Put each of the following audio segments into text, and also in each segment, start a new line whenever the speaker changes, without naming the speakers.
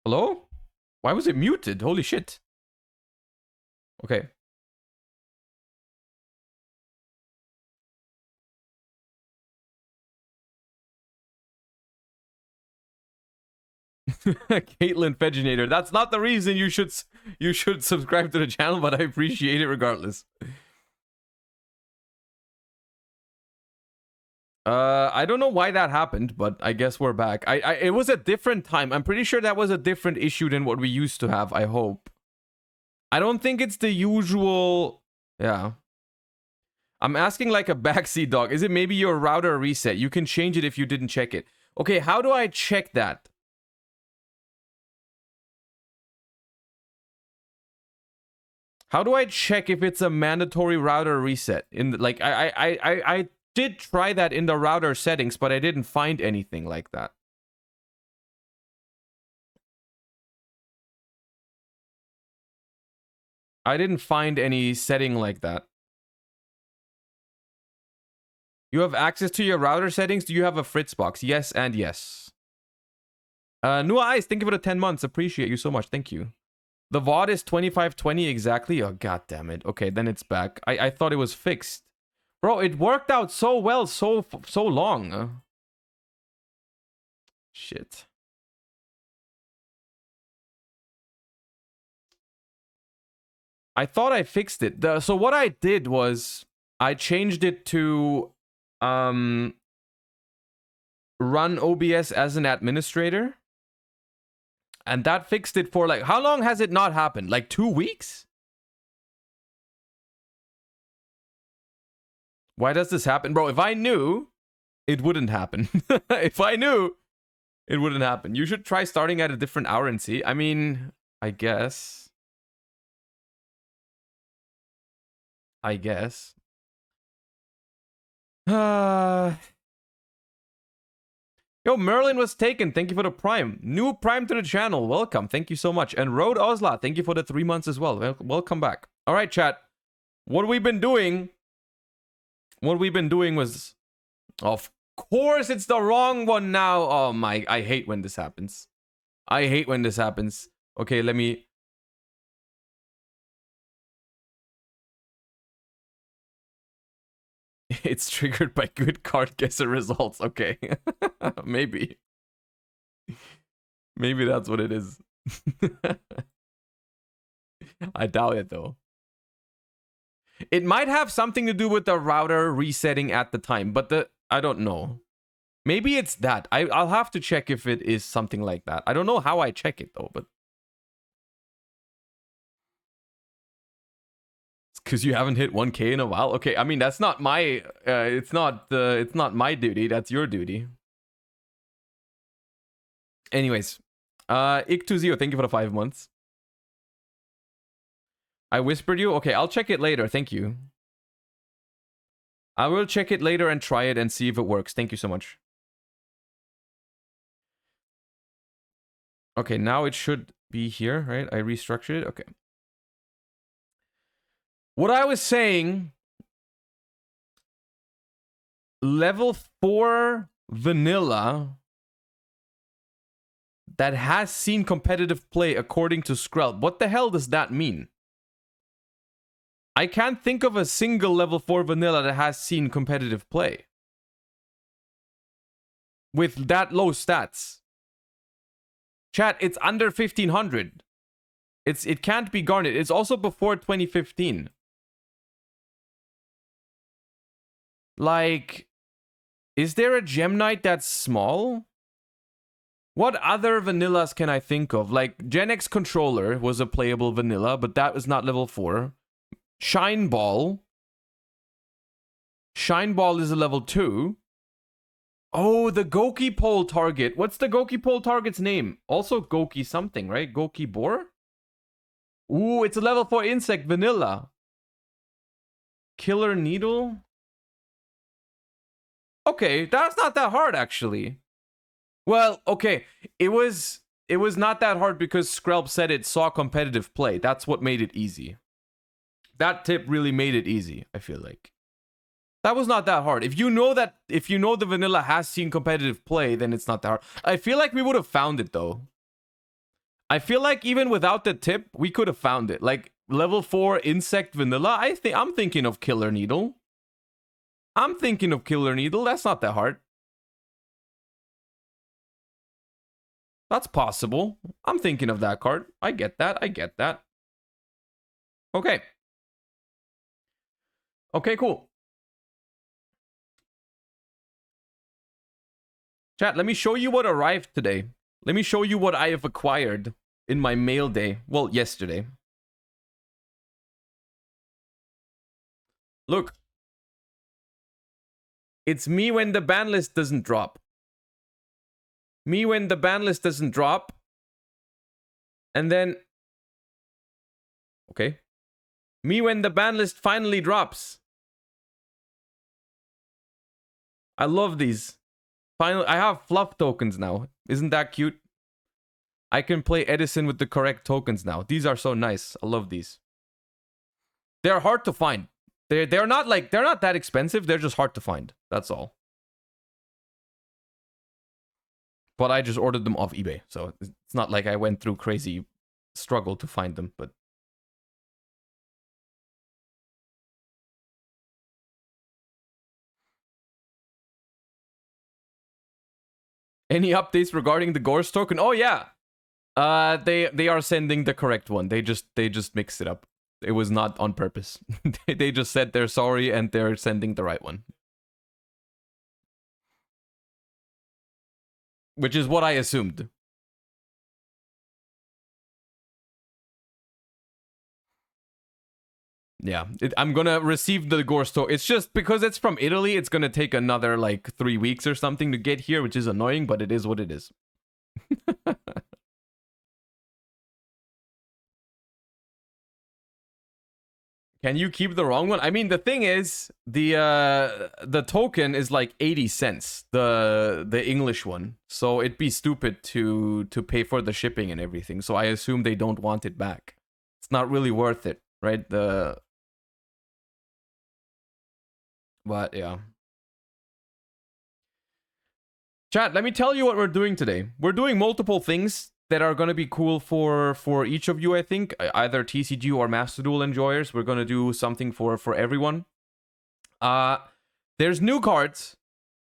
Hello? Why was it muted? Holy shit. Okay. Caitlin Veginator. That's not the reason you should subscribe to the channel, but I appreciate it regardless. I don't know why that happened, but I guess we're back. It was a different time. I'm pretty sure that was a different issue than what we used to have, I hope. I don't think it's the usual... Yeah. I'm asking like a backseat dog. Is it maybe your router reset? You can change it if you didn't check it. Okay, how do I check that? How do I check if it's a mandatory router reset? Like I did try that in the router settings, but I didn't find anything like that. I didn't find any setting like that. You have access to your router settings? Do you have a Fritzbox? Yes and yes. New Eyes, thank you for the 10 months. Appreciate you so much. Thank you. The VOD is 2520 exactly? Oh, god damn it. Okay, then it's back. I thought it was fixed. Bro, it worked out so well, so long. Shit. I thought I fixed it. So what I did was I changed it to run OBS as an administrator. And that fixed it for like, how long has it not happened? Like 2 weeks? Why does this happen? Bro, if I knew, it wouldn't happen. If I knew, it wouldn't happen. You should try starting at a different hour and see. I mean, I guess. Yo, Merlin was taken. Thank you for the Prime. New Prime to the channel. Welcome. Thank you so much. And Road Osla, thank you for the 3 months as well. Welcome back. All right, chat. What we've been doing was... Of course, it's the wrong one now. Oh my... I hate when this happens. Okay, let me... It's triggered by good card guesser results. Okay. Maybe. Maybe that's what it is. I doubt it, though. It might have something to do with the router resetting at the time, but I don't know. Maybe it's that. I'll have to check if it is something like that. I don't know how I check it, though, but... Because you haven't hit 1K in a while. Okay, I mean that's not my. It's not my duty. That's your duty. Anyways, Ik20, thank you for the 5 months. I whispered you. Okay, I'll check it later. Thank you. I will check it later and try it and see if it works. Thank you so much. Okay, now it should be here, right? I restructured it. Okay. What I was saying, level 4 vanilla that has seen competitive play according to Skrelb. What the hell does that mean? I can't think of a single level 4 vanilla that has seen competitive play with that low stats. Chat, it's under 1500. It can't be Garnet. It's also before 2015. Like, is there a Gem Knight that's small? What other vanillas can I think of? Like, Gen X Controller was a playable vanilla, but that was not level 4. Shine Ball. Shine Ball is a level 2. Oh, the Goki Pole target. What's the Goki Pole target's name? Also Goki something, right? Goki Boar? Ooh, it's a level 4 insect vanilla. Killer Needle? Okay, that's not that hard, actually. Well, okay, it was not that hard because Skrelb said it saw competitive play. That's what made it easy. That tip really made it easy, I feel like. That was not that hard. If you know the vanilla has seen competitive play, then it's not that hard. I feel like we would have found it, though. I feel like even without the tip, we could have found it. Like level 4 insect vanilla. I'm thinking of Killer Needle. I'm thinking of Killer Needle. That's not that hard. That's possible. I'm thinking of that card. I get that. I get that. Okay. Okay, cool. Chat, let me show you what arrived today. Let me show you what I have acquired in my mail day. Well, yesterday. Look. It's me when the ban list doesn't drop. Me when the ban list doesn't drop. And then... Okay. Me when the ban list finally drops. I love these. Finally, I have fluff tokens now. Isn't that cute? I can play Edison with the correct tokens now. These are so nice. I love these. They're hard to find. They're not that expensive. They're just hard to find. That's all. But I just ordered them off eBay, so it's not like I went through crazy struggle to find them, but any updates regarding the Gorse token? Oh yeah. They are sending the correct one. They just mixed it up. It was not on purpose. They just said they're sorry and they're sending the right one. Which is what I assumed. Yeah, I'm gonna receive the Gorse token. It's just because it's from Italy, it's gonna take another like 3 weeks or something to get here, which is annoying, but it is what it is. Can you keep the wrong one? I mean, the thing is, the token is like 80 cents, the English one. So it'd be stupid to pay for the shipping and everything. So I assume they don't want it back. It's not really worth it, right? But yeah. Chat, let me tell you what we're doing today. We're doing multiple things that are going to be cool for each of you, I think. Either TCG or Master Duel enjoyers. We're going to do something for everyone. There's new cards,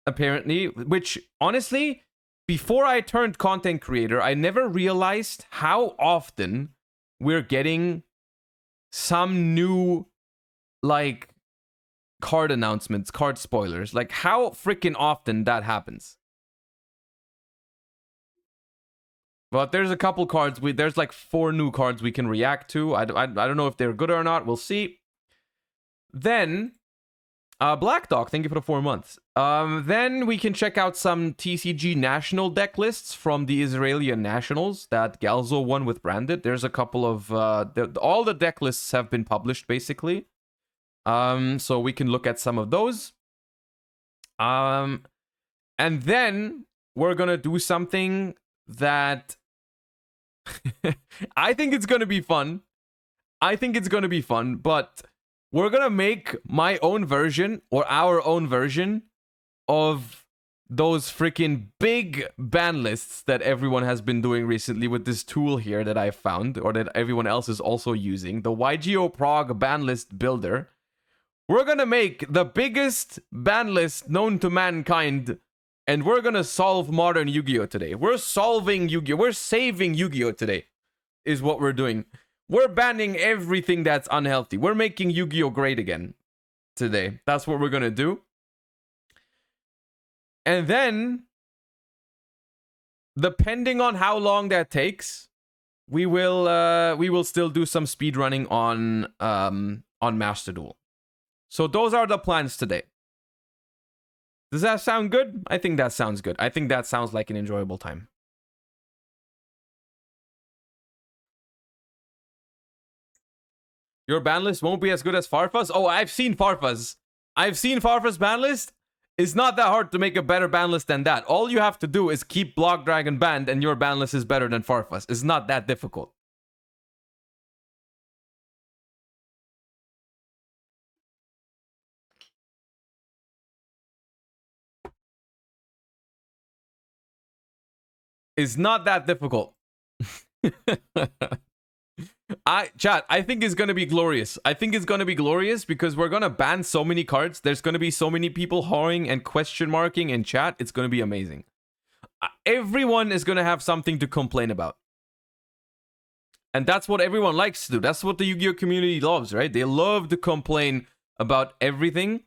apparently, which, honestly, before I turned content creator, I never realized how often we're getting some new, like, card announcements, card spoilers. Like, how freaking often that happens. But there's a couple cards. There's like 4 new cards we can react to. I don't know if they're good or not. We'll see. Then, Black Dog, thank you for the 4 months. Then we can check out some TCG national deck lists from the Israeli Nationals that Galzo won with Branded. There's a couple of... all the deck lists have been published, basically. So we can look at some of those. And then we're going to do something that... I think it's going to be fun. But we're going to make my own version or our own version of those freaking big ban lists that everyone has been doing recently with this tool here that I found, or that everyone else is also using, the Yugioh Prague ban list builder. We're going to make the biggest ban list known to mankind. And we're gonna solve modern Yu-Gi-Oh! Today. We're solving Yu-Gi-Oh! We're saving Yu-Gi-Oh! Today, is what we're doing. We're banning everything that's unhealthy. We're making Yu-Gi-Oh! Great again today. That's what we're gonna do. And then, depending on how long that takes, we will still do some speedrunning on Master Duel. So those are the plans today. Does that sound good? I think that sounds good. I think that sounds like an enjoyable time. Your ban list won't be as good as Farfa's? Oh, I've seen Farfa's. I've seen Farfa's ban list. It's not that hard to make a better ban list than that. All you have to do is keep Block Dragon banned and your ban list is better than Farfa's. It's not that difficult. It's not that difficult. Chat, I think it's gonna be glorious. I think it's gonna be glorious because we're gonna ban so many cards. There's gonna be so many people hoing and question marking in chat. It's gonna be amazing. Everyone is gonna have something to complain about. And that's what everyone likes to do. That's what the Yu-Gi-Oh community loves, right? They love to complain about everything.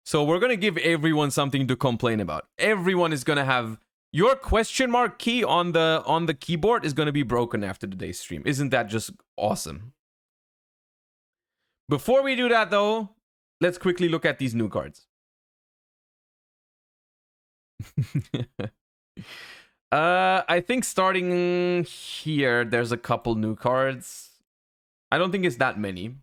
So we're gonna give everyone something to complain about. Everyone is gonna have your question mark key on the keyboard is gonna be broken after today's stream. Isn't that just awesome? Before we do that though, let's quickly look at these new cards. I think starting here, there's a couple new cards. I don't think it's that many.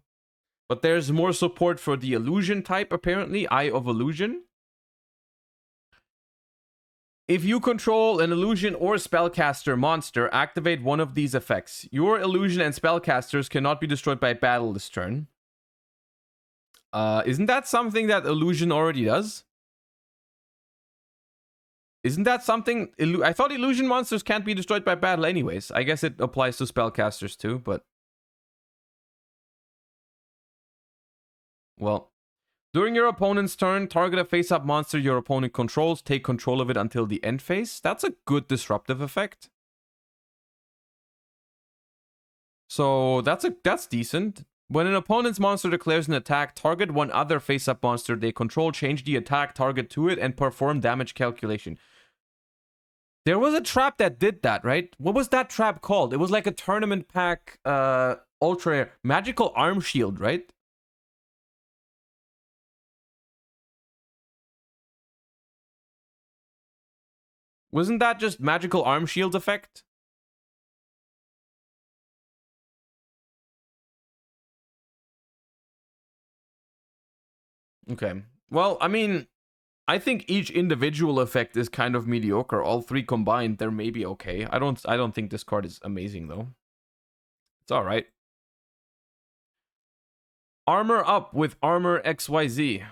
But there's more support for the illusion type, apparently. Eye of Illusion. If you control an illusion or spellcaster monster, activate one of these effects. Your illusion and spellcasters cannot be destroyed by battle this turn. Isn't that something that illusion already does? Isn't that something... I thought illusion monsters can't be destroyed by battle anyways. I guess it applies to spellcasters too, but... Well... During your opponent's turn, target a face-up monster your opponent controls. Take control of it until the end phase. That's a good disruptive effect. So that's decent. When an opponent's monster declares an attack, target one other face-up monster they control, change the attack target to it, and perform damage calculation. There was a trap that did that, right? What was that trap called? It was like a tournament pack, ultra magical arm shield, right? Wasn't that just magical arm shield effect? Okay. Well, I mean, I think each individual effect is kind of mediocre. All three combined, they're maybe okay. I don't think this card is amazing though. It's all right. Armor up with armor XYZ.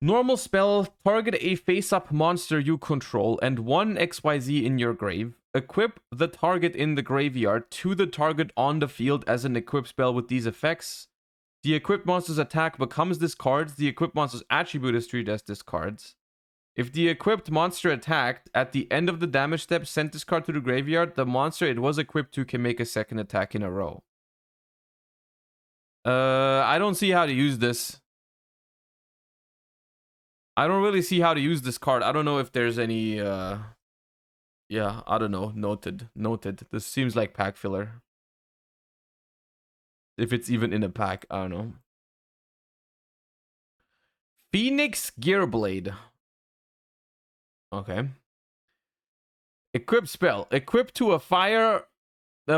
Normal spell, target a face-up monster you control and one XYZ in your grave. Equip the target in the graveyard to the target on the field as an equip spell with these effects. The equipped monster's attack becomes discards. The equipped monster's attribute is treated as discards. If the equipped monster attacked, at the end of the damage step, sent this card to the graveyard, the monster it was equipped to can make a second attack in a row. I don't see how to use this. I don't really see how to use this card. I don't know if there's any, yeah, I don't know. Noted. This seems like pack filler. If it's even in a pack, I don't know. Phoenix Gearblade. Okay. Equip spell. Equip to a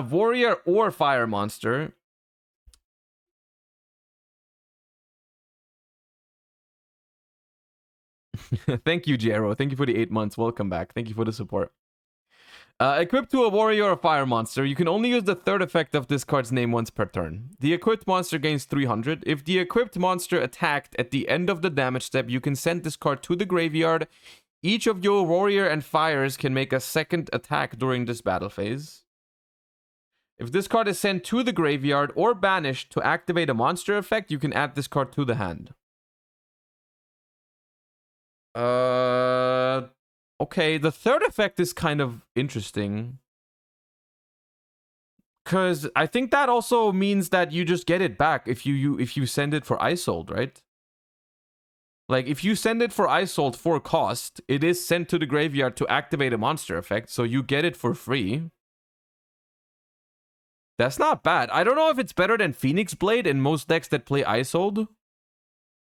warrior or fire monster. Thank you, Jero. Thank you for the 8 months. Welcome back. Thank you for the support. Equipped to a warrior or fire monster, you can only use the third effect of this card's name once per turn. The equipped monster gains 300. If the equipped monster attacked at the end of the damage step, you can send this card to the graveyard. Each of your warrior and fires can make a second attack during this battle phase. If this card is sent to the graveyard or banished to activate a monster effect, you can add this card to the hand. Okay, the third effect is kind of interesting. Because I think that also means that you just get it back if you send it for Isold, right? Like, if you send it for Isold for cost, it is sent to the graveyard to activate a monster effect, so you get it for free. That's not bad. I don't know if it's better than Phoenix Blade in most decks that play Isold.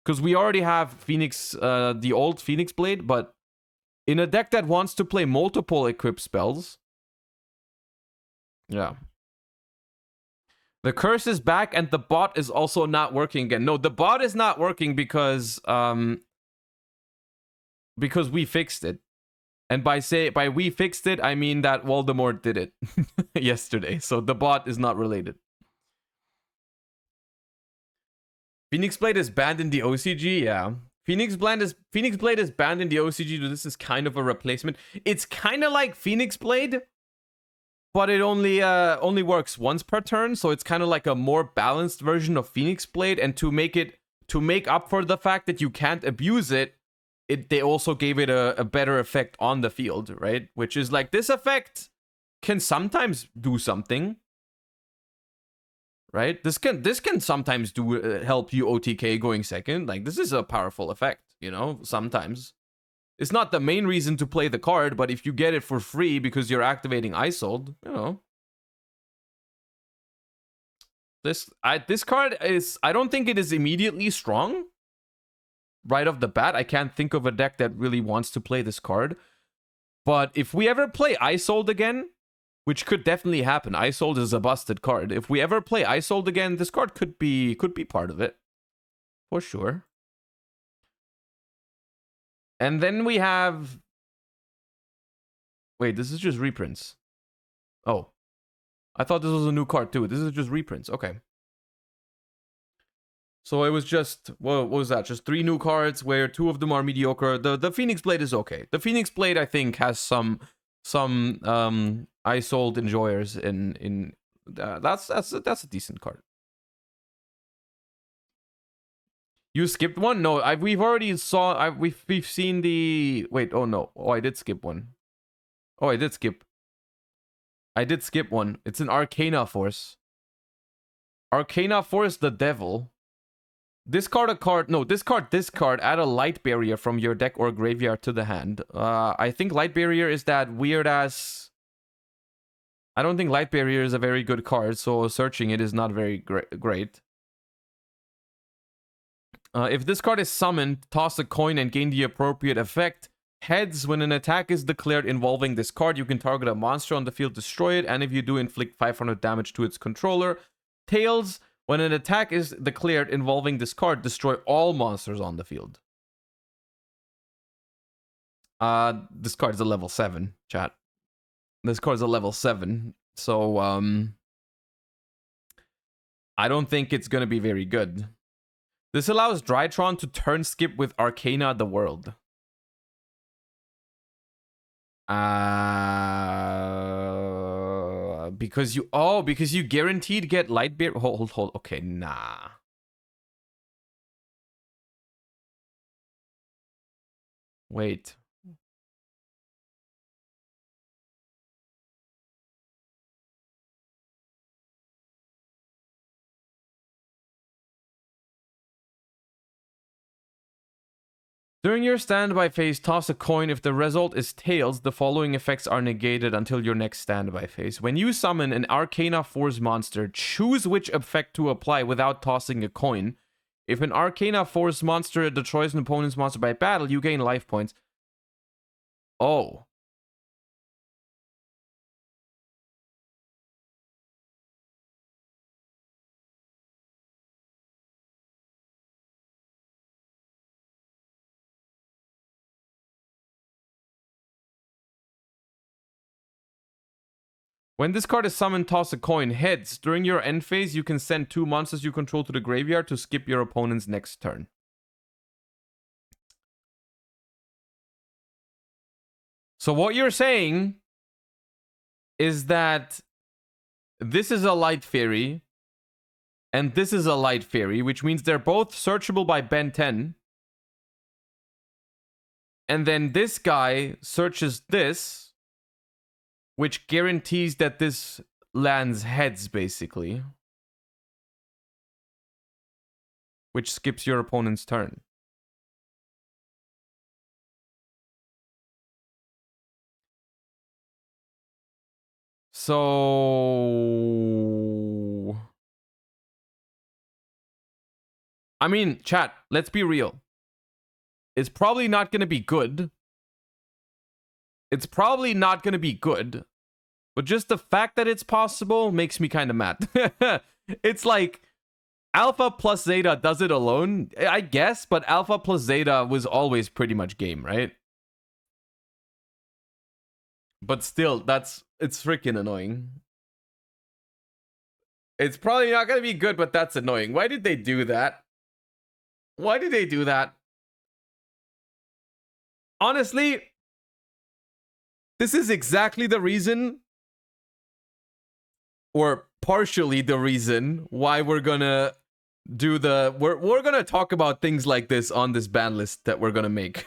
Because we already have Phoenix, the old Phoenix Blade, but in a deck that wants to play multiple equipped spells. Yeah. The curse is back and the bot is also not working again. No, the bot is not working because we fixed it. And by we fixed it, I mean that Voldemort did it yesterday. So the bot is not related. Phoenix Blade is banned in the OCG? Yeah. Phoenix Blade is banned in the OCG. This is kind of a replacement. It's kind of like Phoenix Blade, but it only works once per turn, so it's kind of like a more balanced version of Phoenix Blade. And to make up for the fact that you can't abuse it, they also gave it a better effect on the field, right? Which is like, this effect can sometimes do something, right? This can sometimes do help you OTK going second. Like, this is a powerful effect, you know, sometimes. It's not the main reason to play the card, but if you get it for free because you're activating Isold, you know. This card is, I don't think it is immediately strong. Right off the bat, I can't think of a deck that really wants to play this card. But if we ever play Isold again, which could definitely happen. Isold is a busted card. If we ever play Isold again, this card could be part of it. For sure. And then we have... Wait, this is just reprints. Oh. I thought this was a new card too. This is just reprints. Okay. So it was just... What was that? Just 3 new cards where 2 of them are mediocre. The Phoenix Blade is okay. The Phoenix Blade, I think, has some Isold enjoyers in that's a decent card. You skipped one? No, we've already saw. We've seen the. Wait. Oh no. Oh, I did skip one. Oh, I did skip. I did skip one. It's an Arcana Force. Arcana Force, the Devil. Discard a card. No, discard this card. Add a Light Barrier from your deck or graveyard to the hand. I think Light Barrier is that weird ass. I don't think Light Barrier is a very good card, so searching it is not very great. If this card is summoned, toss a coin and gain the appropriate effect. Heads, when an attack is declared involving this card, you can target a monster on the field, destroy it, and if you do, inflict 500 damage to its controller. Tails, when an attack is declared involving this card, destroy all monsters on the field. This card is a level 7, chat. This card is a level 7, so I don't think it's gonna be very good. This allows Drytron to turn skip with Arcana the World. Because you guaranteed get Light Bear. Hold. Okay, nah. Wait. During your standby phase, toss a coin. If the result is tails, the following effects are negated until your next standby phase. When you summon an Arcana Force monster, choose which effect to apply without tossing a coin. If an Arcana Force monster destroys an opponent's monster by battle, you gain life points. Oh. When this card is summoned, toss a coin. Heads. During your end phase, you can send 2 monsters you control to the graveyard to skip your opponent's next turn. So what you're saying is that this is a Light Fairy and this is a Light Fairy, which means they're both searchable by Ben 10. And then this guy searches this, which guarantees that this lands heads, basically. Which skips your opponent's turn. So... I mean, chat, let's be real. It's probably not going to be good. It's probably not going to be good. But just the fact that it's possible makes me kind of mad. It's like Alpha plus Zeta does it alone, I guess, but Alpha plus Zeta was always pretty much game, right? But still, it's freaking annoying. It's probably not going to be good, but that's annoying. Why did they do that? Why did they do that? honestly, this is exactly the reason, or partially the reason, why we're gonna do we're gonna talk about things like this on this ban list that we're gonna make.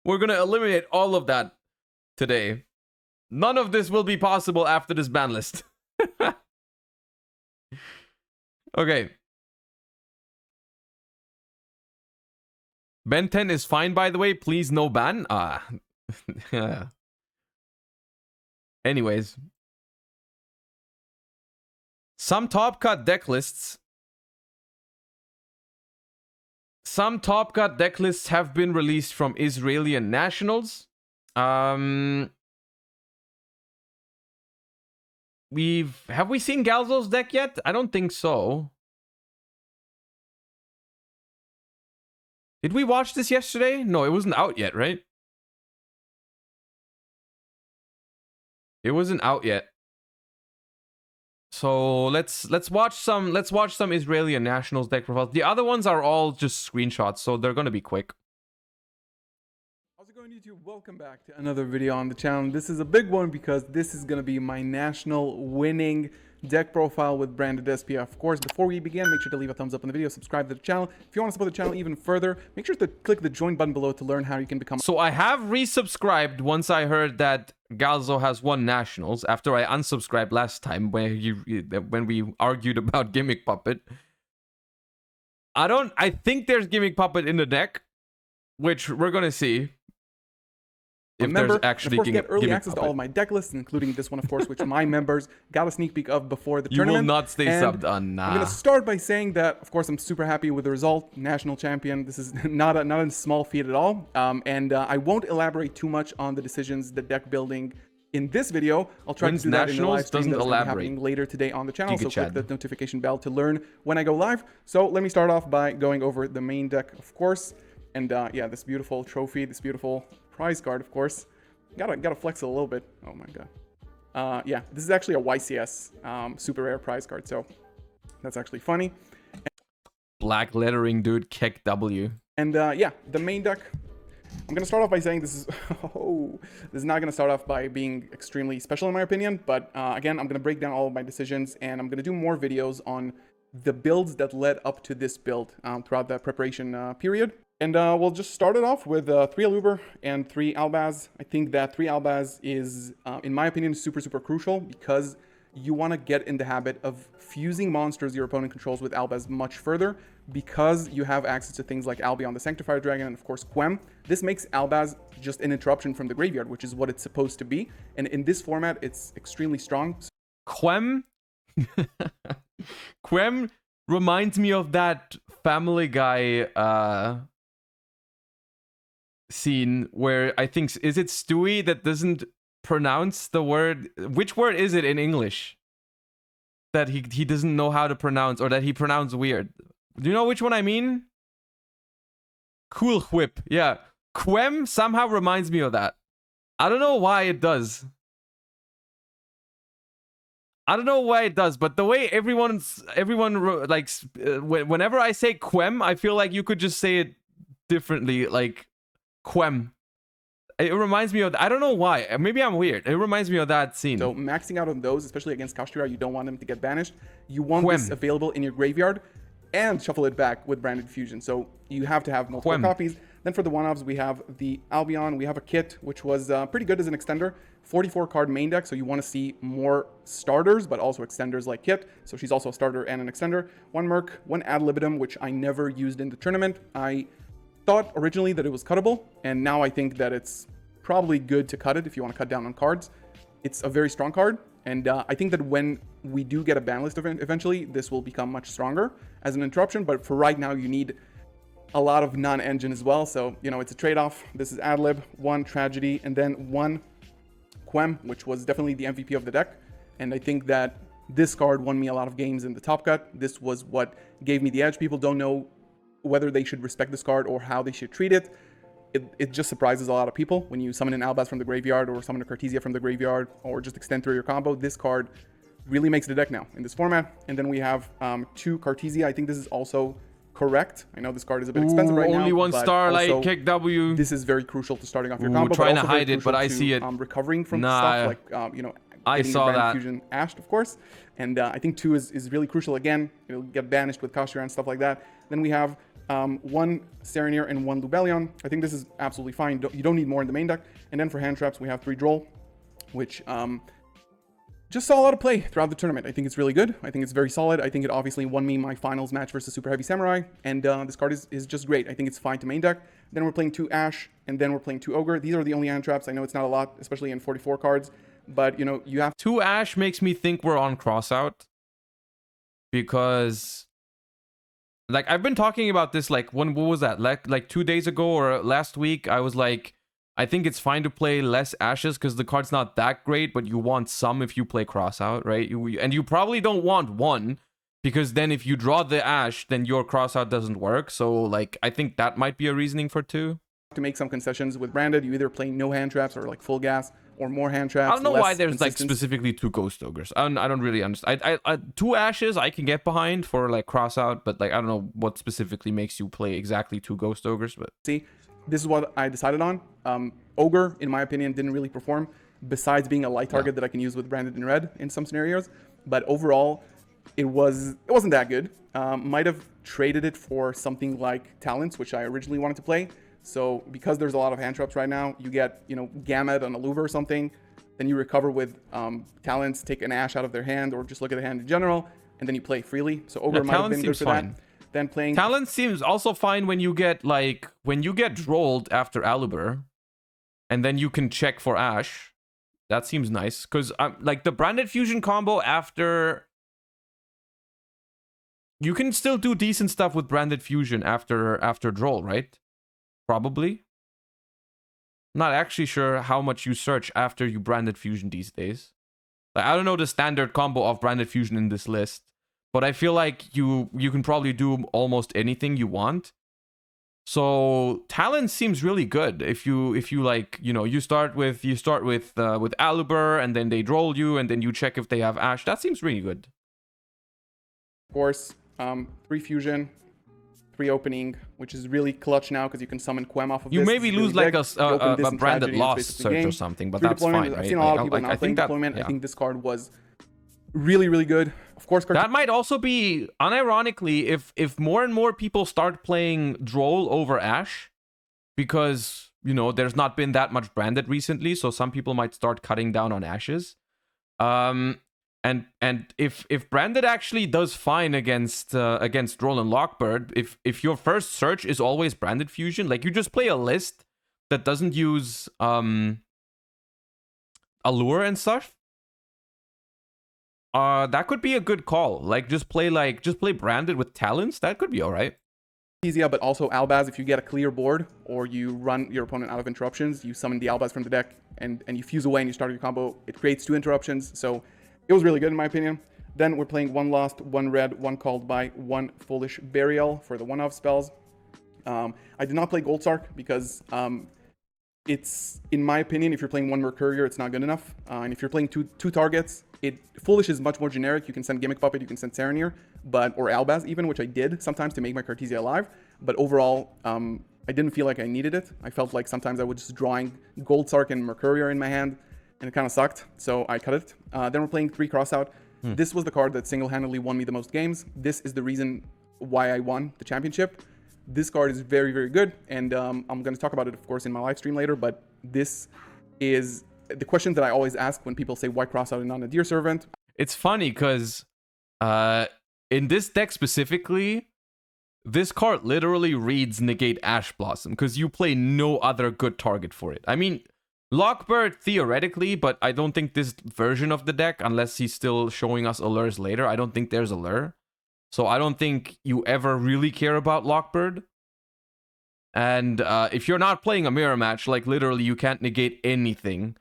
We're gonna eliminate all of that today. None of this will be possible after this ban list. Okay. Ben 10 is fine, by the way. Please no ban. Anyways. Some top cut deck lists. Some top cut deck lists have been released from Israeli nationals. Have we seen Galzo's deck yet? I don't think so. Did we watch this yesterday? No, it wasn't out yet, right? It wasn't out yet. So let's watch some Israeli nationals deck profiles. The other ones are all just screenshots, so they're gonna be quick.
How's it going, YouTube? Welcome back to another video on the channel. This is a big one because this is gonna be my national winning deck profile with branded SPF. Of course, before we begin, make sure to leave a thumbs up on the video, subscribe to the channel. If you want to support the channel even further, make sure to click the join button below to learn how you can become.
So I have resubscribed once I heard that Galzo has won nationals after I unsubscribed last time when we argued about Gimmick Puppet. I think there's Gimmick Puppet in the deck, which we're gonna see. If there's actually,
of course, get early access to all of my deck lists, including this one, of course, which my members got a sneak peek of before the tournament.
You will not stay subbed on.
I'm going to start by saying that, of course, I'm super happy with the result. National champion. This is not a small feat at all. I won't elaborate too much on the decisions, the deck building in this video. I'll try to do that in the live stream that's happening later today on the channel. So click the notification bell to learn when I go live. So let me start off by going over the main deck, of course. And yeah, this beautiful trophy, this beautiful prize card, of course. Gotta flex it a little bit. Oh my god. Yeah, this is actually a YCS super rare prize card, so that's actually funny.
Black lettering, dude. Keck W.
And yeah, the main deck. I'm gonna start off by saying this is this is not gonna start off by being extremely special in my opinion, but again, I'm gonna break down all of my decisions, and I'm gonna do more videos on the builds that led up to this build throughout the preparation period. And we'll just start it off with 3 Aluber and 3 Albaz. I think that 3 Albaz is, in my opinion, super crucial because you want to get in the habit of fusing monsters your opponent controls with Albaz much further because you have access to things like Albion the Sanctifier Dragon and, of course, Quem. This makes Albaz just an interruption from the graveyard, which is what it's supposed to be. And in this format, it's extremely strong.
Quem? Quem reminds me of that Family Guy scene where I think, is it Stewie that doesn't pronounce the word? Which word is it in English that he doesn't know how to pronounce, or that he pronounced weird? Do you know which one I mean? Cool Whip. Yeah. Quem somehow reminds me of that. I don't know why it does. I don't know why it does, but the way everyone like whenever I say Quem, I feel like you could just say it differently, like Quem. It reminds me of, I don't know why, maybe I'm weird. It reminds me of that scene.
So maxing out on those, especially against Kashtira, you don't want them to get banished. You want this available in your graveyard and shuffle it back with branded fusion. So you have to have multiple copies. Then for the one-offs, we have the Albion. We have a kit, which was pretty good as an extender. 44 card main deck, so you want to see more starters, but also extenders like Kit. So she's also a starter and an extender. 1 Merc, 1 Ad Libitum, which I never used in the tournament. I thought originally that it was cuttable, and now I think that it's probably good to cut it if you want to cut down on cards. It's a very strong card, and I think that when we do get a ban list eventually, this will become much stronger as an interruption, but for right now, you need a lot of non-engine as well, so, you know, it's a trade-off. This is Adlib, 1 Tragedy, and then 1 Quem, which was definitely the MVP of the deck, and I think that this card won me a lot of games in the top cut. This was what gave me the edge. People don't know whether they should respect this card or how they should treat it. It just surprises a lot of people when you summon an Albaz from the graveyard or summon a Cartesia from the graveyard or just extend through your combo. This card really makes the deck now in this format. And then we have 2 Cartesia. I think this is also correct. I know this card is a bit expensive right now.
Only one
but
starlight,
also,
kick W.
This is very crucial to starting off your combo.
Trying
but
to
also
hide it, but I see it.
Recovering from stuff like, you know,
I saw
Branded
that.
Fusion ashed, of course. And I think 2 is really crucial again. It'll get banished with Kashira and stuff like that. Then we have 1 Serenir and 1 Lubellion. I think this is absolutely fine. You don't need more in the main deck. And then for hand traps, we have 3 Droll, which just saw a lot of play throughout the tournament. I think it's really good. I think it's very solid. I think it obviously won me my finals match versus Super Heavy Samurai. And this card is just great. I think it's fine to main deck. Then we're playing 2 Ash, and then we're playing 2 Ogre. These are the only hand traps. I know it's not a lot, especially in 44 cards. But, you know, you have
2 Ash makes me think we're on crossout. Because, like, I've been talking about this, like, what was that? Like 2 days ago or last week, I was like, I think it's fine to play less Ashes because the card's not that great, but you want some if you play crossout, right? And you probably don't want 1, because then if you draw the Ash, then your crossout doesn't work. So, like, I think that might be a reasoning for 2.
To make some concessions with Branded, you either play no hand traps or like full gas, or more hand traps.
I don't know why there's like specifically 2 Ghost Ogres. I don't really understand. 2 Ashes I can get behind for like crossout, but like I don't know what specifically makes you play exactly 2 Ghost Ogres. But
see, this is what I decided on. Ogre, in my opinion, didn't really perform, besides being a light target that I can use with Branded in red in some scenarios. But overall, it wasn't that good. Might have traded it for something like Talents, which I originally wanted to play. So because there's a lot of hand traps right now, you get, you know, Gamut on a Louver or something, then you recover with Talents, take an Ash out of their hand, or just look at the hand in general, and then you play freely. So Ogre might have been good for that. Then playing
Talents seems also fine when you get drolled after Aluber, and then you can check for Ash. That seems nice, because like the Branded Fusion combo after, you can still do decent stuff with Branded Fusion after Droll, right? Probably. Not actually sure how much you search after you Branded Fusion these days. Like, I don't know the standard combo of Branded Fusion in this list, but I feel like you can probably do almost anything you want. So Talent seems really good if you like, you know, you start with Aluber, and then they droll you, and then you check if they have Ash. That seems really good.
Of course, 3 Fusion, 3 Opening, which is really clutch now because you can summon Quem off of
you
this.
maybe lose
really
like a Branded Lost search or something, but that's fine, right?
I've seen a lot of people not playing Deployment. I think this card was really, really good. Of course,
that might also be, unironically, if more and more people start playing Droll over Ash, because, you know, there's not been that much Branded recently, so some people might start cutting down on Ashes. And if Branded actually does fine against Droll and Lockbird, if your first search is always Branded Fusion, like you just play a list that doesn't use Allure and stuff, that could be a good call. Just play Branded with Talents. That could be all right.
Easier, but also Albaz, if you get a clear board or you run your opponent out of interruptions, you summon the Albaz from the deck and you fuse away and you start your combo. It creates 2 interruptions, so it was really good in my opinion. Then we're playing 1 Lost, 1 Red, 1 Called By, 1 Foolish Burial for the 1-off spells. I did not play Goldsark because it's, in my opinion, if you're playing 1 Mercurier, it's not good enough. And if you're playing two targets, Foolish is much more generic. You can send Gimmick Puppet, you can send Serenir, or Albaz even, which I did sometimes to make my Cartesia alive. But overall, I didn't feel like I needed it. I felt like sometimes I was just drawing Goldsark and Mercurier in my hand, and it kind of sucked, so I cut it. Then we're playing 3 Crossout. This was the card that single-handedly won me the most games. This is the reason why I won the championship. This card is very, very good, and I'm going to talk about it, of course, in my live stream later, but this is the question that I always ask when people say, why Crossout and not a Deer Servant?
It's funny, because in this deck specifically, this card literally reads Negate Ash Blossom, because you play no other good target for it. I mean, Lockbird theoretically, but I don't think this version of the deck, unless he's still showing us allures later, I don't think there's allure. So I don't think you ever really care about Lockbird. And if you're not playing a mirror match, like literally you can't negate anything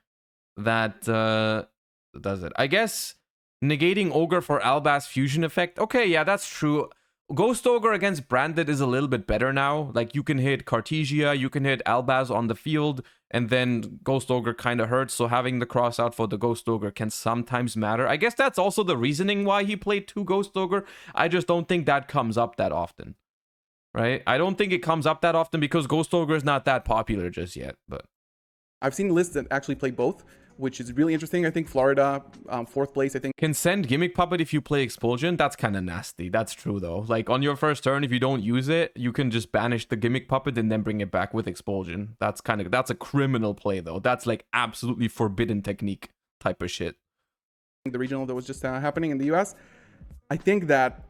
that does it. I guess negating Ogre for Albaz fusion effect. Okay, yeah, that's true. Ghost Ogre against Branded is a little bit better now. Like, you can hit Cartesia, you can hit Albaz on the field, and then Ghost Ogre kind of hurts, so having the cross out for the Ghost Ogre can sometimes matter. I guess that's also the reasoning why he played 2 Ghost Ogre. I just don't think that comes up that often. right? I don't think it comes up that often because Ghost Ogre is not that popular just yet. But
I've seen lists that actually play both, which is really interesting. I think Florida, 4th place, I think.
Can send Gimmick Puppet if you play Expulsion. That's kind of nasty. That's true, though. Like, on your first turn, if you don't use it, you can just banish the Gimmick Puppet and then bring it back with Expulsion. That's a criminal play, though. That's, like, absolutely forbidden technique type of shit.
The regional that was just happening in the US. I think that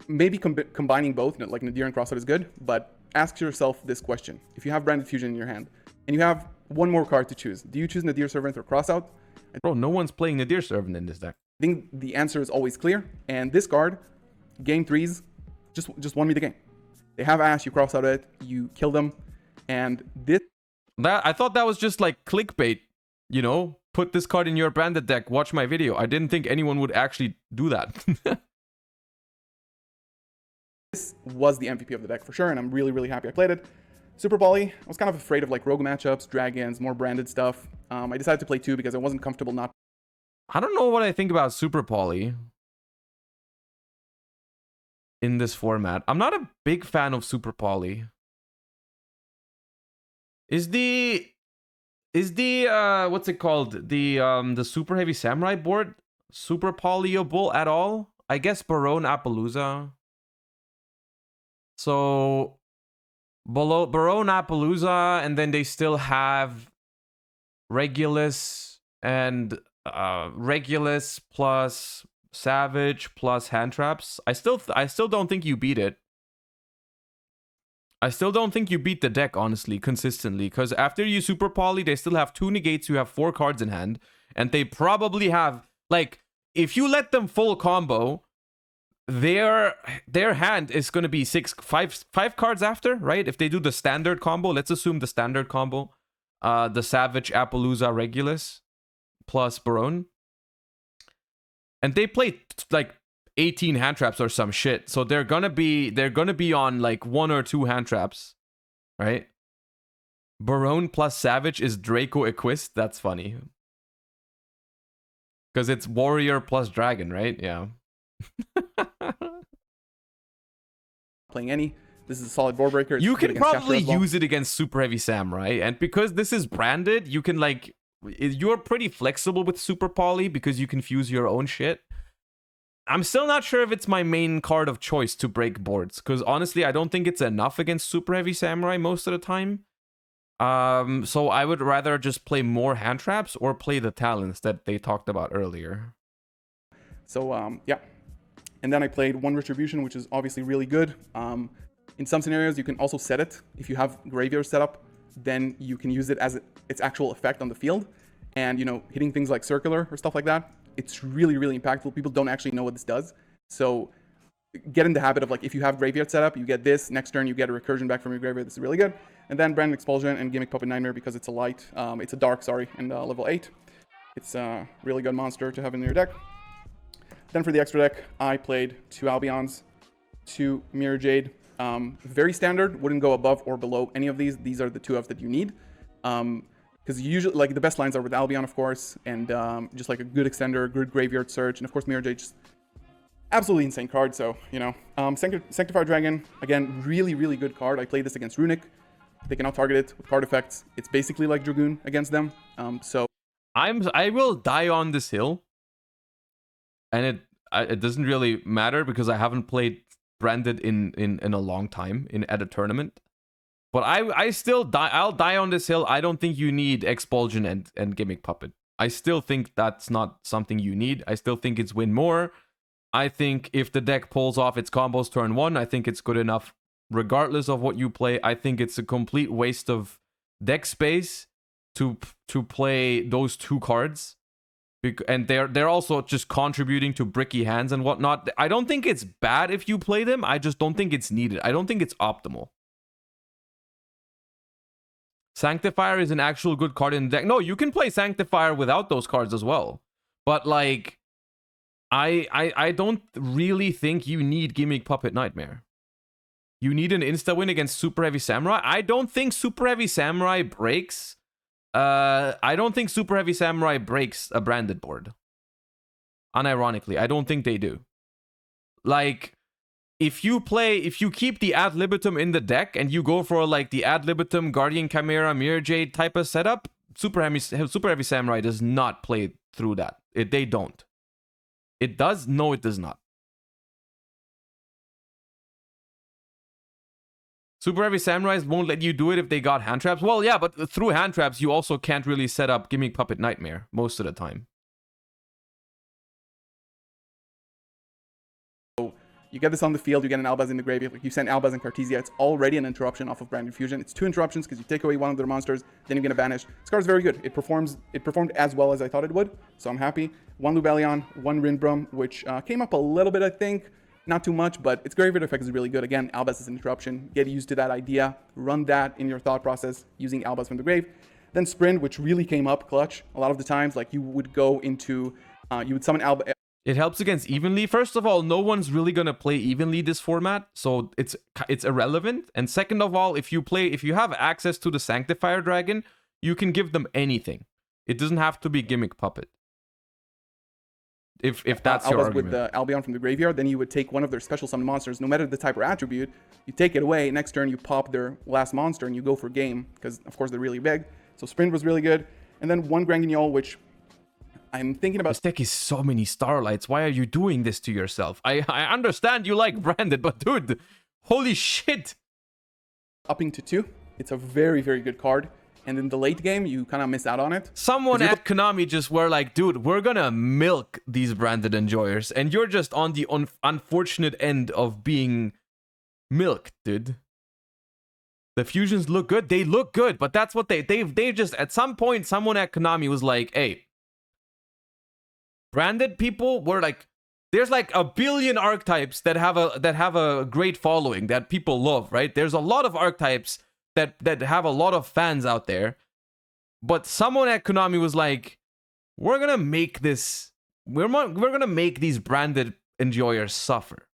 maybe combining both, like Nadir and Crossout, is good, but ask yourself this question. If you have Branded Fusion in your hand, and you have one more card to choose, do you choose Nadir Servant or Crossout?
Bro, no one's playing Nadir Servant in this deck.
I think the answer is always clear, and this card, game 3s, just won me the game. They have Ash, you cross out it, you kill them, and this...
I thought that was just like clickbait, you know? Put this card in your branded deck, watch my video. I didn't think anyone would actually do that.
This was the MVP of the deck for sure, and I'm really, really happy I played it. Super Poly, I was kind of afraid of like rogue matchups, dragons, more branded stuff. I decided to play 2 because I wasn't comfortable not...
I don't know what I think about Super Poly in this format. I'm not a big fan of Super Poly. Is the what's it called? The Super Heavy Samurai board super polyable at all? I guess Barone Appaloosa. So below Barone Appaloosa, and then they still have Regulus and Regulus plus Savage plus hand traps. I still don't think you beat it. I still don't think you beat the deck, honestly, consistently. Because after you Super Poly, they still have 2 negates. You have 4 cards in hand. And they probably have, like, if you let them full combo, their hand is going to be 5 cards after, right? If they do the standard combo, let's assume the standard combo. The Savage, Appaloosa, Regulus, plus Barone. And they play, like, 18 hand traps or some shit. So they're gonna be on like 1 or 2 hand traps, right? Barone plus Savage is Draco Equist. That's funny. Because it's Warrior plus Dragon, right? Yeah.
Playing any. This is a solid board breaker.
You can probably use it against Super Heavy Samurai. And because this is branded, you can like... You're pretty flexible with Super Poly because you can fuse your own shit. I'm still not sure if it's my main card of choice to break boards, because honestly, I don't think it's enough against Super Heavy Samurai most of the time. So I would rather just play more hand traps or play the talents that they talked about earlier.
So, yeah. And then I played 1 Retribution, which is obviously really good. In some scenarios, you can also set it. If you have Graveyard set up, then you can use it as its actual effect on the field. And, you know, hitting things like Circular or stuff like that. It's really, really impactful. People don't actually know what this does. So get in the habit of, like, if you have Graveyard set up, you get this. Next turn, you get a recursion back from your Graveyard. This is really good. And then Branded Expulsion and Gimmick Puppet Nightmare because it's a light. It's a dark, sorry, and level 8. It's a really good monster to have in your deck. Then for the extra deck, I played 2 Albions, 2 Mirror Jade. Very standard. Wouldn't go above or below any of these. These are the 2 of that you need. Because usually, like, the best lines are with Albion, of course, and just like a good extender, good Graveyard Search, and of course Mirror Jade, just absolutely insane card. So, you know, Sanctified Dragon, again, really, really good card. I played this against Runic. They cannot target it with card effects. It's basically like Dragoon against them. So
I will die on this hill, and it doesn't really matter because I haven't played branded in a long time at a tournament. But I still die. I'll die on this hill. I don't think you need Expulsion and Gimmick Puppet. I still think that's not something you need. I still think it's win more. I think if the deck pulls off its combos turn 1, I think it's good enough regardless of what you play. I think it's a complete waste of deck space to play those 2 cards. And they're also just contributing to bricky hands and whatnot. I don't think it's bad if you play them. I just don't think it's needed. I don't think it's optimal. Sanctifier is an actual good card in the deck. No, you can play Sanctifier without those cards as well. But, like, I don't really think you need Gimmick Puppet Nightmare. You need an insta-win against Super Heavy Samurai. I don't think Super Heavy Samurai breaks... I don't think Super Heavy Samurai breaks a branded board. Unironically, I don't think they do. Like, if you keep the ad libitum in the deck and you go for like the ad libitum, Guardian Chimera, Mirror Jade type of setup, Super Heavy Samurai does not play through that. They don't. It does? No, it does not. Super Heavy Samurais won't let you do it if they got hand traps. Well, yeah, but through hand traps, you also can't really set up Gimmick Puppet Nightmare most of the time.
You get this on the field, you get an Albaz in the graveyard. Like you send Albaz and Cartesia, it's already an interruption off of Branded Fusion. It's 2 interruptions because you take away one of their monsters, then you're going to banish. This card is very good. It performed as well as I thought it would, so I'm happy. 1 Lubellion, 1 Rinbrum, which came up a little bit, I think. Not too much, but its graveyard effect is really good. Again, Albaz is an interruption. Get used to that idea. Run that in your thought process using Albaz from the grave. Then Sprint, which really came up clutch. A lot of the times, like you would go into, you would summon Albaz.
It helps against evenly. First of all, no one's really gonna play evenly this format, so it's irrelevant. And second of all, if you have access to the Sanctifier Dragon, you can give them anything. It doesn't have to be Gimmick Puppet. If that's your argument.
With the Albion from the graveyard, then you would take one of their special summon monsters, no matter the type or attribute. You take it away. Next turn, you pop their last monster and you go for game because, of course, they're really big. So Sprint was really good, and then 1 Granguignol, which I'm thinking about.
This deck is so many Starlights. Why are you doing this to yourself? I understand you like Branded, but dude, holy shit.
Upping to 2. It's a very, very good card. And in the late game, you kind of miss out on it.
Someone at Konami just were like, dude, we're gonna milk these Branded Enjoyers. And you're just on the unfortunate end of being milked, dude. The fusions look good. They look good, but that's what they just, at some point, someone at Konami was like, hey, Branded people were like, there's like a billion archetypes that have a great following that people love, right? There's a lot of archetypes that have a lot of fans out there, but someone at Konami was like, we're gonna make this, we're gonna make these Branded Enjoyers suffer.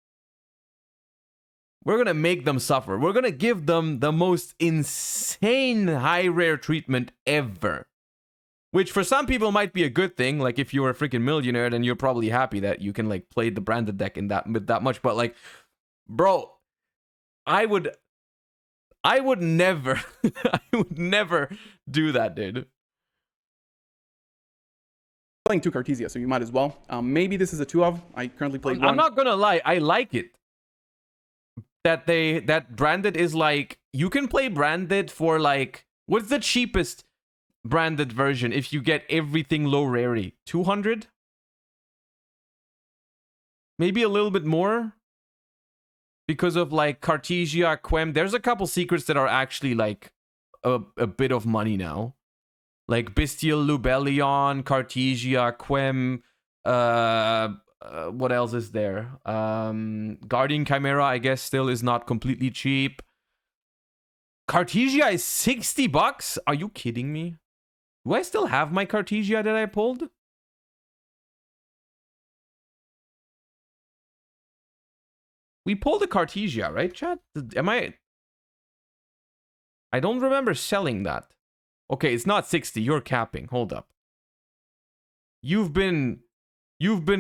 We're gonna make them suffer. We're gonna give them the most insane high rare treatment ever. Which for some people might be a good thing. Like if you're a freaking millionaire, then you're probably happy that you can like play the Branded deck in that much. But like, bro, I would never, I would never do that, dude.
Playing 2 Cartesia, so you might as well. Maybe this is a 2 of. I currently played 1.
I'm not gonna lie, I like it. That Branded is like, you can play Branded for like, what's the cheapest Branded version if you get everything low rarity? 200? Maybe a little bit more? Because of like Cartesia, Quem. There's a couple secrets that are actually like a bit of money now. Like Bestial Lubellion, Cartesia, Quem. What else is there? Guardian Chimera, I guess, still is not completely cheap. Cartesia is $60? Are you kidding me? Do I still have my Cartesia that I pulled? We pulled a Cartesia, right, chat? I don't remember selling that. Okay, it's not 60. You're capping. Hold up. You've been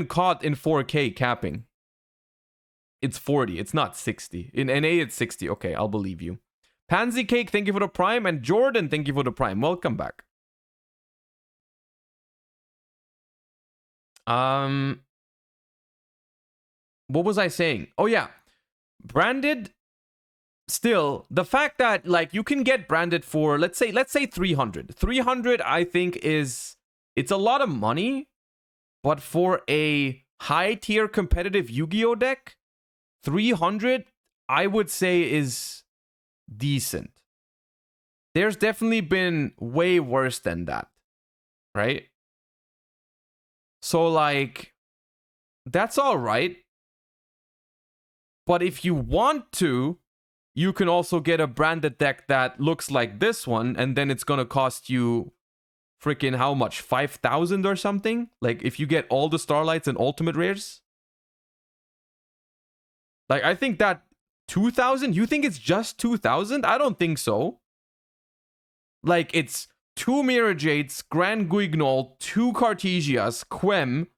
caught in 4K capping. It's 40. It's not 60. In NA, it's 60. Okay, I'll believe you. Pansy Cake, thank you for the Prime. And Jordan, thank you for the Prime. Welcome back. What was I saying? Oh yeah, Branded. Still, the fact that like you can get Branded for let's say 300. 300 I think it's a lot of money, but for a high tier competitive Yu-Gi-Oh deck, 300 I would say is decent. There's definitely been way worse than that, right? So like that's all right. But if you want to, you can also get a Branded deck that looks like this one, and then it's gonna cost you freaking how much? 5,000 or something? Like if you get all the Starlights and Ultimate Rares? Like I think that 2,000? You think it's just 2,000? I don't think so. Like it's 2 Mirror Jades, Grand Guignol, 2 Cartesias, Quem,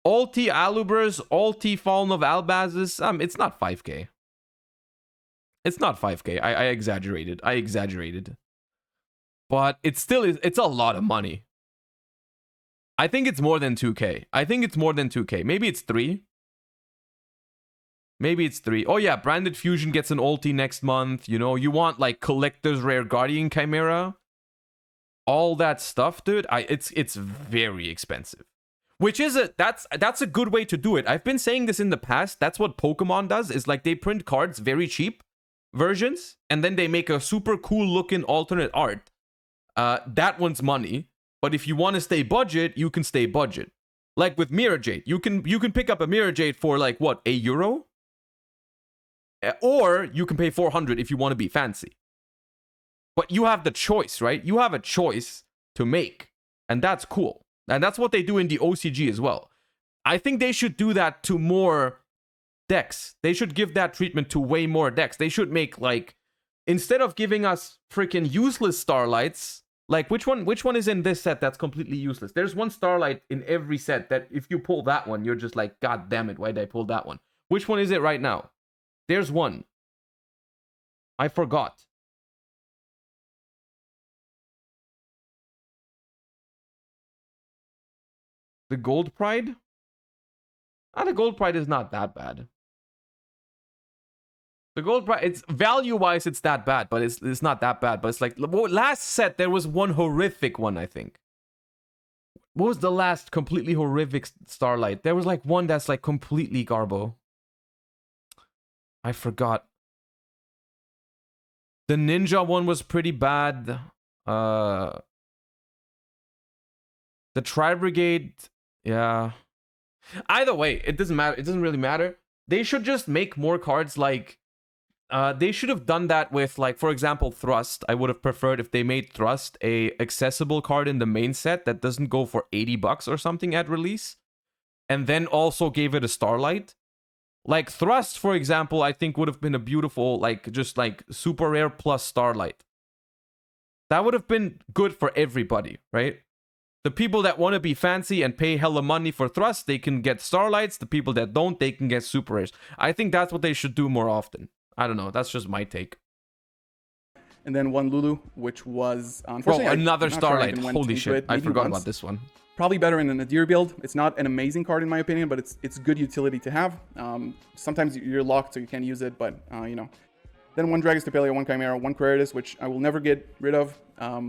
Ulti Alubers, Ulti Fallen of Albazes. It's not 5k. It's not 5k. I exaggerated. I exaggerated. But it still is. It's a lot of money. I think it's more than 2k. I think it's more than 2k. Maybe it's 3. Maybe it's 3. Oh yeah, Branded Fusion gets an ulti next month. You know, you want like Collector's Rare Guardian Chimera. All that stuff, dude. It's very expensive. Which is that's a good way to do it. I've been saying this in the past. That's what Pokemon does, is like they print cards very cheap versions, and then they make a super cool looking alternate art. That one's money. But if you want to stay budget, you can stay budget. Like with Mirror Jade, you can pick up a Mirror Jade for like what, €1? Or you can pay 400 if you want to be fancy. But you have the choice, right? You have a choice to make, and that's cool. And that's what they do in the OCG as well. I think they should do that to more decks. They should give that treatment to way more decks. They should make like, instead of giving us freaking useless Starlights, like which one is in this set that's completely useless? There's one Starlight in every set that if you pull that one, you're just like, God damn it, why did I pull that one? Which one is it right now? There's one. I forgot. The Gold Pride? The Gold Pride is not that bad. The Gold Pride, it's value-wise, it's that bad, but it's not that bad. But it's like, last set, there was one horrific one, I think. What was the last completely horrific Starlight? There was like one that's like completely garbo. I forgot. The Ninja one was pretty bad. The Tri-Brigade, yeah. Either way, it doesn't matter. It doesn't really matter. They should just make more cards like... they should have done that with, like, for example, Thrust. I would have preferred if they made Thrust a accessible card in the main set that doesn't go for $80 or something at release. And then also gave it a Starlight. Like, Thrust, for example, I think would have been a beautiful, like, just, like, super rare plus Starlight. That would have been good for everybody, right? The people that want to be fancy and pay hella money for Thrust, they can get Starlights. The people that don't, they can get super rares. I think that's what they should do more often. I don't know. That's just my take.
And then one Lulu, which was unfortunately
another Starlight. Holy shit! I forgot about this one.
Probably better in an Nadir build. It's not an amazing card in my opinion, but it's good utility to have. Sometimes you're locked, so you can't use it, but you know. Then one Dragon Stapelia, one Chimera, one Queritus, which I will never get rid of.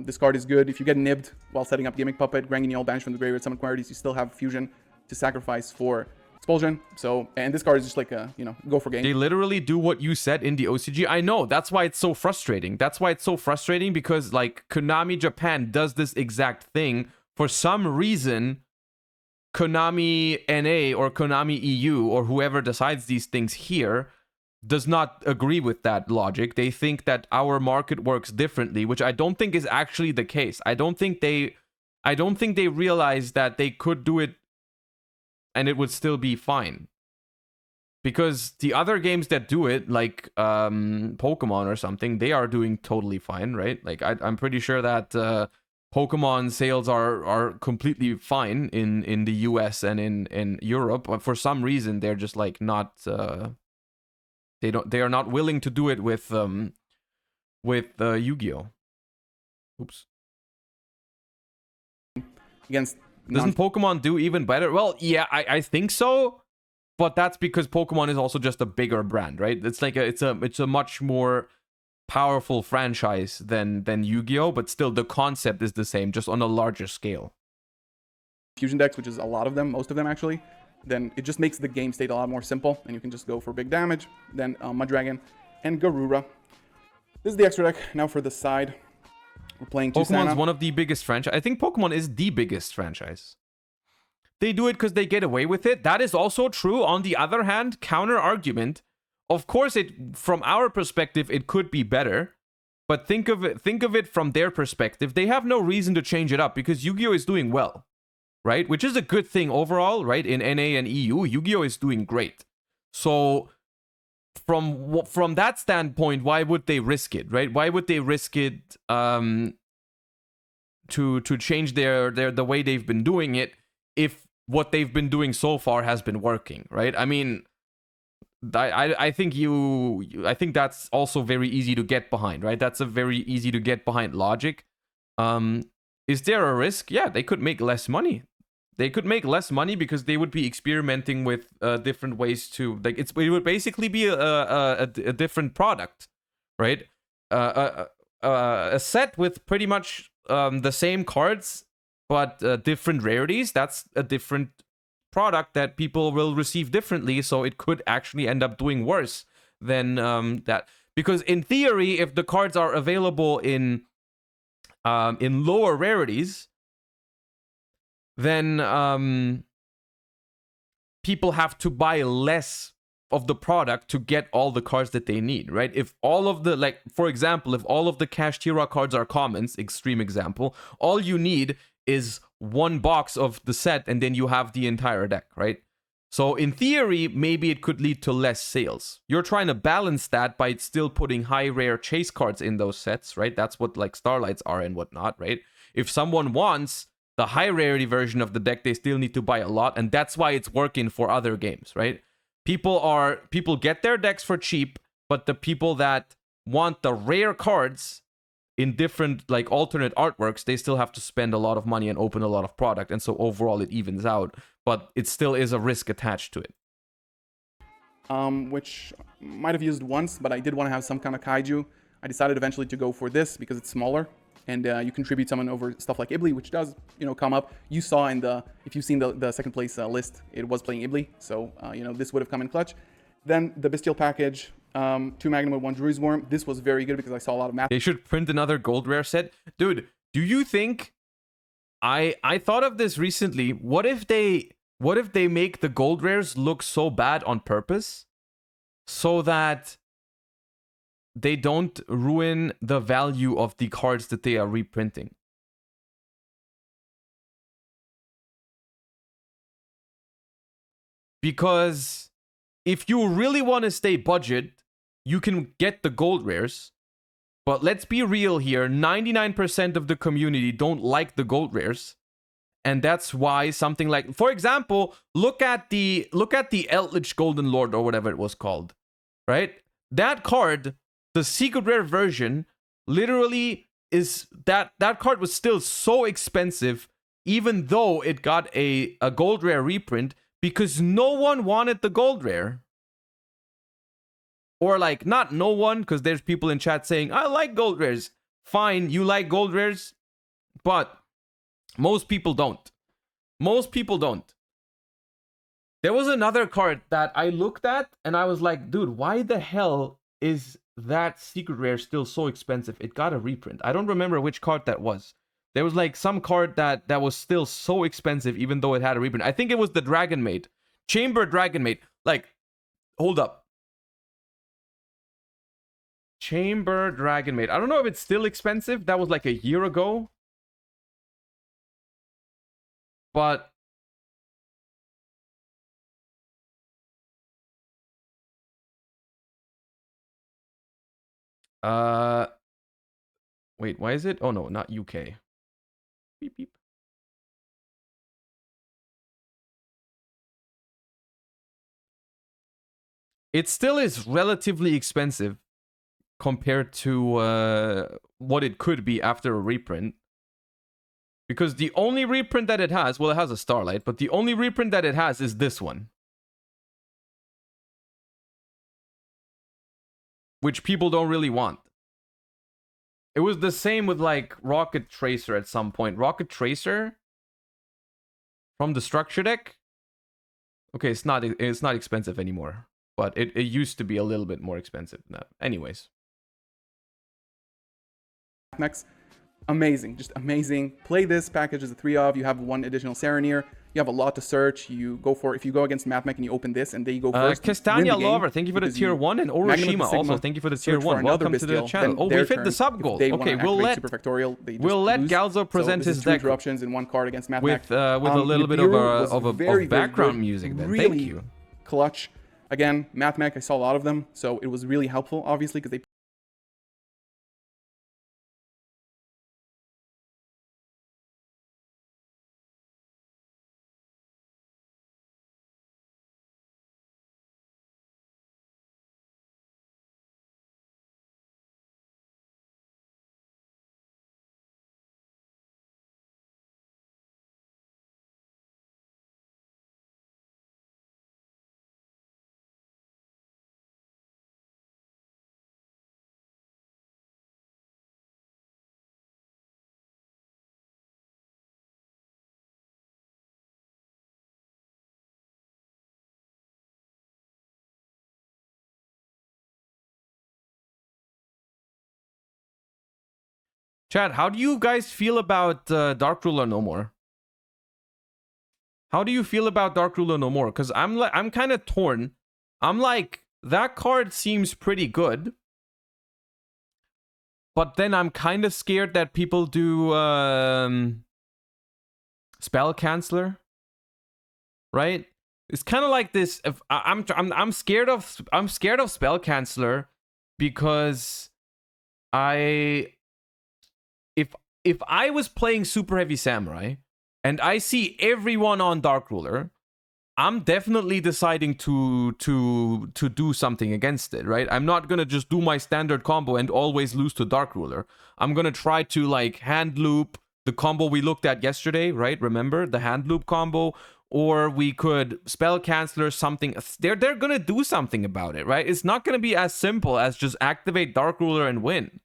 This card is good. If you get nibbed while setting up Gimmick Puppet, Granguignol banished from the graveyard, summon Queritus, you still have Fusion to sacrifice for Expulsion. So, and this card is just like a, you know, go for game.
They literally do what you said in the OCG. I know, that's why it's so frustrating. That's why it's so frustrating, because like Konami Japan does this exact thing. For some reason, Konami NA or Konami EU or whoever decides these things here does not agree with that logic. They think that our market works differently, which I don't think is actually the case. I don't think they realize that they could do it and it would still be fine. Because the other games that do it, like Pokemon or something, they are doing totally fine, right? Like I'm pretty sure that Pokemon sales are completely fine in the US and in Europe, but for some reason they're just like not they are not willing to do it with Yu-Gi-Oh. Oops.
Against
Doesn't Pokemon do even better? Well, yeah, I think so, but that's because Pokemon is also just a bigger brand, right? It's like it's a much more powerful franchise than Yu-Gi-Oh, but still the concept is the same, just on a larger scale.
Fusion decks, which is a lot of them, most of them actually, then it just makes the game state a lot more simple, and you can just go for big damage. Then Mudragon and Garura. This is the extra deck. Now for the side, we're playing
Pokemon's one of the biggest franchise. I think Pokemon is the biggest franchise. They do it because they get away with it. That is also true. On the other hand, counter argument. Of course, from our perspective, it could be better. But think of it from their perspective. They have no reason to change it up because Yu-Gi-Oh is doing well, right? Which is a good thing overall, right? In NA and EU, Yu-Gi-Oh is doing great. So from that standpoint, why would they risk it, right? Why would they risk it to change the way they've been doing it if what they've been doing so far has been working, right? I mean, I think I think that's also very easy to get behind, right? That's a very easy to get behind logic. Is there a risk? Yeah, they could make less money. They could make less money because they would be experimenting with different ways to, like, it would basically be a different product, right? A set with pretty much the same cards but different rarities. That's a different product that people will receive differently, so it could actually end up doing worse than that. Because in theory, if the cards are available in lower rarities, then people have to buy less of the product to get all the cards that they need, right? If all of the, like, for example, if all of the Cash Tira cards are commons, extreme example, all you need is one box of the set and then you have the entire deck, right? So in theory, maybe it could lead to less sales. You're trying to balance that by still putting high rare chase cards in those sets, right? That's what like Starlights are and whatnot, right? If someone wants the high rarity version of the deck, they still need to buy a lot, and that's why it's working for other games, right? People get their decks for cheap, but the people that want the rare cards in different, like, alternate artworks, they still have to spend a lot of money and open a lot of product, and so overall it evens out, but it still is a risk attached to it.
Which might have used once, but I did want to have some kind of kaiju. I decided eventually to go for this because it's smaller, and you contribute someone over stuff like Ibli, which does, you know, come up. You saw in the, if you've seen the second place list, it was playing Ibli, so you know, this would have come in clutch. Then the Bestial package, 2 Magnum with 1 Druid's Worm. This was very good because I saw a lot of math.
They should print another gold rare set. Dude, do you think, I thought of this recently, what if they make the gold rares look so bad on purpose so that they don't ruin the value of the cards that they are reprinting? Because if you really want to stay budget, you can get the gold rares. But let's be real here, 99% of the community don't like the gold rares. And that's why something like, for example, look at the Eldritch Golden Lord or whatever it was called, right? That card, the secret rare version, literally is that card was still so expensive, even though it got a gold rare reprint, because no one wanted the gold rare. Or, like, not no one, because there's people in chat saying, I like gold rares. Fine, you like gold rares, but most people don't. Most people don't. There was another card that I looked at, and I was like, dude, why the hell is that secret rare still so expensive? It got a reprint. I don't remember which card that was. There was, like, some card that was still so expensive, even though it had a reprint. I think it was the Dragon Maid. Chamber Dragon Maid. Like, hold up. Chamber Dragon Maid. I don't know if it's still expensive. That was like a year ago. But wait, why is it? Oh no, not UK. Beep beep. It still is relatively expensive compared to what it could be after a reprint. Because the only reprint that it has, well, it has a Starlight, but the only reprint that it has is this one. Which people don't really want. It was the same with, like, Rocket Tracer at some point. Rocket Tracer from the structure deck. Okay, it's not expensive anymore. But it used to be a little bit more expensive than that. Anyways.
Next. Amazing, just amazing. Play this package as a 3 of. You have 1 additional Serenir. You have a lot to search. You go for, if you go against Mathmech and you open this and they go first.
Castania Lover, thank you for the tier 1. And Oroshima also, thank you for the tier 1. Welcome to the channel. Oh, we've hit the sub goal. Okay, we'll let Galzo present his deck
interruptions in 1 card against Mathmech.
With a little bit of background music then.
Really
thank you.
Clutch. Again, Mathmech, I saw a lot of them, so it was really helpful, obviously, because they
Chad, how do you guys feel about Dark Ruler No More? How do you feel about Dark Ruler No More? Because I'm kind of torn. I'm like, that card seems pretty good. But then I'm kind of scared that people do Spell Canceller. Right? It's kind of like this. If I'm scared of Spell Canceller because if I was playing Super Heavy Samurai and I see everyone on Dark Ruler, I'm definitely deciding to do something against it, right? I'm not gonna just do my standard combo and always lose to Dark Ruler. I'm gonna try to like hand loop the combo we looked at yesterday, right? Remember the hand loop combo? Or we could Spell Canceller something. They're gonna do something about it, right? It's not gonna be as simple as just activate Dark Ruler and win.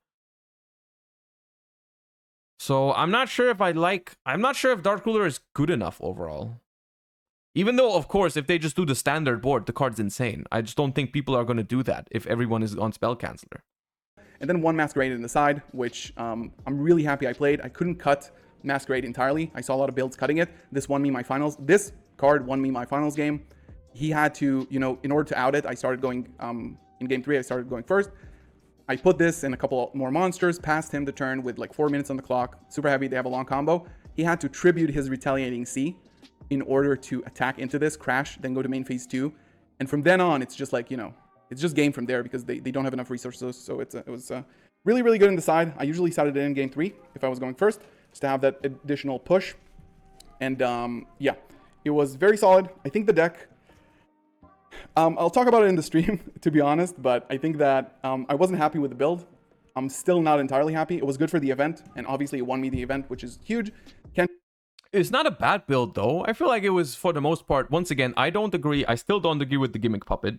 So I'm not sure if Dark Ruler is good enough overall. Even though, of course, if they just do the standard board, the card's insane. I just don't think people are gonna do that if everyone is on Spell Canceller.
And then one Masquerade in the side, which I'm really happy I played. I couldn't cut Masquerade entirely. I saw a lot of builds cutting it. This won me my finals. This card won me my finals game. He had to, you know, in order to out it, I started going, in game 3, I started going first. I put this in a couple more monsters, passed him the turn with like 4 minutes on the clock. Super heavy, they have a long combo. He had to tribute his Retaliating C in order to attack into this, crash, then go to main phase 2. And from then on, it's just like, you know, it's just game from there because they don't have enough resources. So it was really, really good in the side. I usually sided it in game 3 if I was going first, just to have that additional push. And yeah, it was very solid. I think the deck, I'll talk about it in the stream, to be honest, but I think that I wasn't happy with the build. I'm still not entirely happy. It was good for the event, and obviously it won me the event, which is huge.
It's not a bad build, though. I feel like it was, for the most part, once again, I still don't agree with the Gimmick Puppet.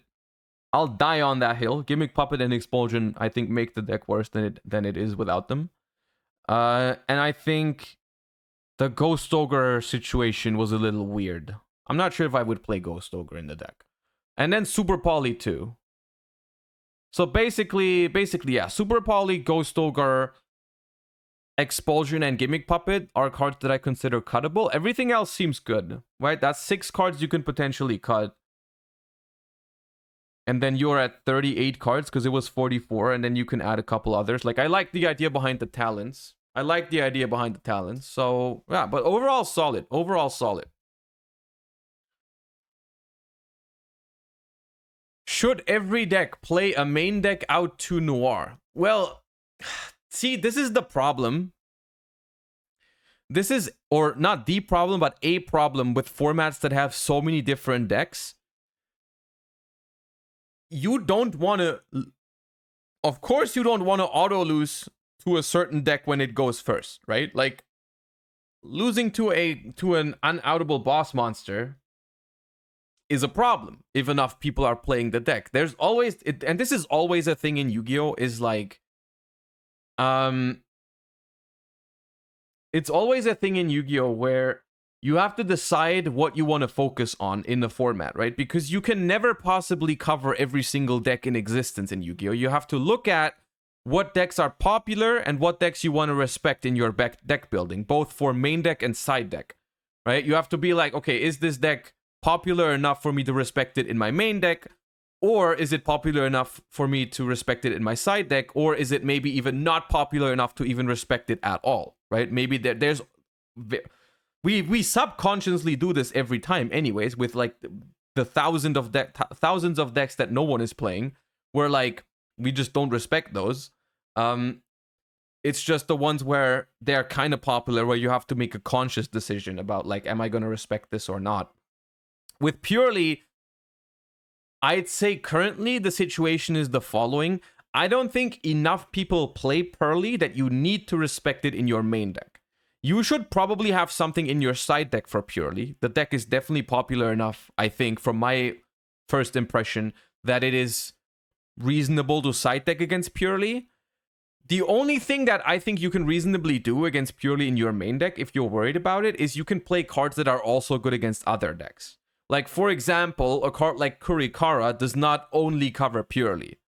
I'll die on that hill. Gimmick Puppet and Expulsion, I think, make the deck worse than it is without them. And I think the Ghost Ogre situation was a little weird. I'm not sure if I would play Ghost Ogre in the deck. And then Super Poly too. So basically, yeah, Super Poly, Ghost Ogre, Expulsion, and Gimmick Puppet are cards that I consider cuttable. Everything else seems good, right? That's 6 cards you can potentially cut. And then you're at 38 cards because it was 44, and then you can add a couple others. Like, I like the idea behind the talents. So, yeah, but overall solid. Should every deck play a main deck out to Noir? Well, see, this is the problem. This is, or not the problem, but a problem with formats that have so many different decks. You don't want to, of course you don't want to auto lose to a certain deck when it goes first, right? Like, losing to an unoutable boss monster is a problem if enough people are playing the deck. There's always, and this is always a thing in Yu-Gi-Oh, is like, it's always a thing in Yu-Gi-Oh where you have to decide what you want to focus on in the format, right? Because you can never possibly cover every single deck in existence in Yu-Gi-Oh. You have to look at what decks are popular and what decks you want to respect in your deck building, both for main deck and side deck, right? You have to be like, okay, is this deck popular enough for me to respect it in my main deck? Or is it popular enough for me to respect it in my side deck? Or is it maybe even not popular enough to even respect it at all, right? Maybe there's... We subconsciously do this every time anyways, with like the thousands of decks that no one is playing, where like we just don't respect those. It's just the ones where they're kind of popular, where you have to make a conscious decision about like, am I going to respect this or not? With Purely, I'd say currently the situation is the following. I don't think enough people play Purely that you need to respect it in your main deck. You should probably have something in your side deck for Purely. The deck is definitely popular enough, I think, from my first impression, that it is reasonable to side deck against Purely. The only thing that I think you can reasonably do against Purely in your main deck, if you're worried about it, is you can play cards that are also good against other decks. Like, for example, a card like Kurikara does not only cover Purely.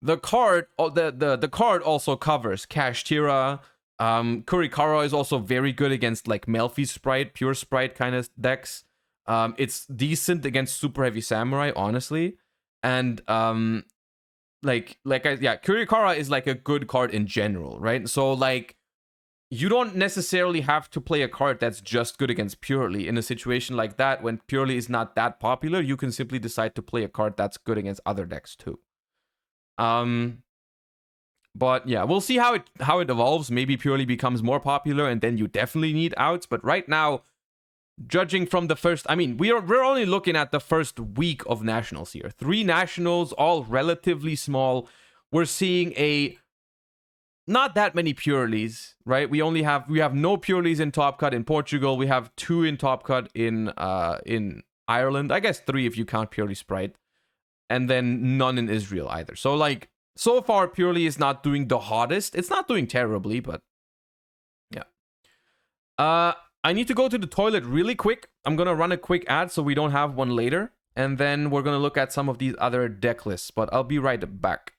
The card also covers Kashtira, Kurikara is also very good against like Melfi Sprite, Pure Sprite kind of decks. It's decent against Super Heavy Samurai, honestly. And Kurikara is like a good card in general, right? So like you don't necessarily have to play a card that's just good against Purely. In a situation like that, when Purely is not that popular, you can simply decide to play a card that's good against other decks too. But yeah, we'll see how it evolves. Maybe Purely becomes more popular, and then you definitely need outs. But right now, judging from the first, I mean, we're only looking at the first week of nationals here. 3 nationals, all relatively small. We're seeing not that many Purelies, right? We have no Purelies in Top Cut in Portugal. We have 2 in Top Cut in Ireland. I guess 3 if you count Purely Sprite, and then none in Israel either. So like, so far Purely is not doing the hottest. It's not doing terribly, but yeah. I need to go to the toilet really quick. I'm gonna run a quick ad so we don't have one later, and then we're gonna look at some of these other deck lists. But I'll be right back.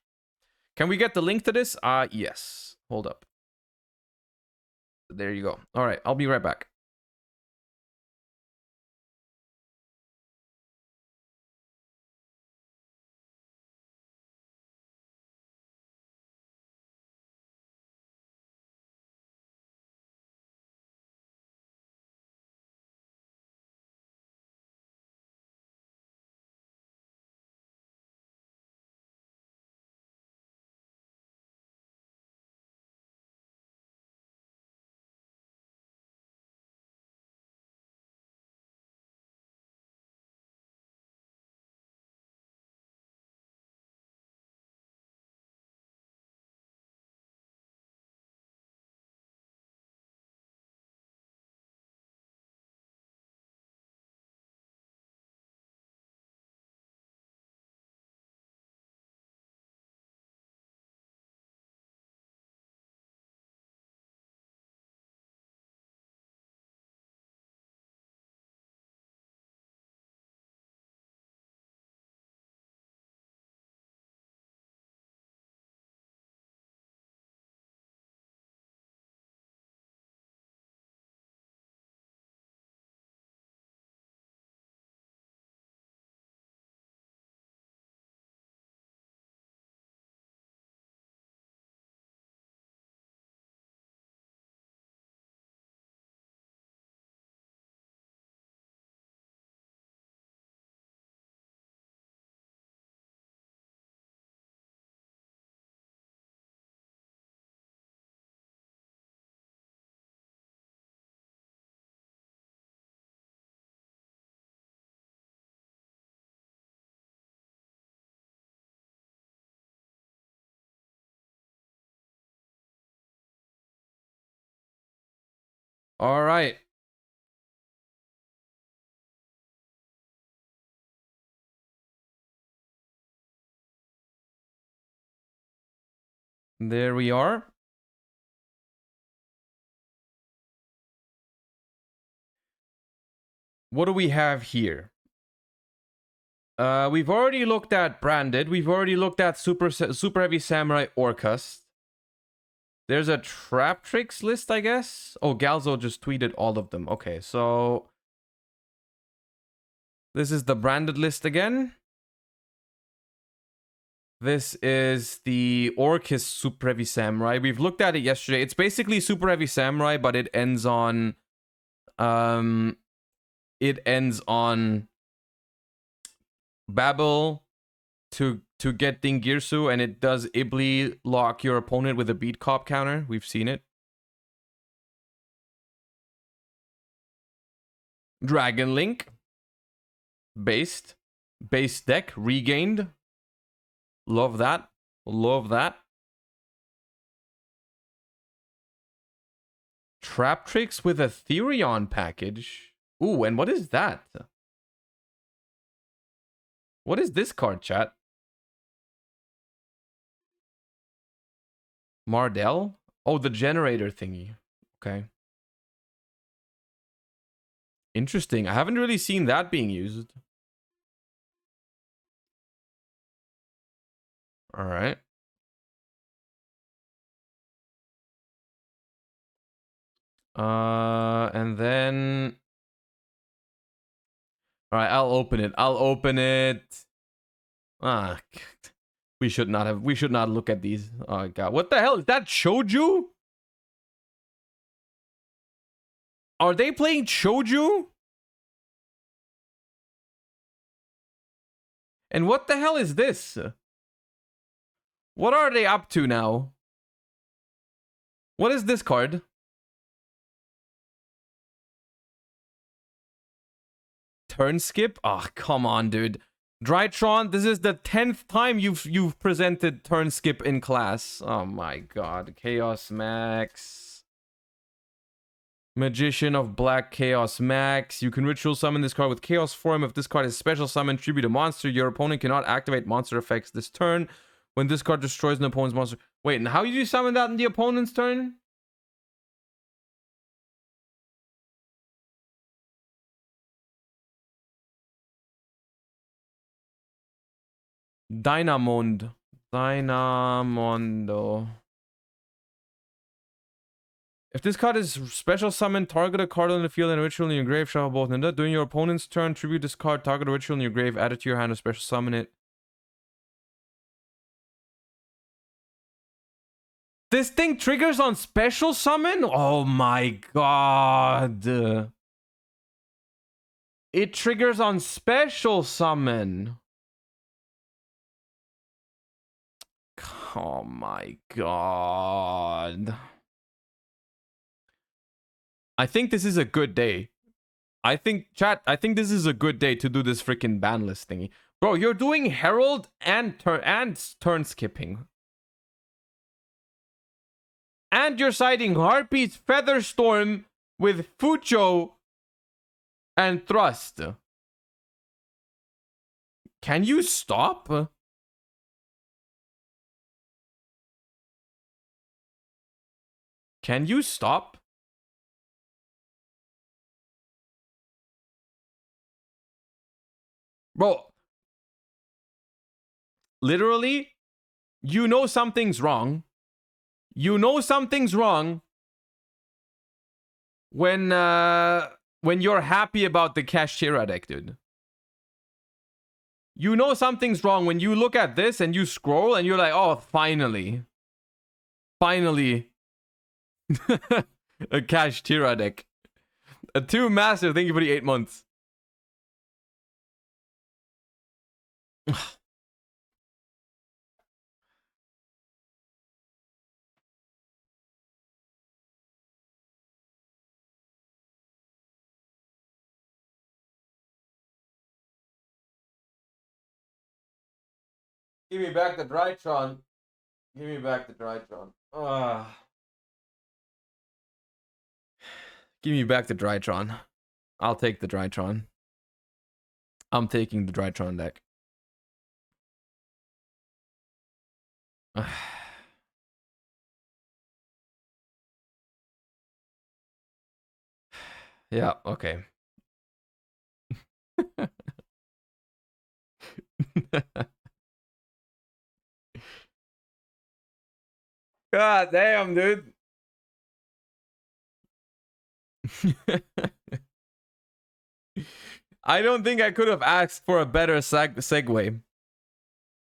Can we get the link to this? Yes. Hold up. There you go. All right, I'll be right back. All right. There we are. What do we have here? We've already looked at Branded. We've already looked at Super Heavy Samurai Orcust. There's a Trap Tricks list, I guess. Oh, Galzo just tweeted all of them. Okay, so this is the Branded list again. This is the Orcust Super Heavy Samurai. We've looked at it yesterday. It's basically Super Heavy Samurai, but it ends on Babel to get Dingirsu, and it does Ibli lock your opponent with a beat cop counter. We've seen it. Dragon Link. Base deck. Regained. Love that. Love that. Trap Tricks with a Therion package. Ooh, and what is that? What is this card, chat? Mardell? Oh, the generator thingy. Okay. Interesting. I haven't really seen that being used. All right. And then... Alright, I'll open it. I'll open it. Ah, we should not look at these. Oh god. What the hell? Is that Shoju? Are they playing Shoju? And what the hell is this? What are they up to now? What is this card? Turn skip? Oh, come on, dude. Drytron, this is the 10th time you've presented turn skip in class. Oh my god. Chaos Max. Magician of Black Chaos Max. You can ritual summon this card with Chaos Form. If this card is special summon, tribute a monster. Your opponent cannot activate monster effects this turn. When this card destroys an opponent's monster. Wait, and how do you summon that in the opponent's turn? Dynamondo. If this card is special summon, target a card on the field and a ritual in your grave, shuffle both. And during your opponent's turn, tribute this card, target a ritual in your grave, add it to your hand, or special summon it. This thing triggers on special summon? Oh my god. It triggers on special summon. Oh my god. I think this is a good day. I think this is a good day to do this freaking ban list thingy. Bro, you're doing Herald and turn skipping. And you're siding Harpy's Featherstorm with Fucho and Thrust. Can you stop? Can you stop? Bro. Literally, you know something's wrong. You know something's wrong when you're happy about the Kashtira deck, dude. You know something's wrong when you look at this and you scroll and you're like, oh, finally. Finally. A Kashtira deck. A 2 master, thank you for the 8 months. Give me back the Drytron. Give me back the Drytron. Give me back the Drytron. I'll take the Drytron. I'm taking the Drytron deck. Yeah, okay. God damn, dude. I don't think I could have asked for a better segue.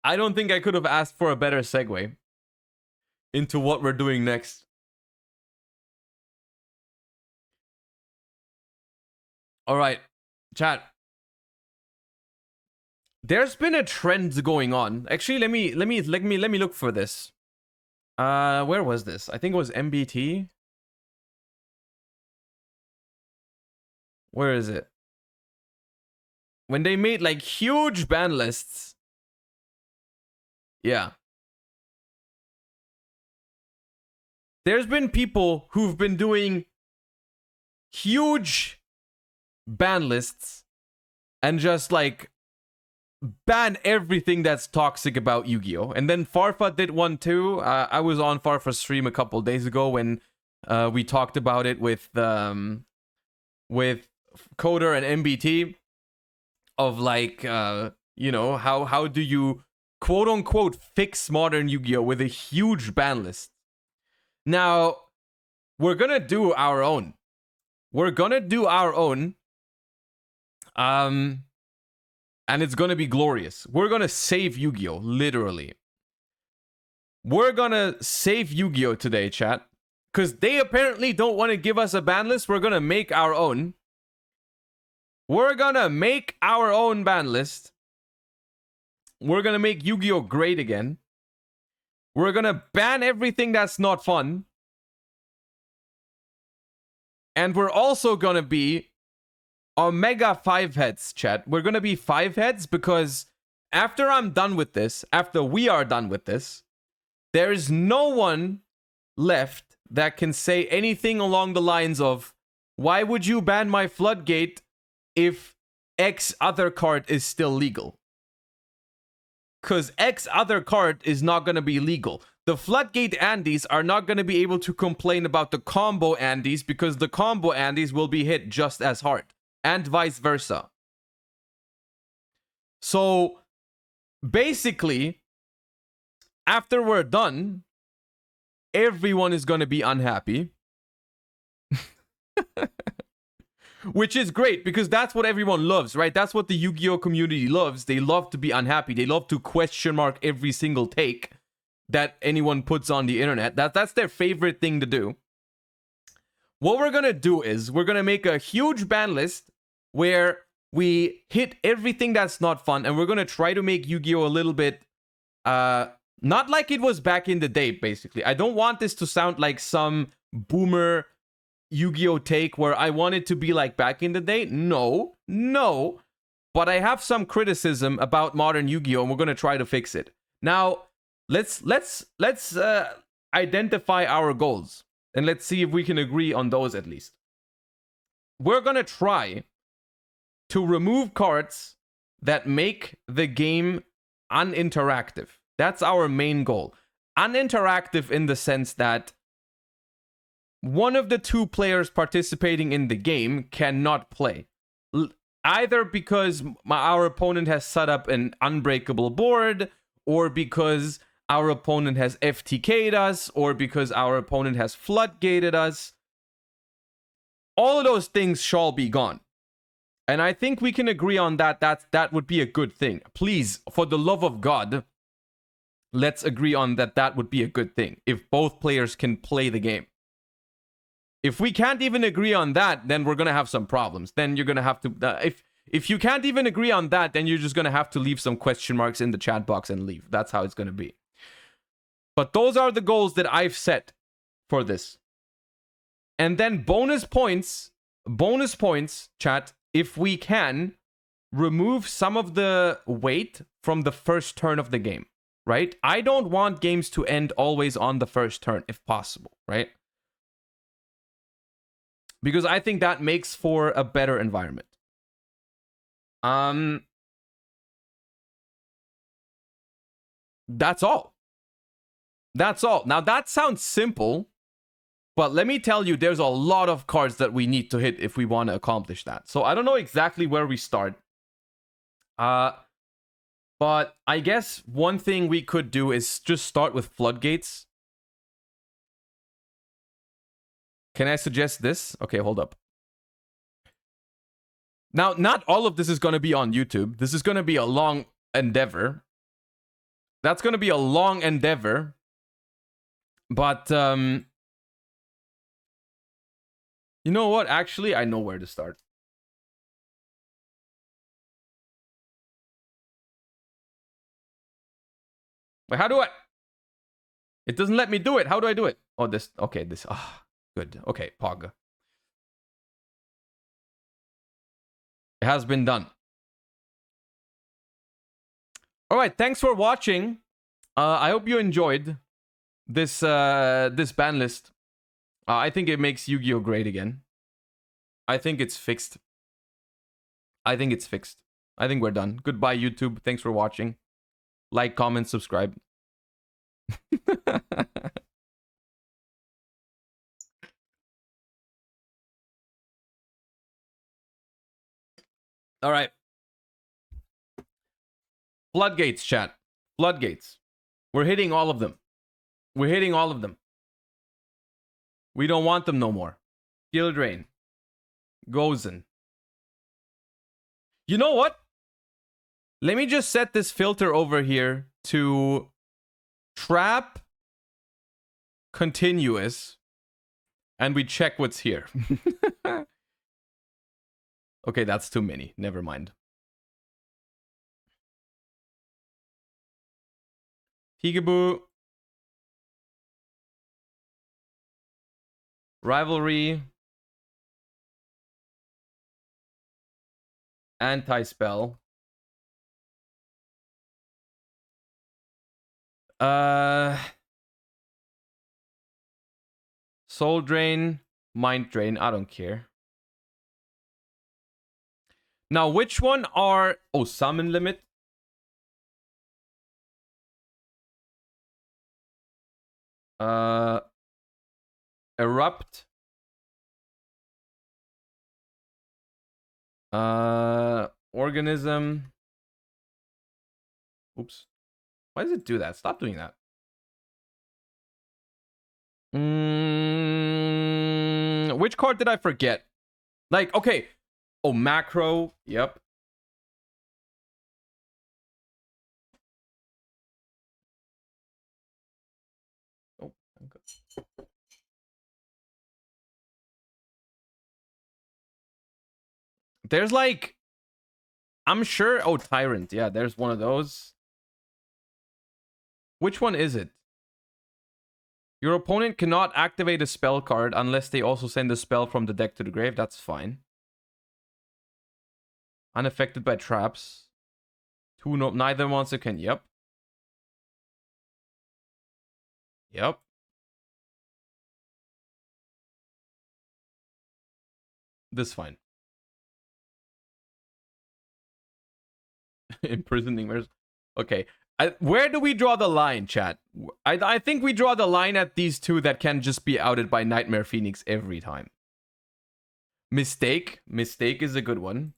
I don't think I could have asked for a better segue into what we're doing next. All right, chat. There's been a trend going on. Actually, let me look for this. Where was this? I think it was MBT. Where is it? When they made like huge ban lists. Yeah. There's been people who've been doing huge ban lists and just like ban everything that's toxic about Yu-Gi-Oh! And then Farfa did one too. I was on Farfa's stream a couple days ago when we talked about it with Coder and MBT of like you know, how do you quote unquote fix modern Yu-Gi-Oh! With a huge ban list. Now we're gonna do our own. We're gonna do our own. And it's gonna be glorious. We're gonna save Yu-Gi-Oh! Literally. We're gonna save Yu-Gi-Oh! Today, chat. Because they apparently don't want to give us a ban list. We're gonna make our own. We're gonna make our own ban list. We're gonna make Yu-Gi-Oh! Great again. We're gonna ban everything that's not fun. And we're also gonna be Omega 5 heads, chat. We're gonna be 5 heads because after I'm done with this, after we are done with this, there is no one left that can say anything along the lines of, why would you ban my floodgate if X other card is still legal? Because X other card is not going to be legal. The floodgate Andes are not going to be able to complain about the combo Andes because the combo Andes will be hit just as hard. And vice versa. So, basically, after we're done, everyone is going to be unhappy. Which is great, because that's what everyone loves, right? That's what the Yu-Gi-Oh! Community loves. They love to be unhappy. They love to question mark every single take that anyone puts on the internet. That's their favorite thing to do. What we're going to do is, we're going to make a huge ban list where we hit everything that's not fun, and we're going to try to make Yu-Gi-Oh! A little bit, not like it was back in the day, basically. I don't want this to sound like some boomer Yu-Gi-Oh! Take where I want it to be like back in the day. No. But I have some criticism about modern Yu-Gi-Oh! And we're going to try to fix it. Now, let's identify our goals. And let's see if we can agree on those at least. We're going to try to remove cards that make the game uninteractive. That's our main goal. Uninteractive in the sense that one of the two players participating in the game cannot play. Either because our opponent has set up an unbreakable board, or because our opponent has FTK'd us, or because our opponent has floodgated us. All of those things shall be gone. And I think we can agree on that. That would be a good thing. Please, for the love of God, let's agree on that. That would be a good thing if both players can play the game. If we can't even agree on that, then we're going to have some problems. Then you're going to have to... if you can't even agree on that, then you're just going to have to leave some question marks in the chat box and leave. That's how it's going to be. But those are the goals that I've set for this. And then bonus points, chat, if we can remove some of the weight from the first turn of the game, right? I don't want games to end always on the first turn, if possible, right? Because I think that makes for a better environment. That's all. That's all. Now, that sounds simple, but let me tell you, there's a lot of cards that we need to hit if we want to accomplish that. So I don't know exactly where we start. But I guess one thing we could do is just start with floodgates. Can I suggest this? Okay, hold up. Now, not all of this is going to be on YouTube. This is going to be a long endeavor. That's going to be a long endeavor. But, you know what? Actually, I know where to start. Wait, how do I... It doesn't let me do it. How do I do it? Oh, this... Okay, this... Ah, good. Okay, Pog. It has been done. All right, thanks for watching. I hope you enjoyed this this ban list. I think it makes Yu-Gi-Oh! Great again. I think it's fixed. I think it's fixed. I think we're done. Goodbye, YouTube. Thanks for watching. Like, comment, subscribe. All right. Floodgates, chat. Floodgates. We're hitting all of them. We're hitting all of them. We don't want them no more. Skill drain. Gozen. You know what? Let me just set this filter over here to trap continuous. And we check what's here. Okay, that's too many. Never mind. Peekaboo. Rivalry. Anti-spell. Soul Drain. Mind Drain. I don't care. Now, which one are... Oh, Summon Limit. Erupt. Organism. Oops. Why does it do that? Stop doing that. Which card did I forget? Like, okay. Oh, macro. Yep. Oh, okay. There's like... I'm sure... Oh, Tyrant. Yeah, there's one of those. Which one is it? Your opponent cannot activate a spell card unless they also send a spell from the deck to the grave. That's fine. Unaffected by traps. Two, no, neither monster can. Yep. Yep. This is fine. Imprisoning mirrors. Okay. Where do we draw the line, chat? I think we draw the line at these two that can just be outed by Nightmare Phoenix every time. Mistake. Mistake is a good one.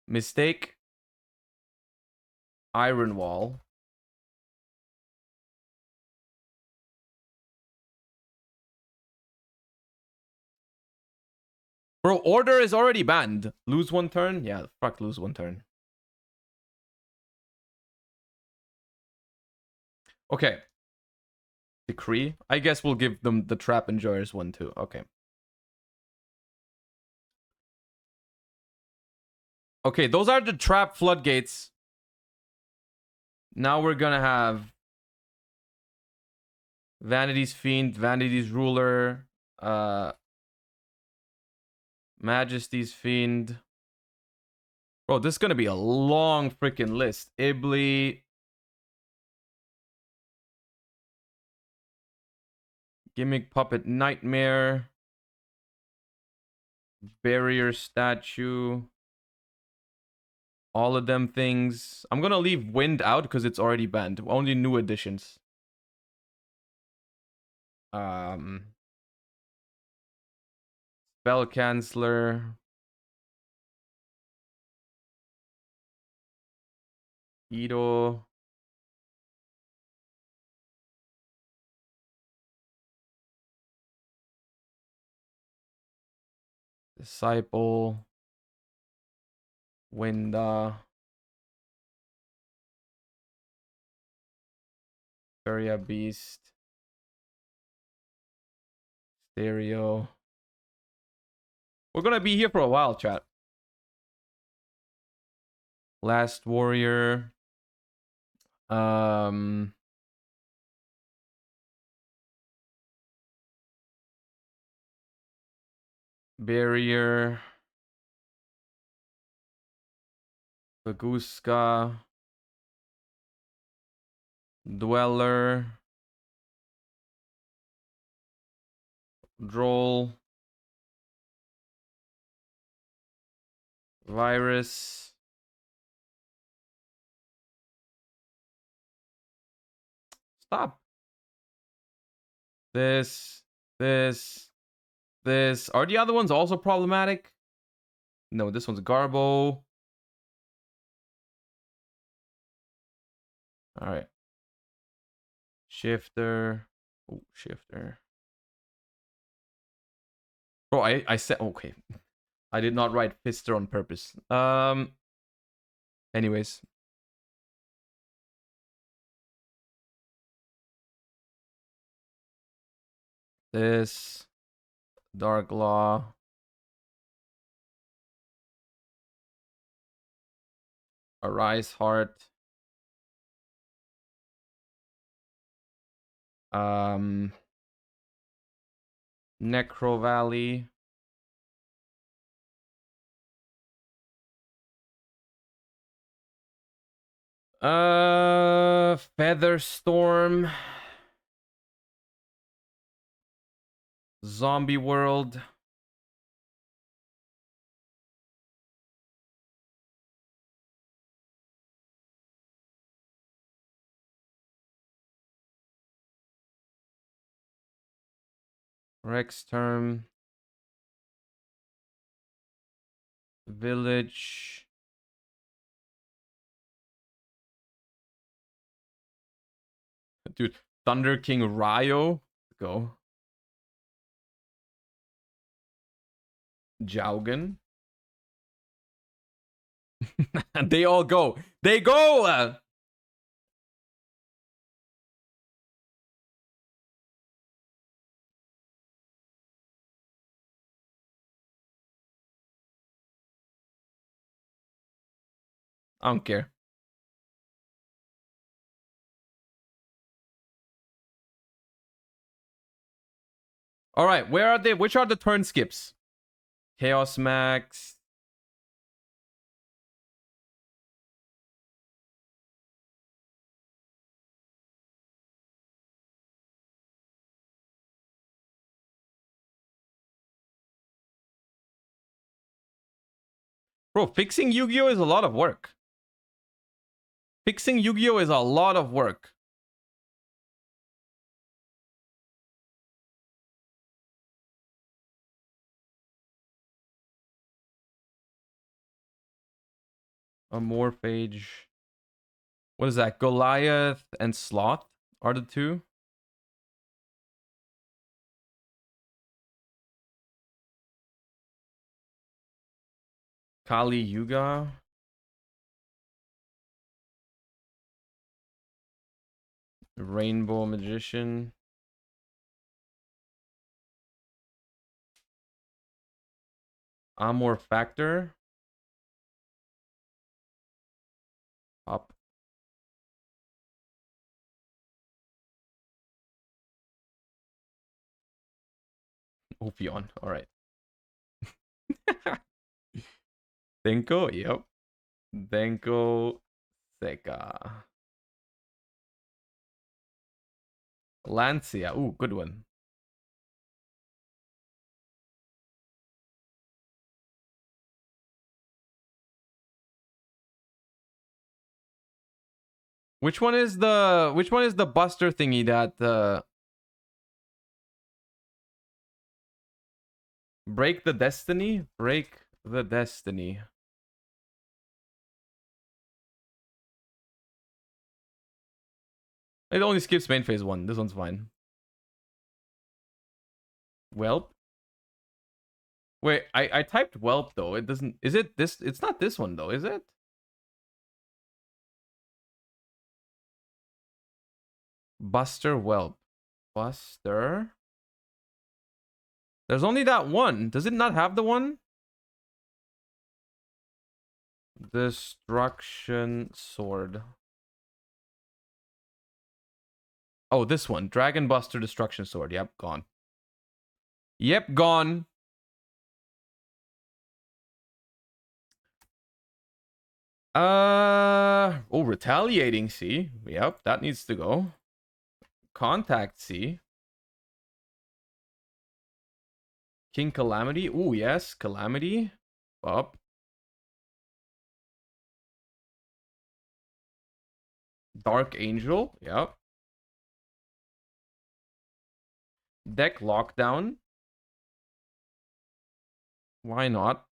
Mistake. Iron Wall. Bro, Order is already banned. Lose one turn? Yeah, fuck, lose one turn. Okay. Decree. I guess we'll give them the Trap Enjoyers one too. Okay. Okay, those are the Trap Floodgates. Now we're gonna have Vanity's Fiend, Vanity's Ruler, Majesty's Fiend. Bro, this is gonna be a long freaking list. Ibly. Gimmick Puppet Nightmare. Barrier Statue. All of them things. I'm gonna leave Wind out because it's already banned. Only new additions. Spell Canceller. Ito. Disciple. Winda. Furia Beast. Stereo. We're gonna be here for a while, chat. Last Warrior. Barrier. Baguska. Dweller. Droll. Virus. Stop. This. Are the other ones also problematic? No, this one's Garbo. Alright. Shifter. Oh, shifter. Bro, I said okay. I did not write fister on purpose. Anyways. This Dark Law. Arise Heart. Necro Valley. Featherstorm. Zombie World. Rex Term. Village. Dude, Thunder King Ryo. Go. Jaugen. They all go. They go! I don't care. All right, where are they? Which are the turn skips? Chaos Max. Bro, fixing Yu-Gi-Oh is a lot of work. Fixing Yu-Gi-Oh is a lot of work. A Morphage. What is that? Goliath and Sloth are the two. Kali Yuga. Rainbow Magician. Amor Factor. Up. Ophion. All right. Denko. Yep. Denko Seka. Lancia. Ooh, good one. Which one is the Buster thingy that Break the Destiny? Break the Destiny. It only skips main phase 1. This one's fine. Whelp? Wait, I typed whelp though. It doesn't. Is it this? It's not this one though, is it? Buster Whelp. Buster? There's only that one. Does it not have the one? Destruction Sword. Oh, this one. Dragon Buster Destruction Sword. Yep, gone. Yep, gone. Oh, Retaliating C. Yep, that needs to go. Contact C. King Calamity. Ooh, yes, Calamity. Up. Dark Angel. Yep. Deck Lockdown. Why not?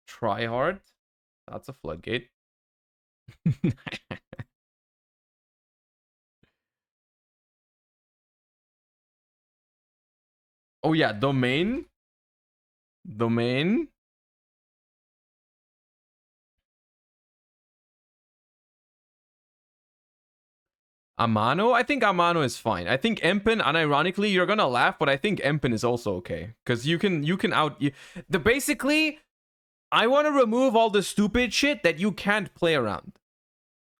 Try Hard. That's a floodgate. Oh yeah, domain. Domain. Amano? I think Amano is fine. I think Empen, unironically, you're gonna laugh, but I think Empen is also okay. Because you can basically, I want to remove all the stupid shit that you can't play around.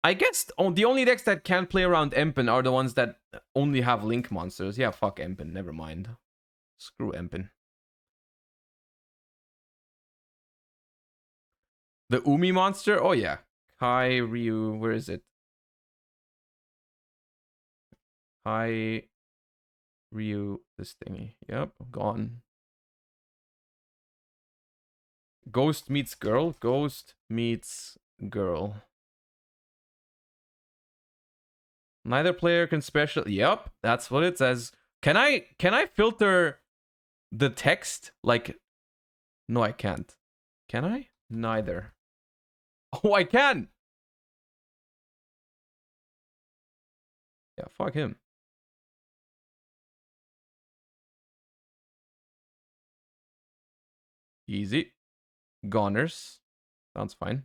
I guess the only decks that can't play around Empen are the ones that only have Link monsters. Yeah, fuck Empen, never mind. Screw Empen. The Umi monster? Oh yeah. Kai Ryu, where is it? Kai Ryu, this thingy. Yep, gone. Ghost meets girl. Ghost meets girl. Neither player can special. Yep, that's what it says. Can I filter the text? Like, no, I can't. Can I? Neither. Oh, I can. Yeah, fuck him. Easy. Goners. Sounds fine.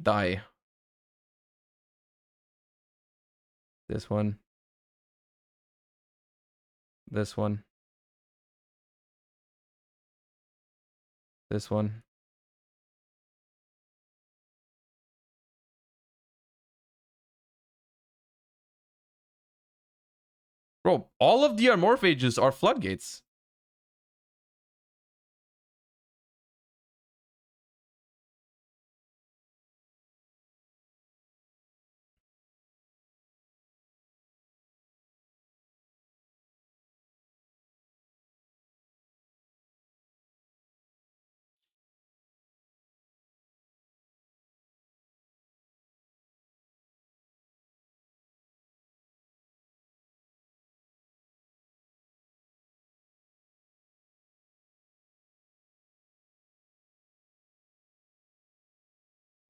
Die. This one. This one. This one. Bro, all of the Morphages are floodgates.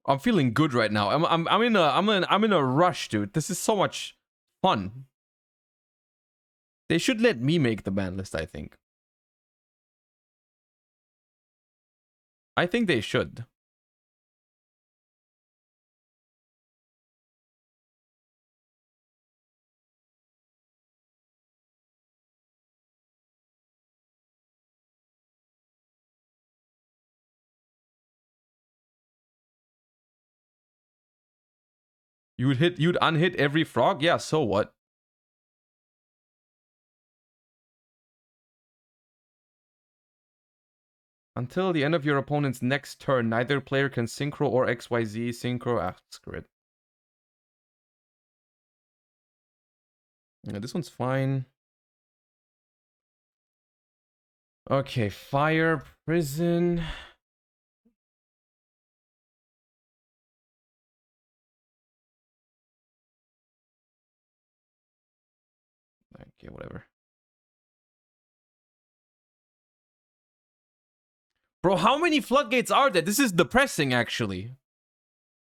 I'm feeling good right now. I'm in a rush, dude. This is so much fun. They should let me make the ban list, I think. I think they should. You'd unhit every frog? Yeah, so what? Until the end of your opponent's next turn, neither player can synchro or XYZ synchro. Ah, screw it. Yeah, this one's fine. Okay, fire, prison. Okay, whatever. Bro, how many floodgates are there? This is depressing, actually.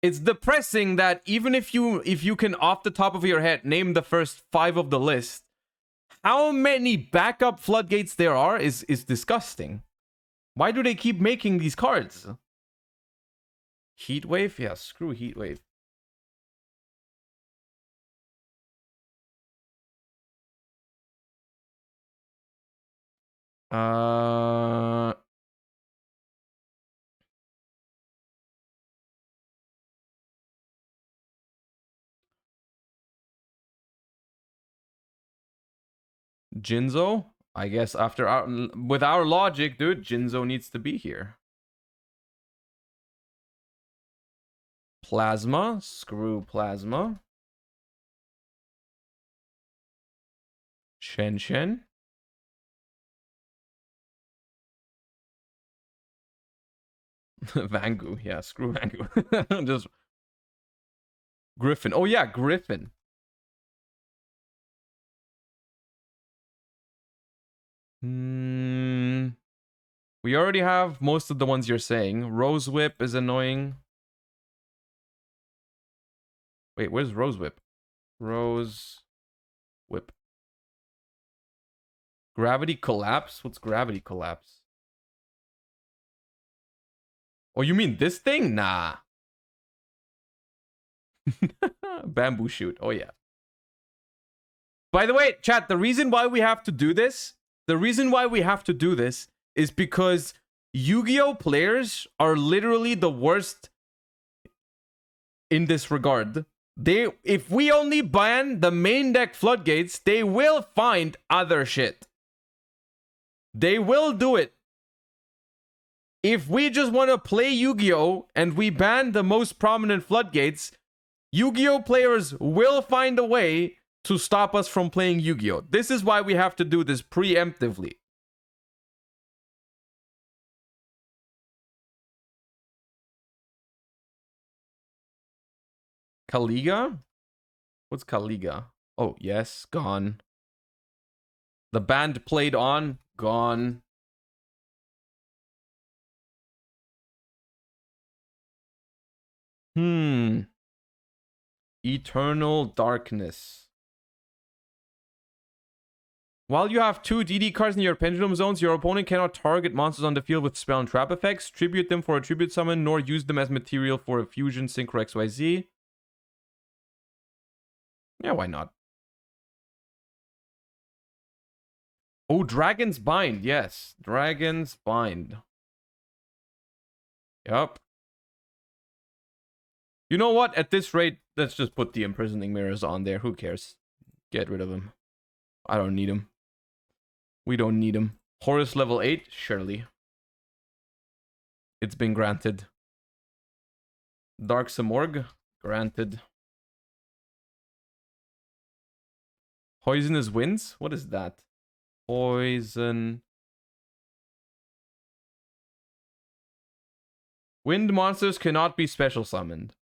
It's depressing that even if you can off the top of your head name the first 5 of the list, how many backup floodgates there are is disgusting. Why do they keep making these cards? Heatwave? Yeah, screw Heatwave. Jinzo? I guess with our logic, dude, Jinzo needs to be here. Plasma? Screw Plasma. Shen. Vangu. Yeah, screw Vangu. Just Griffin. Oh yeah, Griffin. We already have most of the ones you're saying. Rose Whip is annoying. Wait, where's Rose Whip? Rose Whip. Gravity collapse? What's gravity collapse? Oh, you mean this thing? Nah. Bamboo shoot. Oh, yeah. By the way, chat, the reason why we have to do this, is because Yu-Gi-Oh players are literally the worst in this regard. If we only ban the main deck floodgates, they will find other shit. They will do it. If we just want to play Yu-Gi-Oh and we ban the most prominent floodgates, Yu-Gi-Oh players will find a way to stop us from playing Yu-Gi-Oh. This is why we have to do this preemptively. Kaliga? What's Kaliga? Oh, yes, gone. The band played on, gone. Eternal Darkness. While you have 2 DD cards in your pendulum zones, your opponent cannot target monsters on the field with spell and trap effects, tribute them for a tribute summon, nor use them as material for a fusion, synchro, XYZ. Yeah, why not? Oh, Dragon's Bind. Yes, Dragon's Bind. Yup. You know what? At this rate, let's just put the imprisoning mirrors on there. Who cares? Get rid of them. I don't need them. We don't need them. Horus level 8? Surely. It's been granted. Dark Samorg? Granted. Poisonous Winds? What is that? Poison. Wind monsters cannot be special summoned.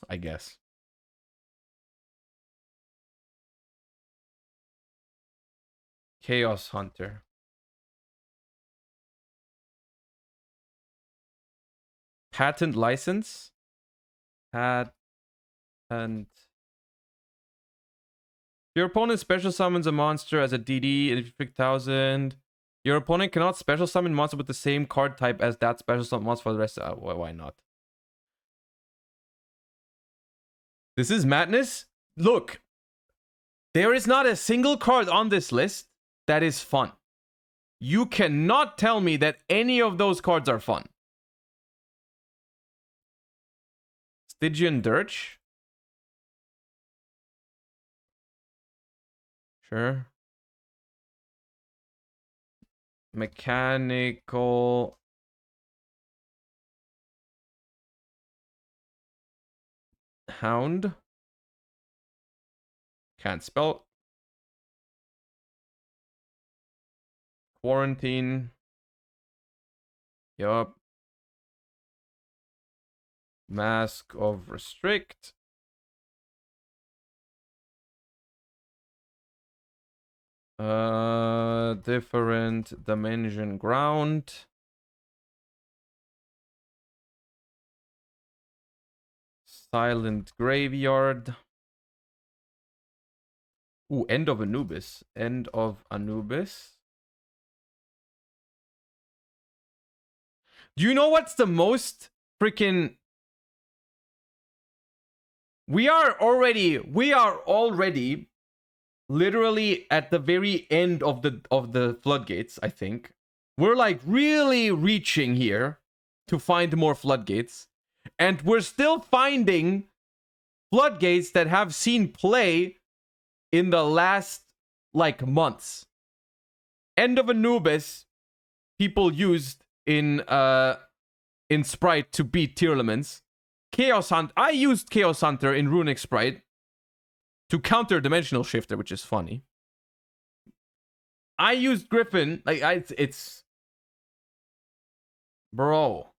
I guess. Chaos Hunter. Patent license? Patent. Your opponent special summons a monster as a DD in 50,000. Your opponent cannot special summon monster with the same card type as that special summon monster for the rest. Why not? This is madness. Look, there is not a single card on this list that is fun. You cannot tell me that any of those cards are fun. Stygian Dirge. Sure. Mechanical. Hound. Can't spell. Quarantine. Yup. Mask of Restrict. Different dimension ground. Silent Graveyard. Ooh, End of Anubis. End of Anubis. Do you know what's the most freaking... We are already literally at the very end of the floodgates, I think. We're like really reaching here to find more floodgates. And we're still finding floodgates that have seen play in the last like months. End of Anubis, people used in Sprite to beat tier elements. Chaos Hunt. I used Chaos Hunter in Runic Sprite to counter Dimensional Shifter, which is funny. I used Griffin. Like it's bro.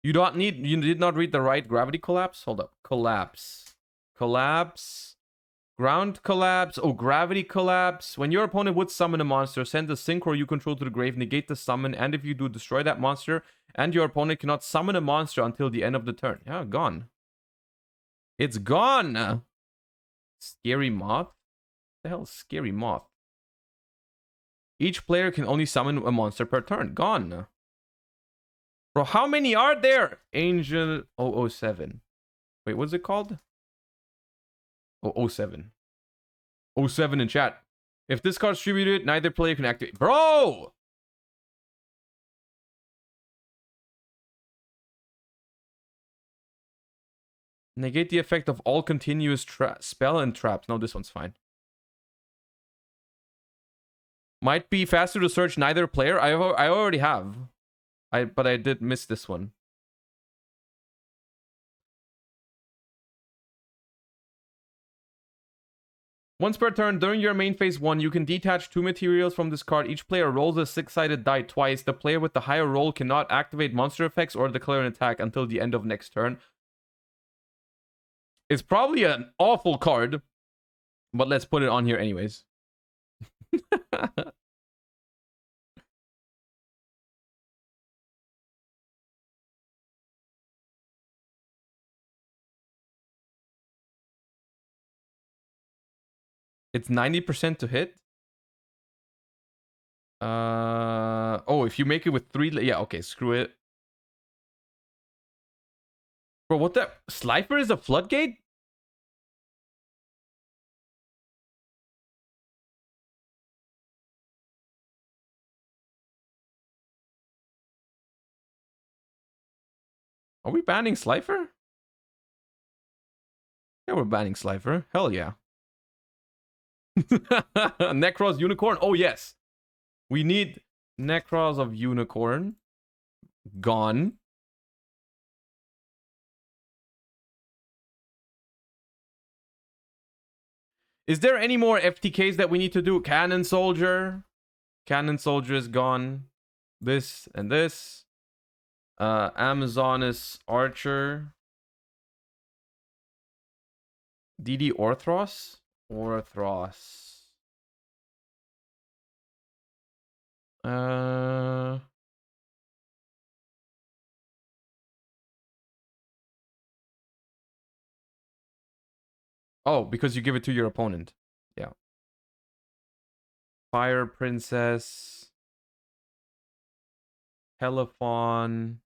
You did not read the right gravity collapse? Hold up. Collapse. Ground collapse. Oh, gravity collapse. When your opponent would summon a monster, send the synchro you control to the grave, negate the summon, and if you do, destroy that monster, and your opponent cannot summon a monster until the end of the turn. Yeah, gone. It's gone! Scary Moth? What the hell is Scary Moth? Each player can only summon a monster per turn. Gone. Bro, how many are there? Angel 007. Wait, what's it called? Oh, 07. 07 in chat. If this card's distributed, neither player can activate. Bro! Negate the effect of all continuous spell and traps. No, this one's fine. Might be faster to search neither player. I already have. But I did miss this one. Once per turn, during your main phase 1, you can detach 2 materials from this card. Each player rolls a 6-sided die twice. The player with the higher roll cannot activate monster effects or declare an attack until the end of next turn. It's probably an awful card, but let's put it on here anyways. It's 90% to hit. Oh, if you make it with 3, yeah, okay, screw it. Bro, what the? Slifer is a floodgate? Are we banning Slifer? Yeah, we're banning Slifer. Hell yeah. Necros Unicorn? Oh, yes. We need Necros of Unicorn. Gone. Is there any more FTKs that we need to do? Cannon Soldier. Cannon Soldier is gone. This and this. Amazonas Archer. DD Orthros? Orthros. Oh, because you give it to your opponent. Yeah. Fire Princess. Telephone.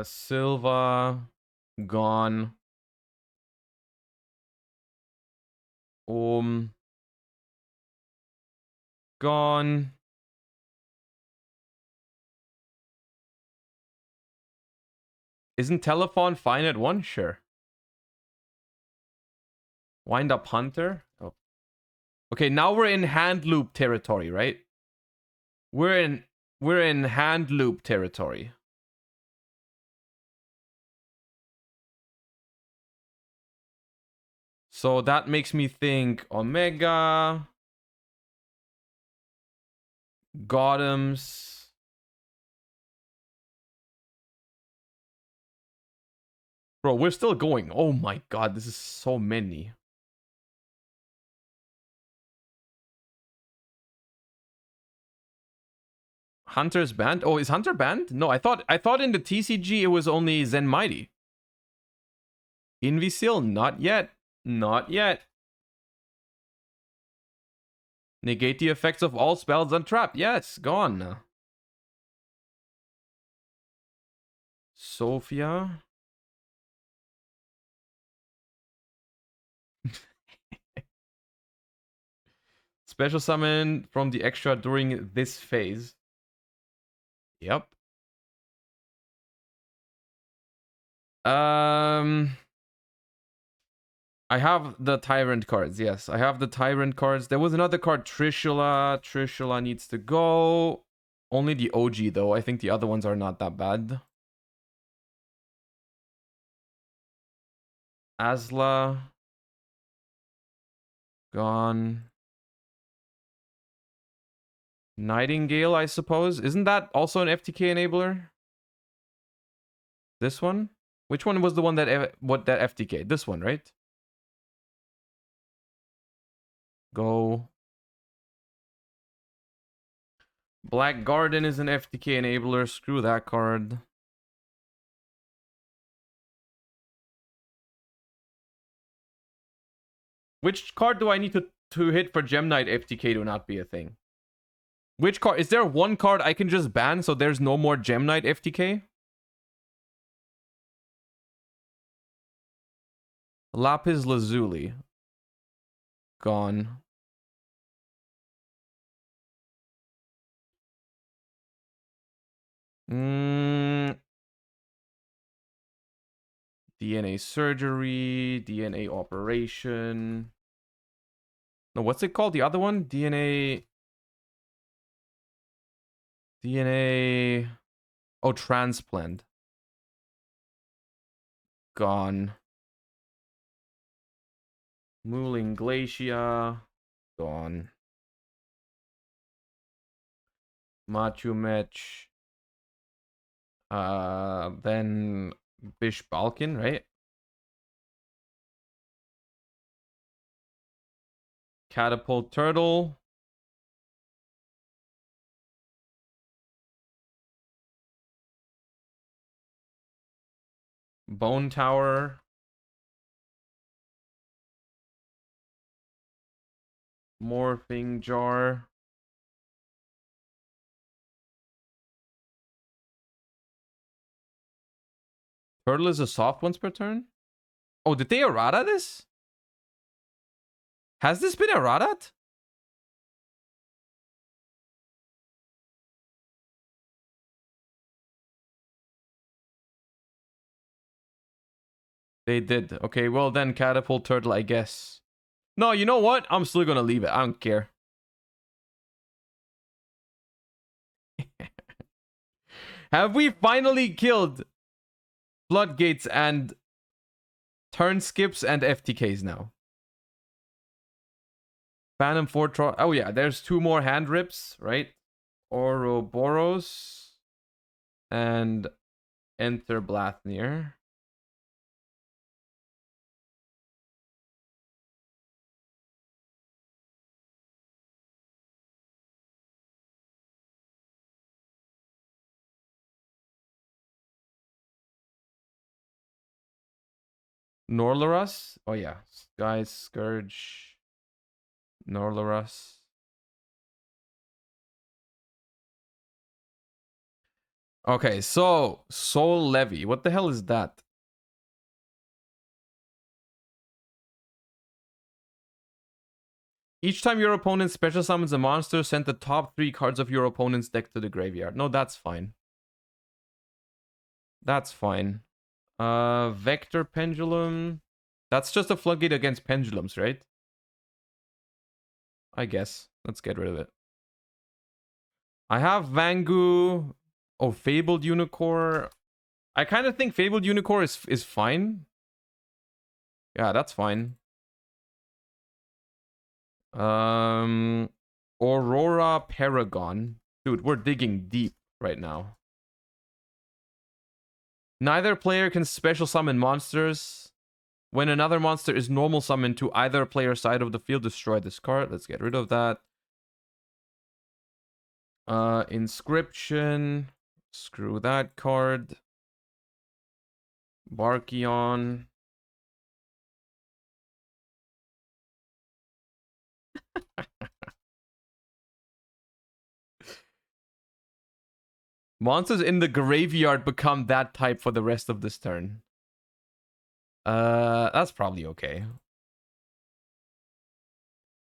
Silva. Gone. Gone. Isn't Telephone fine at 1? Sure. Wind Up Hunter. Oh. Okay, now we're in hand loop territory, right? We're in hand loop territory. So that makes me think Omega, Gothams. Bro, we're still going. Oh my god, this is so many. Hunter's banned? Oh, is Hunter banned? No, I thought in the TCG it was only Zen Mighty. Invisil? Not yet. Not yet. Negate the effects of all spells and trap. Yes, gone. Sophia. Special summon from the extra during this phase. Yep. I have the Tyrant cards. Yes, I have the Tyrant cards. There was another card, Trishula. Trishula needs to go. Only the OG, though. I think the other ones are not that bad. Asla. Gone. Nightingale, I suppose. Isn't that also an FTK enabler? This one? Which one was the one that that FTK? This one, right? Go. Black Garden is an FTK enabler. Screw that card. Which card do I need to hit for Gem Knight FTK to not be a thing? Which card? Is there one card I can just ban so there's no more Gem Knight FTK? Lapis Lazuli. Gone. DNA surgery, DNA operation. No, what's it called? The other one? DNA. Oh, transplant. Gone. Mooling Glacia. Gone. Machu Mech. Then Bish Balkan, right? Catapult Turtle. Bone Tower. Morphing Jar. Turtle is a soft once per turn? Oh, did they errata this? Has this been errata? They did. Okay, well then Catapult Turtle, I guess. No, you know what? I'm still gonna leave it. I don't care. Have we finally killed Floodgates and turn skips and FTKs now? Phantom Fortress. Oh yeah, there's two more hand rips, right? Ouroboros and Enter Blathnir. Norlarus. Oh yeah, Sky Scourge. Norlarus. Okay, so Soul Levy. What the hell is that? Each time your opponent special summons a monster, send the top 3 cards of your opponent's deck to the graveyard. No, that's fine. That's fine. Vector Pendulum. That's just a floodgate against pendulums, right? I guess. Let's get rid of it. I have Vangu. Oh, Fabled Unicorn. I kind of think Fabled Unicorn is fine. Yeah, that's fine. Aurora Paragon. Dude, we're digging deep right now. Neither player can special summon monsters. When another monster is normal summoned to either player's side of the field, destroy this card. Let's get rid of that. Inscription. Screw that card. Barkion. Monsters in the graveyard become that type for the rest of this turn. That's probably okay.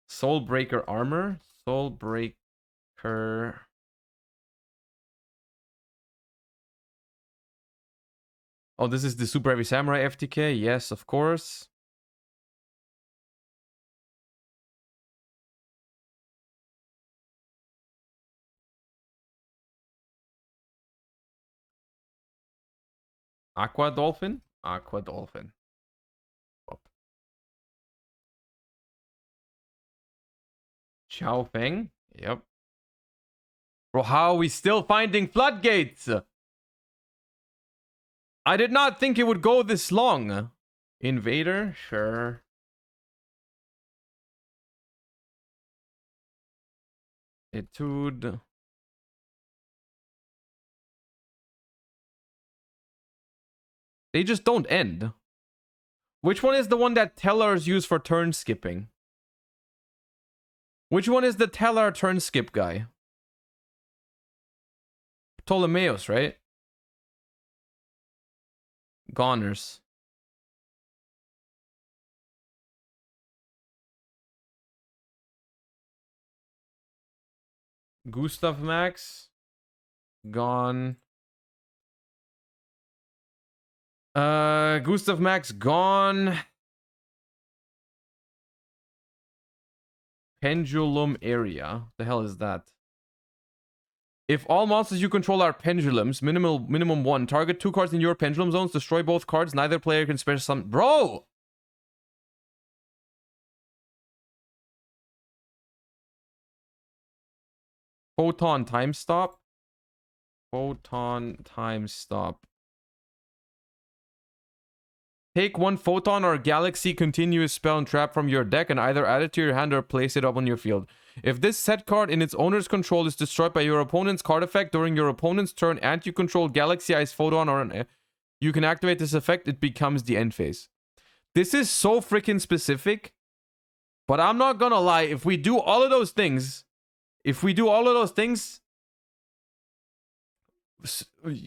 Soulbreaker Armor. Soulbreaker. Oh, this is the Super Heavy Samurai FTK. Yes, of course. Aqua Dolphin? Aqua Dolphin. Oh. Chao Feng? Yep. Bro, how are we still finding floodgates? I did not think it would go this long. Invader? Sure. Etude. They just don't end. Which one is the one that Tellars use for turn skipping? Which one is the Tellar turn skip guy? Ptolemaeus, right? Goners. Gustav Max. Gone. Gustav Max gone. Pendulum area. The hell is that? If all monsters you control are pendulums, minimum 1, target 2 cards in your pendulum zones, destroy both cards, neither player can special summon. Bro! Photon time stop. Photon time stop. Take 1 photon or galaxy continuous spell and trap from your deck and either add it to your hand or place it up on your field. If this set card in its owner's control is destroyed by your opponent's card effect during your opponent's turn and you control galaxy ice photon or you can activate this effect, it becomes the end phase. This is so freaking specific, but I'm not gonna lie, if we do all of those things,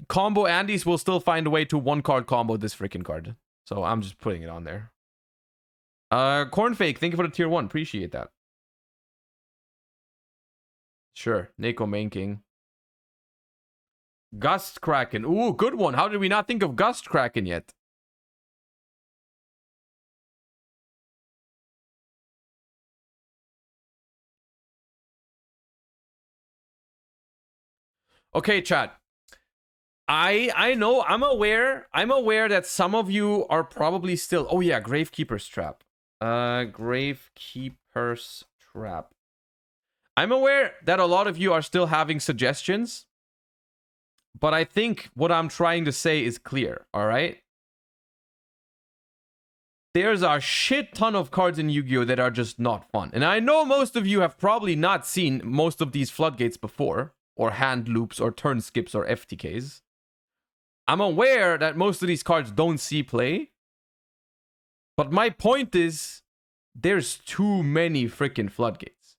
combo Andes will still find a way to 1-card combo this freaking card. So I'm just putting it on there. Cornfake, thank you for the tier 1. Appreciate that. Sure. Neko Main King. Gust Kraken. Ooh, good one. How did we not think of Gust Kraken yet? Okay, chat. I know, I'm aware that some of you are probably still... Oh yeah, Gravekeeper's Trap. Gravekeeper's Trap. I'm aware that a lot of you are still having suggestions, but I think what I'm trying to say is clear, alright? There's a shit ton of cards in Yu-Gi-Oh! That are just not fun. And I know most of you have probably not seen most of these floodgates before, or hand loops, or turn skips, or FTKs. I'm aware that most of these cards don't see play. But my point is, there's too many freaking floodgates.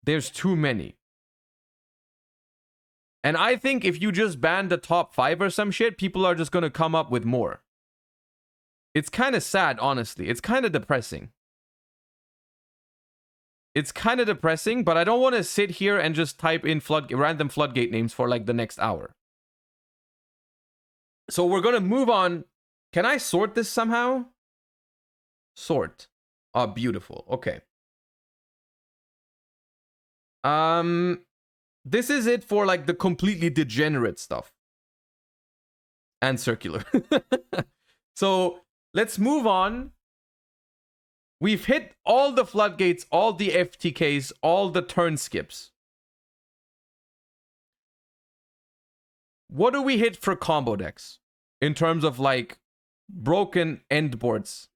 There's too many. And I think if you just ban the top 5 or some shit, people are just going to come up with more. It's kind of sad, honestly. It's kind of depressing. It's kind of depressing, but I don't want to sit here and just type in random floodgate names for like the next hour. So we're going to move on. Can I sort this somehow? Sort. Oh, beautiful. Okay. This is it for like the completely degenerate stuff. And circular. So let's move on. We've hit all the floodgates, all the FTKs, all the turn skips. What do we hit for combo decks in terms of like broken end boards?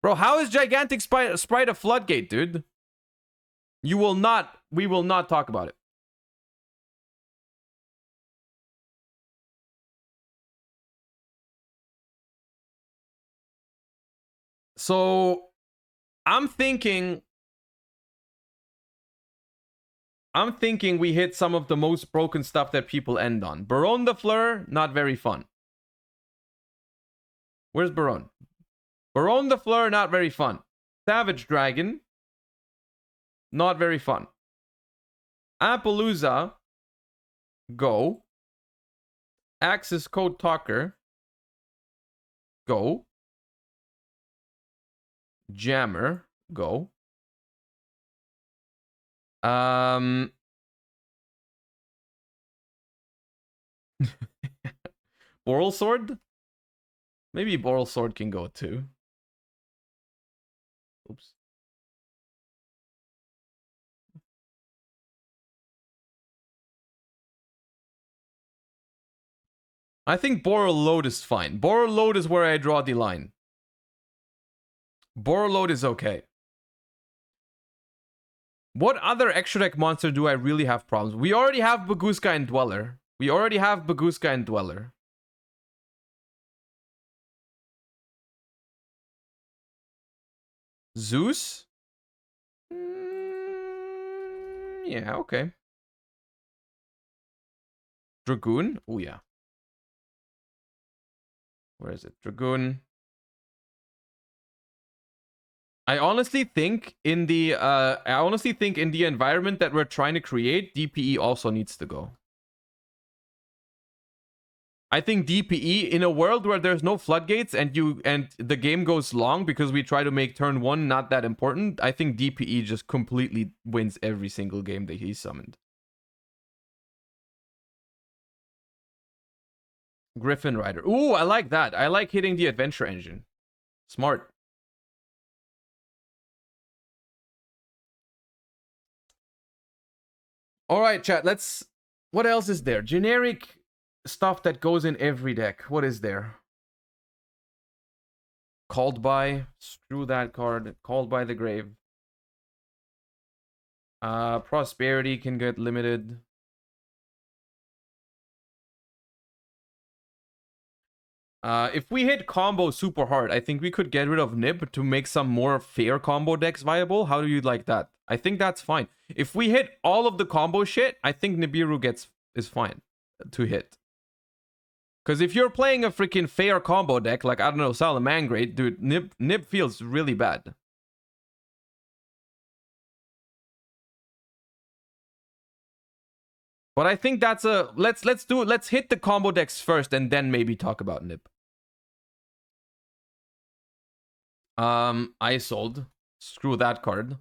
Bro, how is Gigantic Sprite a floodgate, dude? We will not talk about it. So I'm thinking we hit some of the most broken stuff that people end on. Baron the Fleur, not very fun. Where's Baron? Baron the Fleur, not very fun. Savage Dragon, not very fun. Appaloosa, go. Axis Code Talker, go. Jammer, go. Boral Sword? Maybe Boral Sword can go too. Oops. I think Borrow Load is fine. Borrow Load is where I draw the line. Borrow Load is okay. What other extra deck monster do I really have problems? We already have Baguska and Dweller. Zeus? Yeah, okay. Dragoon? Oh, yeah. Where is it? Dragoon. I honestly think in the environment that we're trying to create, DPE also needs to go. I think DPE in a world where there's no floodgates and the game goes long because we try to make turn 1 not that important, I think DPE just completely wins every single game that he's summoned. Griffin Rider. Ooh, I like that. I like hitting the adventure engine. Smart. All right, chat. What else is there? Generic stuff that goes in every deck. What is there? Called by. Screw that card. Called by the grave. Prosperity can get limited. If we hit combo super hard, I think we could get rid of Nib to make some more fair combo decks viable. How do you like that? I think that's fine. If we hit all of the combo shit, I think Nibiru is fine to hit. Because if you're playing a freaking fair combo deck, like, I don't know, Salamangreat, dude, Nib feels really bad. But I think that's a... Let's hit the combo decks first and then maybe talk about Nib. I sold. Screw that card.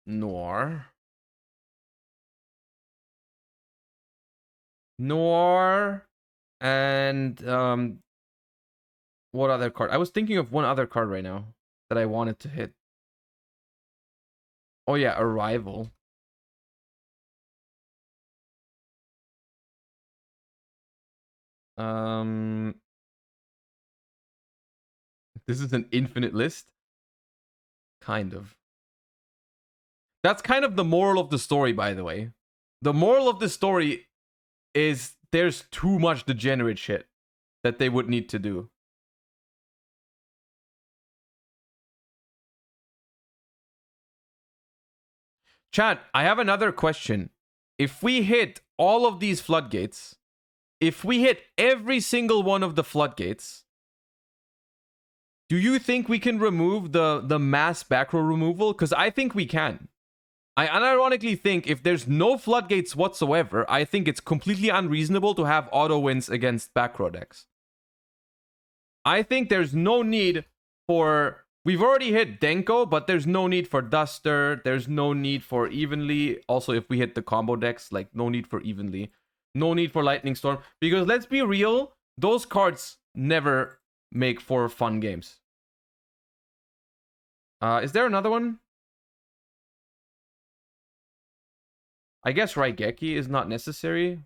Noir. And what other card? I was thinking of one other card right now that I wanted to hit. Oh yeah, Arrival. This is an infinite list. Kind of. That's kind of the moral of the story, by the way. The moral of the story is there's too much degenerate shit that they would need to do. Chat, I have another question. If we hit all of these floodgates, if we hit every single one of the floodgates, do you think we can remove the mass back row removal? Because I think we can. I unironically think if there's no floodgates whatsoever, I think it's completely unreasonable to have auto wins against back row decks. I think there's no need for... We've already hit Denko, but there's no need for Duster. There's no need for Evenly. Also, if we hit the combo decks, like, no need for Evenly. No need for Lightning Storm. Because let's be real, those cards never make for fun games. Is there another one? I guess Raigeki is not necessary.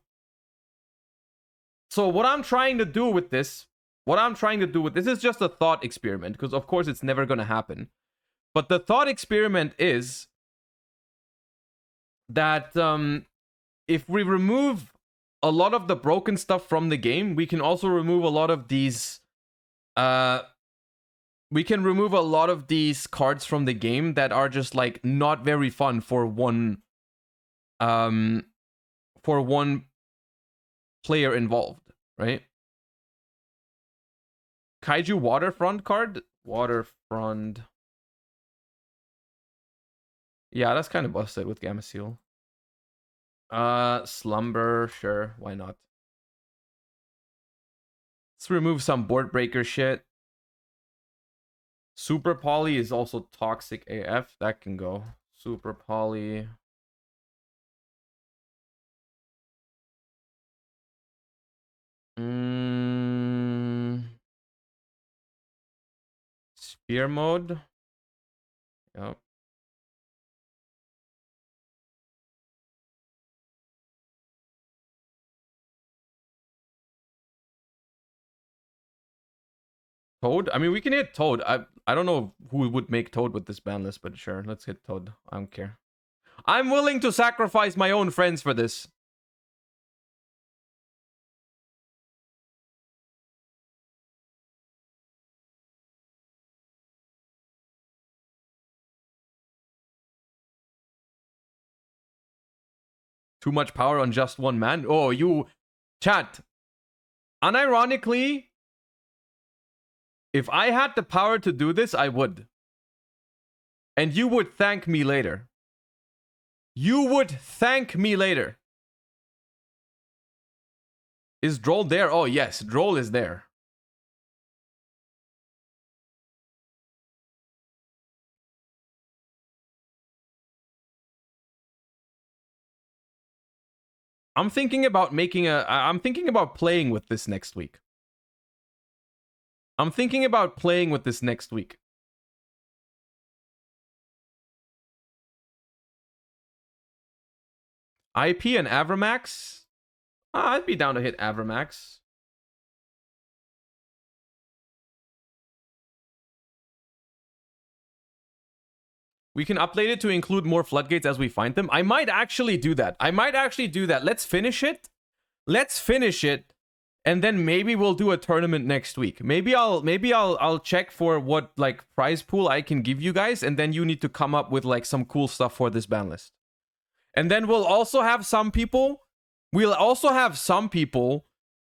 So what I'm trying to do with this is just a thought experiment, because of course it's never going to happen. But the thought experiment is that if we remove a lot of the broken stuff from the game, we can also remove a lot of these we can remove a lot of these cards from the game that are just like not very fun for one player involved, right? Kaiju Waterfront card? Waterfront. Yeah, that's kind of busted with Gamma Seal. Slumber, sure, why not? Let's remove some board breaker shit. Super Poly is also toxic AF. That can go. Super Poly. Spear mode. Yep. Toad? I mean, we can hit Toad. I don't know who would make Toad with this ban list, but sure, let's hit Toad. I don't care. I'm willing to sacrifice my own friends for this. Too much power on just one man? Oh, you... Chat. Unironically, if I had the power to do this, I would. And you would thank me later. You would thank me later. Is Droll there? Oh, yes. Droll is there. I'm thinking about making a... I'm thinking about playing with this next week. I'm thinking about playing with this next week. IP and Avramax? I'd be down to hit Avramax. We can update it to include more floodgates as we find them. I might actually do that. Let's finish it. Let's finish it. And then maybe we'll do a tournament next week. Maybe I'll check for what like prize pool I can give you guys, and then you need to come up with like some cool stuff for this ban list. And then we'll also have some people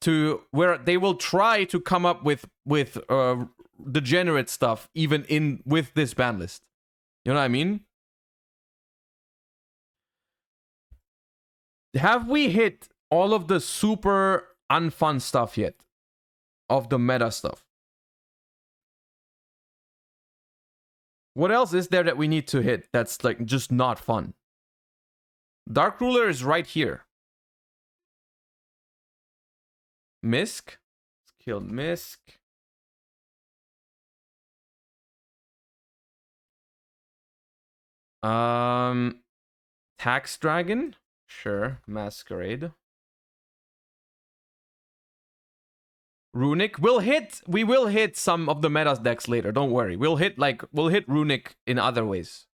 to where they will try to come up with degenerate stuff even with this ban list. You know what I mean? Have we hit all of the super unfun stuff yet? Of the meta stuff? What else is there that we need to hit that's like just not fun? Dark Ruler is right here. Misk? Killed Misk. Tax Dragon? Sure. Masquerade. Runic. We will hit some of the meta decks later. Don't worry. We'll hit Runic in other ways.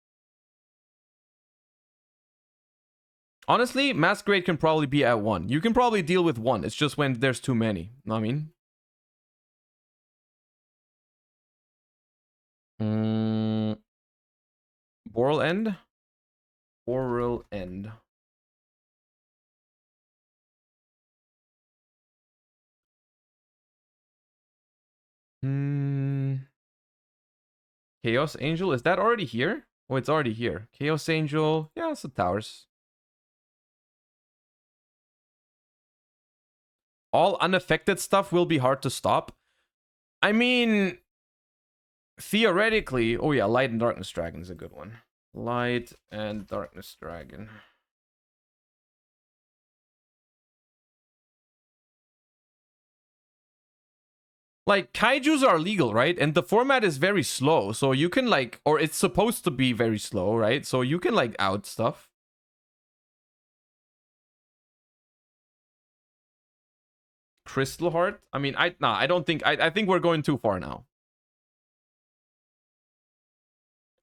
Honestly, Masquerade can probably be at 1. You can probably deal with 1. It's just when there's too many. Know what I mean? Boral End? Boral End. Chaos Angel? Is that already here? Oh, it's already here. Chaos Angel. Yeah, it's the towers. All unaffected stuff will be hard to stop. I mean, theoretically... Oh yeah, Light and Darkness Dragon is a good one. Light and Darkness Dragon. Like, kaijus are legal, right? And the format is very slow, so you can like... Or it's supposed to be very slow, right? So you can like out stuff. Crystal Heart? I mean, I don't think... I think we're going too far now.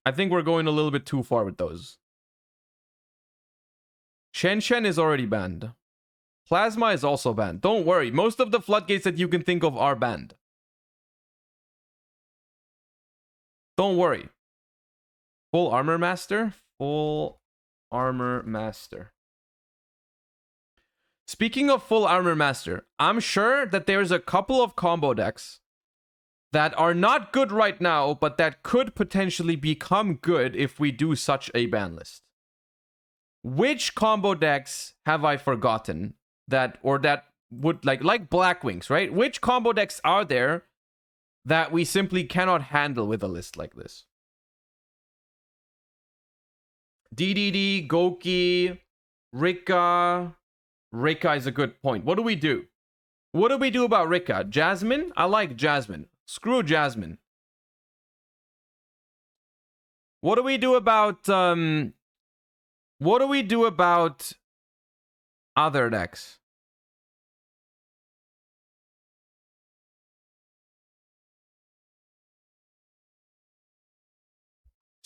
I think we're going a little bit too far with those. Shen Shen is already banned. Plasma is also banned. Don't worry. Most of the floodgates that you can think of are banned. Don't worry. Full Armor Master? Full Armor Master. Speaking of Full Armor Master, I'm sure that there's a couple of combo decks that are not good right now, but that could potentially become good if we do such a ban list. Which combo decks have I forgotten that would like Black Wings, right? Which combo decks are there that we simply cannot handle with a list like this? DDD, Goki, Rika. Rika is a good point. What do we do? What do we do about Rika? Jasmine? I like Jasmine. Screw Jasmine. What do we do about other decks?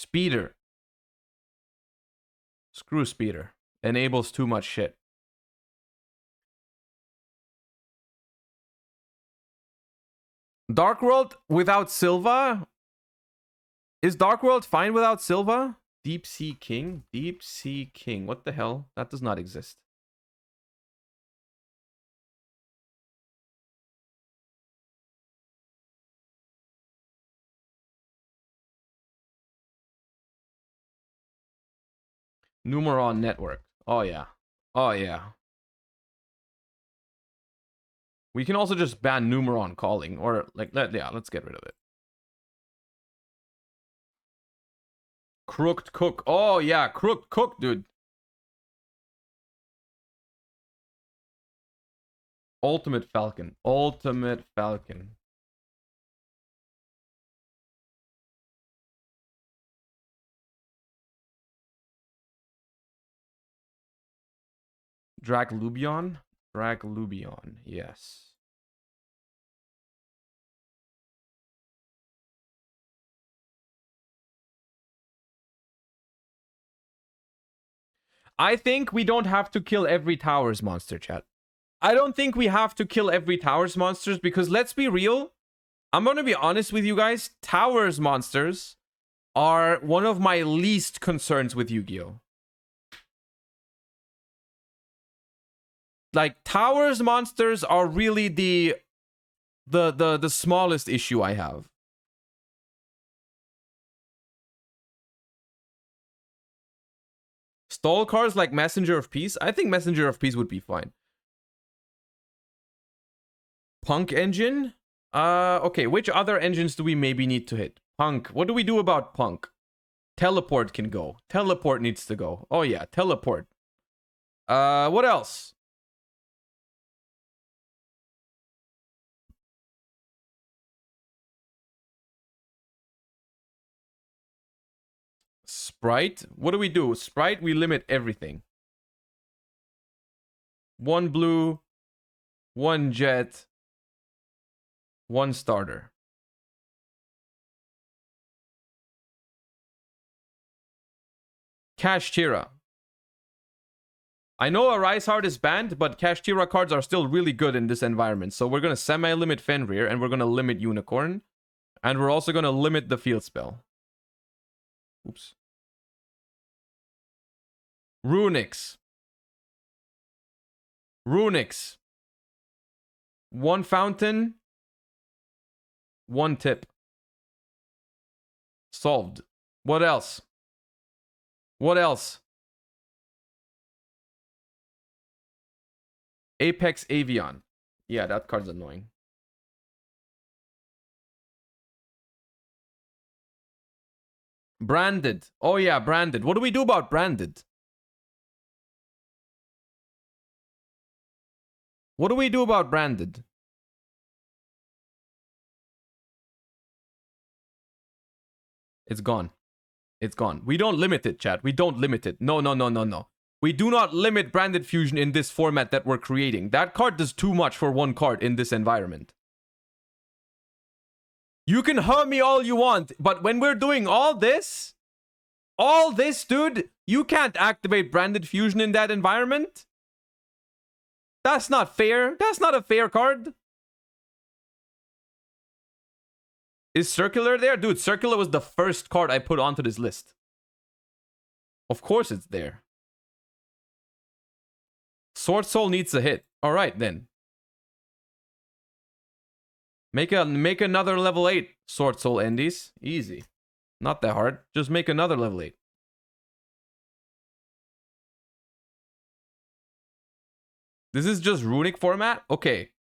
Speeder. Screw Speeder. Enables too much shit. Dark World without Silva? Is Dark World fine without Silva? Deep Sea King? Deep Sea King. What the hell? That does not exist. Numeron Network. Oh, yeah. Oh, yeah. We can also just ban Numeron calling. Or, like, yeah, let's get rid of it. Crooked Cook. Oh, yeah. Crooked Cook, dude. Ultimate Falcon. Ultimate Falcon. Draglubion? Draglubion, yes. I think we don't have to kill every Towers monster, chat. I don't think we have to kill every Towers monsters because let's be real. I'm going to be honest with you guys. Towers monsters are one of my least concerns with Yu-Gi-Oh! Like, Towers monsters are really the smallest issue I have. Stall cards like Messenger of Peace? I think Messenger of Peace would be fine. Punk engine? Okay, which other engines do we maybe need to hit? Punk. What do we do about Punk? Teleport can go. Teleport needs to go. Oh yeah, teleport. What else? Sprite? What do we do? Sprite, we limit everything. One blue, one jet, one starter. Cash Tira. I know Arise Heart is banned, but Cash Tira cards are still really good in this environment. So we're going to semi-limit Fenrir, and we're going to limit Unicorn. And we're also going to limit the field spell. Oops. Runix. Runix. One fountain. One tip. Solved. What else? What else? Apex Avion. Yeah, that card's annoying. Branded. Oh yeah, branded. What do we do about branded? What do we do about branded? It's gone. It's gone. We don't limit it, chat. We don't limit it. No, no, no, no, no. We do not limit branded fusion in this format that we're creating. That card does too much for one card in this environment. You can hurt me all you want, but when we're doing all this, dude, you can't activate branded fusion in that environment. That's not fair. That's not a fair card. Is Circular there? Dude, Circular was the first card I put onto this list. Of course it's there. Sword Soul needs a hit. All right, then. Make another level 8 Sword Soul Endies. Easy. Not that hard. Just make another level 8. This is just runic format? Okay.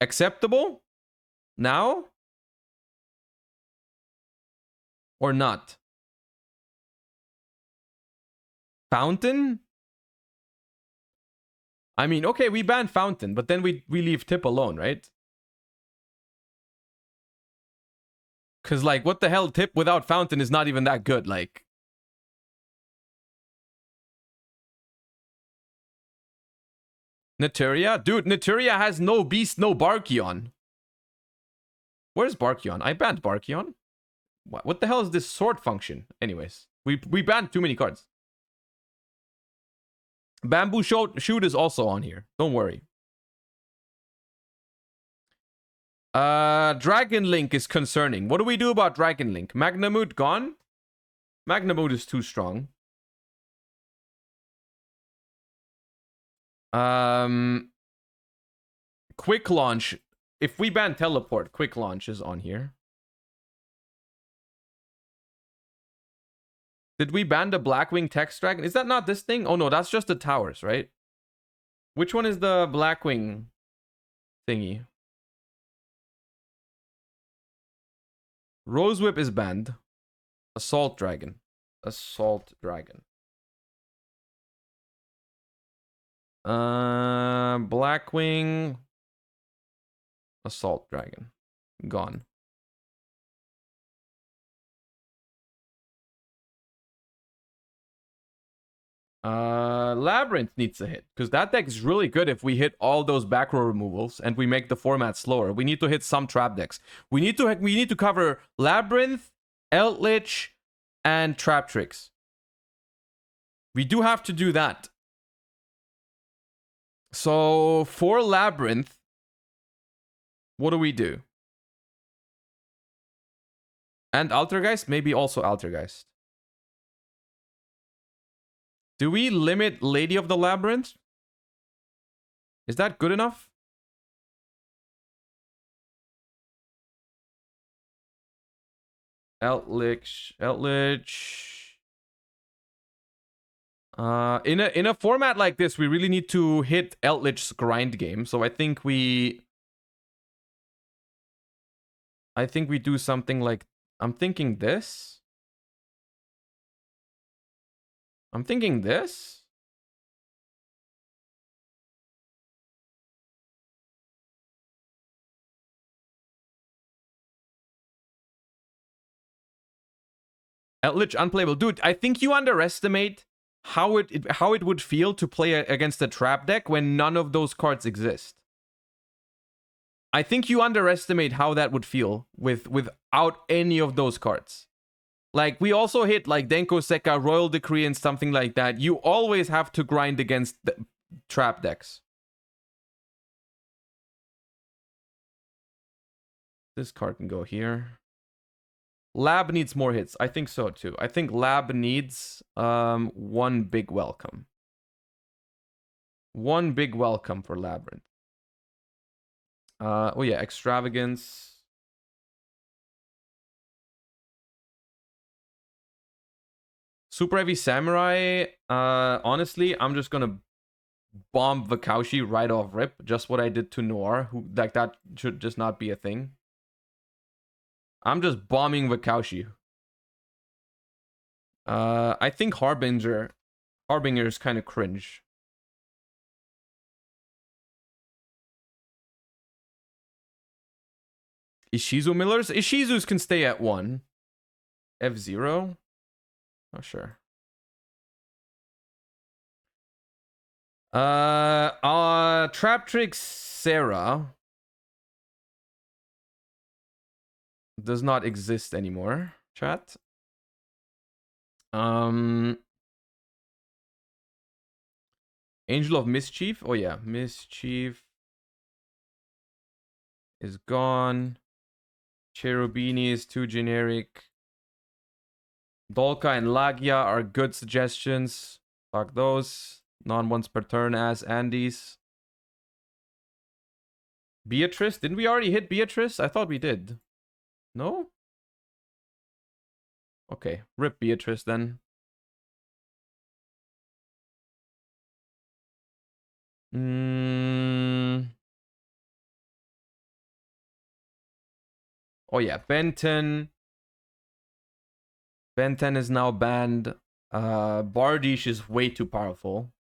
Acceptable? Now? Or not? Fountain? I mean, okay, we ban Fountain, but then we leave Tip alone, right? Because, like, what the hell? Tip without Fountain is not even that good, like... Naturia? Dude, Naturia has no Beast, no Barkion. Where's Barkion? I banned Barkion. What the hell is this sword function? Anyways, we banned too many cards. Bamboo Shoot is also on here. Don't worry. Dragon Link is concerning. What do we do about Dragon Link? Magnamut gone? Magnamut is too strong. Quick Launch. If we ban Teleport, Quick Launch is on here. Did we ban the Blackwing Text Dragon? Is that not this thing? Oh no, that's just the towers, right? Which one is the Blackwing thingy? Rose Whip is banned. Assault Dragon. Assault Dragon. Blackwing. Assault Dragon. Gone. Labyrinth needs a hit, because that deck is really good if we hit all those back row removals and we make the format slower. We need to hit some trap decks. We need to cover Labyrinth, Eldritch, and Trap Tricks. We do have to do that. So for Labyrinth, what do we do? And Altergeist? Maybe also Altergeist. Do we limit Lady of the Labyrinth? Is that good enough? Eldritch. In a format like this, we really need to hit Eldritch's grind game. So I think we do something like, I'm thinking this. Eldritch unplayable. Dude, I think you underestimate how it would feel to play against a trap deck when none of those cards exist. I think you underestimate how that would feel without any of those cards. Like, we also hit like Denko Sekka, Royal Decree, and something like that. You always have to grind against the trap decks. This card can go here. Lab needs more hits. I think so too. I think Lab needs one big welcome. One big welcome for Labyrinth. Oh yeah, Extravagance. Super Heavy Samurai. Honestly, I'm just gonna bomb Vakaushi right off rip. Just what I did to Noir. Who, like, that should just not be a thing. I'm just bombing Vakaushi. I think Harbinger is kind of cringe. Ishizu Millers? Ishizus can stay at 1. F0? Oh, sure. Trap Trick Sarah does not exist anymore, chat. Angel of Mischief? Oh yeah, Mischief is gone. Cherubini is too generic. Dolka and Lagia are good suggestions. Fuck those. Non-once per turn as Andes. Beatrice? Didn't we already hit Beatrice? I thought we did. No? Okay, rip Beatrice then. Oh yeah, Benton. Benton is now banned. Bardish is way too powerful.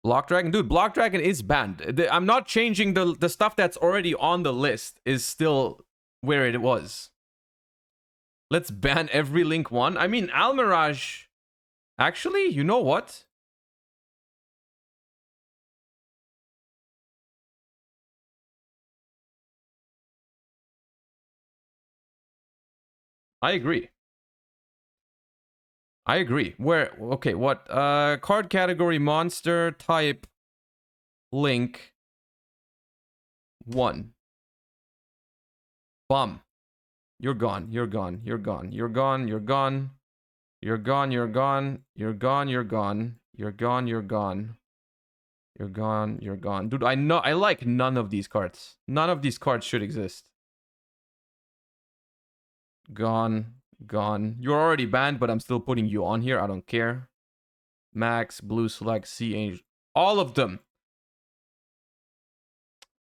Block Dragon? Dude, Block Dragon is banned. I'm not changing the stuff that's already on the list is still where it was. Let's ban every Link 1. I mean, Almirage... Actually, you know what? I agree. I agree. Where? Okay, what? Card category, monster, type, Link. 1. Bum. You're gone. You're gone. You're gone. You're gone. You're gone. You're gone. You're gone. You're gone. You're gone. You're gone. You're gone. You're gone. You're gone. Dude, I know. I like none of these cards. None of these cards should exist. Gone. Gone. You're already banned, but I'm still putting you on here. I don't care. Max, Blue Select, Sea Angel. All of them.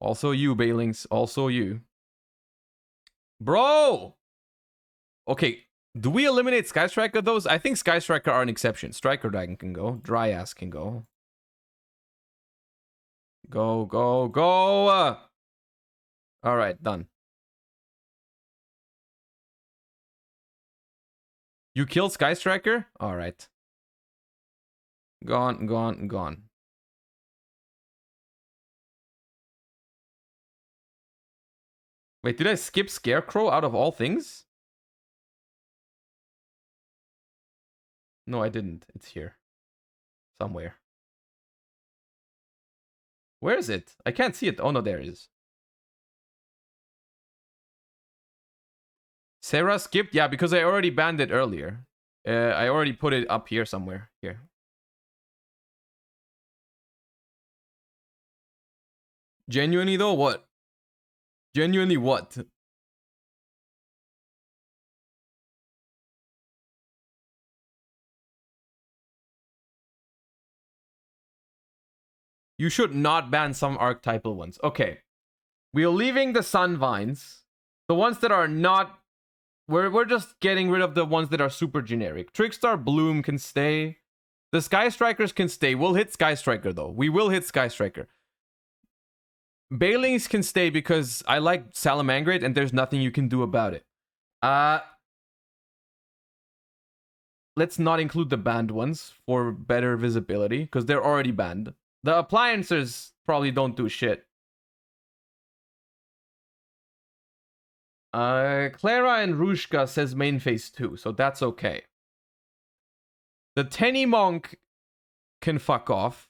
Also you, Bailings. Also you. Bro! Okay, do we eliminate Sky Striker those? I think Sky Striker are an exception. Striker Dragon can go. Dry Ass can go. Go, go, go! Alright, done. You killed Sky Striker? Alright. Gone, gone, gone. Wait, did I skip Scarecrow out of all things? No, I didn't. It's here. Somewhere. Where is it? I can't see it. Oh, no, there it is. Sarah skipped? Yeah, because I already banned it earlier. I already put it up here somewhere. Here. Genuinely, though? What? Genuinely what? You should not ban some archetypal ones. Okay. We're leaving the Sun Vines. The ones that are not... We're just getting rid of the ones that are super generic. Trickstar Bloom can stay. The Sky Strikers can stay. We'll hit Sky Striker, though. We will hit Sky Striker. Bailings can stay because I like Salamangrate and there's nothing you can do about it. Let's not include the banned ones for better visibility because they're already banned. The appliances probably don't do shit. Clara and Rushka says main phase 2, so that's okay. The Tenny Monk can fuck off.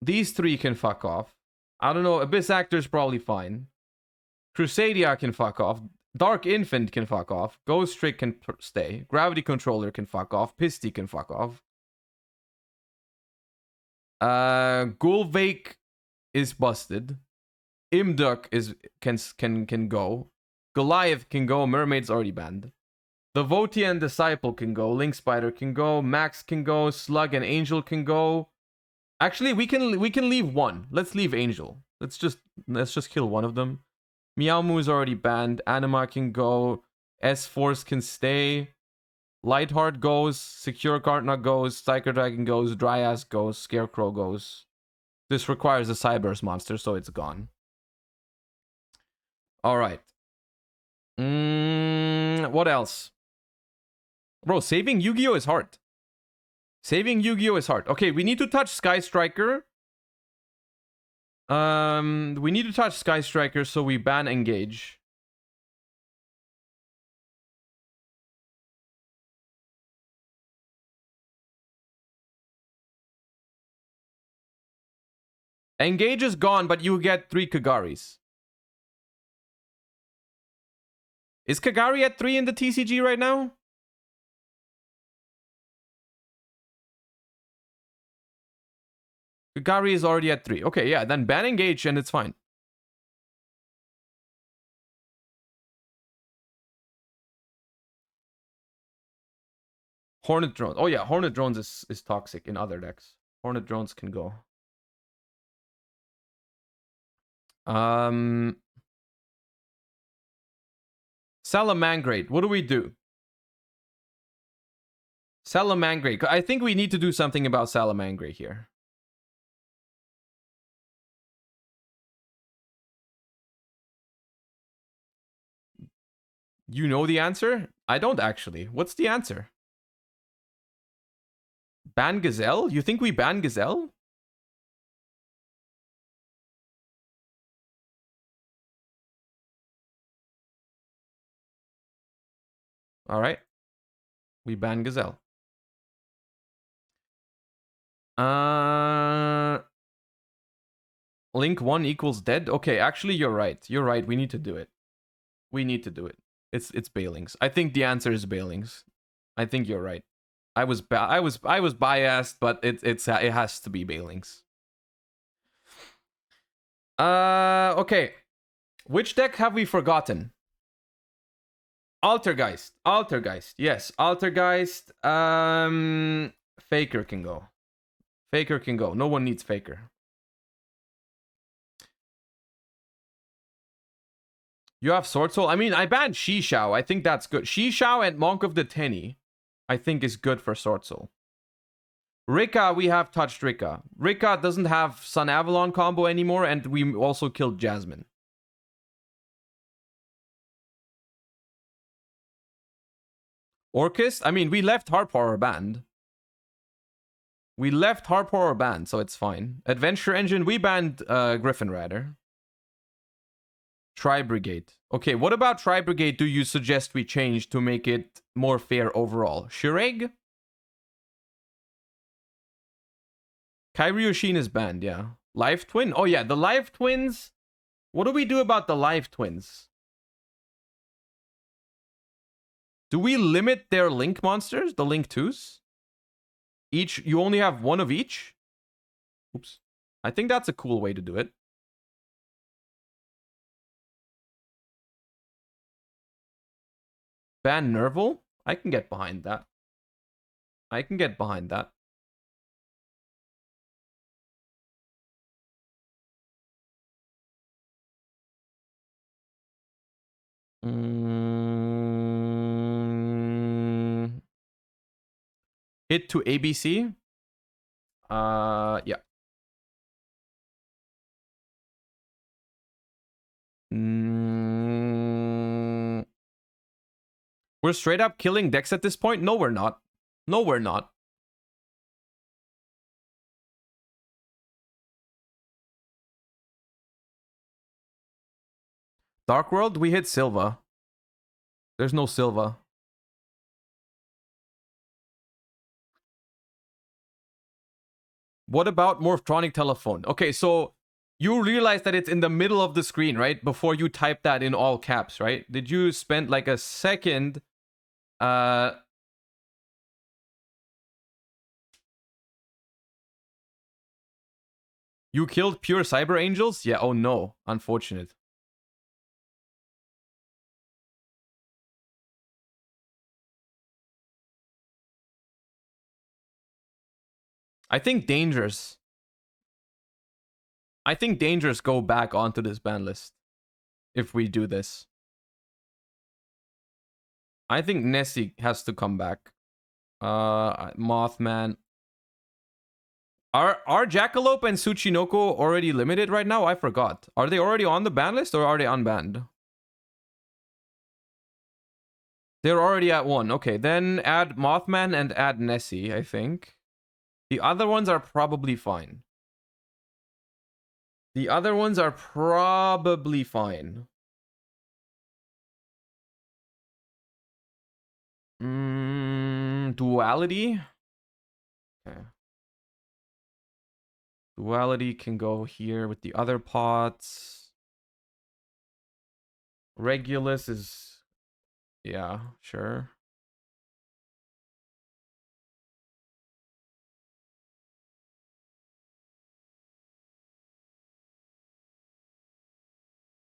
These 3 can fuck off. I don't know, Abyss Actor's probably fine. Crusadia can fuck off. Dark Infant can fuck off. Ghost Trick can stay. Gravity Controller can fuck off. Pisty can fuck off. Gulvake is busted. Imduk is can go. Goliath can go. Mermaid's already banned. The Votian Disciple can go. Link Spider can go. Max can go. Slug and Angel can go. Actually, we can leave one. Let's leave Angel. Let's just kill one of them. Meow Moo is already banned. Anima can go. S-Force can stay. Lightheart goes. Secure Kartna goes. Psycho Dragon goes. Dryas goes. Scarecrow goes. This requires a Cyberse monster, so it's gone. Alright. What else? Bro, saving Yugioh is hard. Saving Yugioh is hard. Okay, we need to touch Sky Striker. We need to touch Sky Striker, so we ban Engage. Engage is gone, but you get 3 Kagaris. Is Kagari at 3 in the TCG right now? Kagari is already at 3. Okay, yeah, then ban Engage and it's fine. Hornet Drones. Oh yeah, Hornet Drones is toxic in other decks. Hornet Drones can go. Salamangrate. What do we do? Salamangrate. I think we need to do something about Salamangrate here. You know the answer? I don't actually. What's the answer? Ban Gazelle? You think we ban Gazelle? All right. We ban Gazelle. Link 1 equals dead. Okay, actually you're right. You're right. We need to do it. We need to do it. It's Bailings. I think the answer is Bailings. I think you're right. I was biased, but it has to be Bailings. Okay. Which deck have we forgotten? Altergeist. Altergeist. Yes, Altergeist. Faker can go. Faker can go. No one needs Faker. You have Sword Soul? I mean, I banned Shishao. I think that's good. Shishao and Monk of the Tenny, I think, is good for Sword Soul. Rika, we have touched Rika. Rika doesn't have Sun Avalon combo anymore, and we also killed Jasmine. Orchis? I mean, we left Heart Power banned. We left Heart Power banned, so it's fine. Adventure Engine, we banned Griffin Rider. Tri-Brigade. Okay, what about Tri-Brigade do you suggest we change to make it more fair overall? Shireg? Kairyoshin is banned, yeah. Live Twin? Oh yeah, the Live Twins. What do we do about the Live Twins? Do we limit their Link monsters? The Link 2s? Each, you only have one of each? Oops. I think that's a cool way to do it. Ban Nerval? I can get behind that. I can get behind that. Hit to ABC? Yeah. We're straight up killing decks at this point? No, we're not. No, we're not. Dark World, we hit Silva. There's no Silva. What about Morphtronic Telephone? Okay, so you realize that it's in the middle of the screen, right? Before you type that in all caps, right? Did you spend like a second you killed pure Cyber Angels? Yeah, oh no. Unfortunate. I think Dangers go back onto this ban list if we do this. I think Nessie has to come back. Mothman. Are Jackalope and Tsuchinoko already limited right now? I forgot. Are they already on the ban list or are they unbanned? They're already at 1. Okay, then add Mothman and add Nessie, I think. The other ones are probably fine. The other ones are probably fine. Duality? Okay. Duality can go here with the other pots. Regulus is... yeah, sure.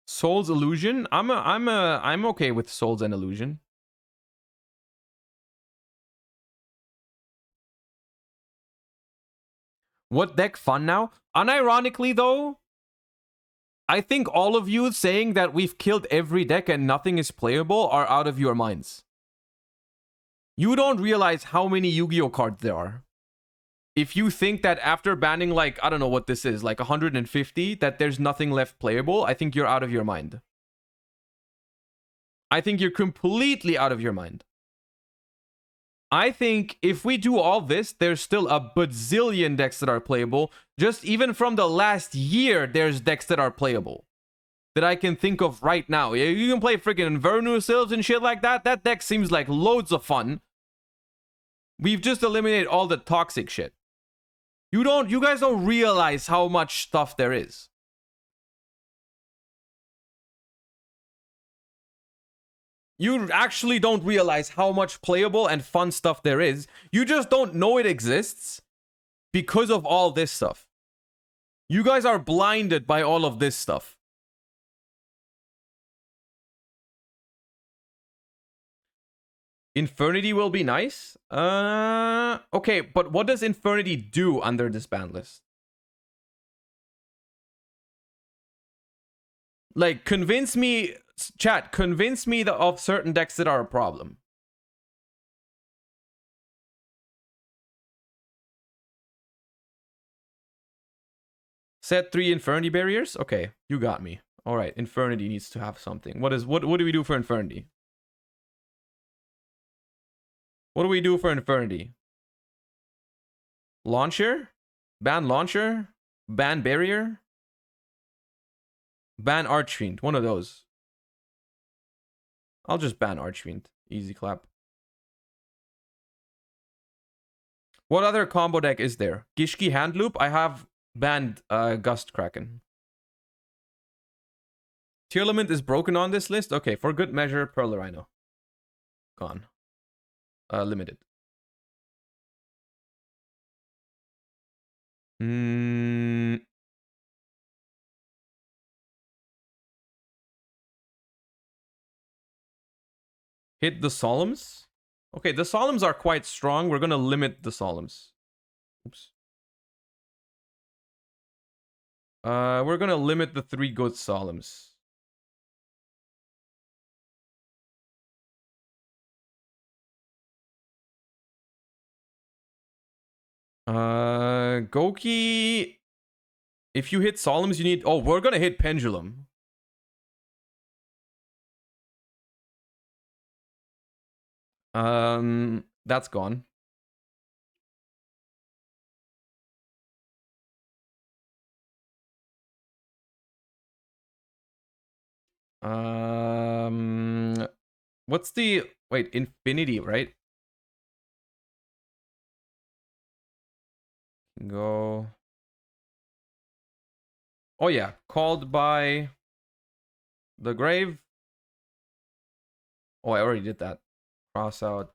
Soul's Illusion? I'm okay with Souls and Illusion. What deck fun now? Unironically though, I think all of you saying that we've killed every deck and nothing is playable are out of your minds. You don't realize how many Yu-Gi-Oh cards there are. If you think that after banning like, I don't know what this is, like 150, that there's nothing left playable, I think you're out of your mind. I think you're completely out of your mind. I think if we do all this, there's still a bazillion decks that are playable. Just even from the last year, there's decks that are playable that I can think of right now. You can play freaking Inverno Sylphs and shit like that. That deck seems like loads of fun. We've just eliminated all the toxic shit. You guys don't realize how much stuff there is. You actually don't realize how much playable and fun stuff there is. You just don't know it exists because of all this stuff. You guys are blinded by all of this stuff. Infernity will be nice. Okay, but what does Infernity do under this ban list? Like, convince me, chat, convince me of certain decks that are a problem. Set 3 Infernity barriers? Okay, you got me. All right, Infernity needs to have something. What do we do for Infernity? What do we do for Infernity? Launcher? Ban Launcher? Ban Barrier? Ban Archfiend. One of those. I'll just ban Archfiend. Easy clap. What other combo deck is there? Gishki Handloop? I have banned Gust Kraken. Tearlament is broken on this list? Okay, for good measure, Pearl Rhino. Gone. Limited. Hit the Solemns? Okay, the Solemns are quite strong. We're gonna limit the Solemns. Oops. We're gonna limit the 3 good Solemns. Goki. If you hit Solemns, you need... Oh, we're gonna hit Pendulum. That's gone. What's the... Wait, Infinity, right? Go... Oh yeah, Called by the Grave. Oh, I already did that. Cross out.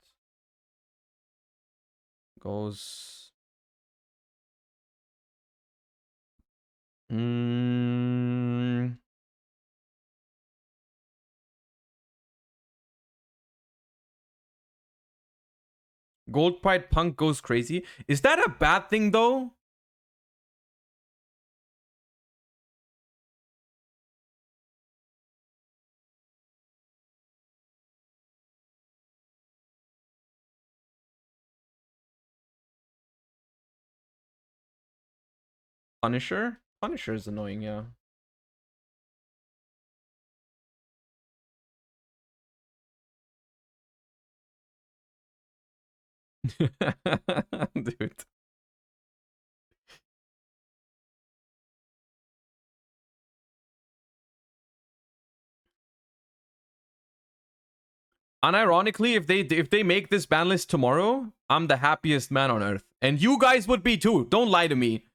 Goes... Gold Pride Punk goes crazy. Is that a bad thing though? Punisher? Punisher is annoying, yeah. Dude. Unironically, if they make this ban list tomorrow, I'm the happiest man on earth. And you guys would be too. Don't lie to me.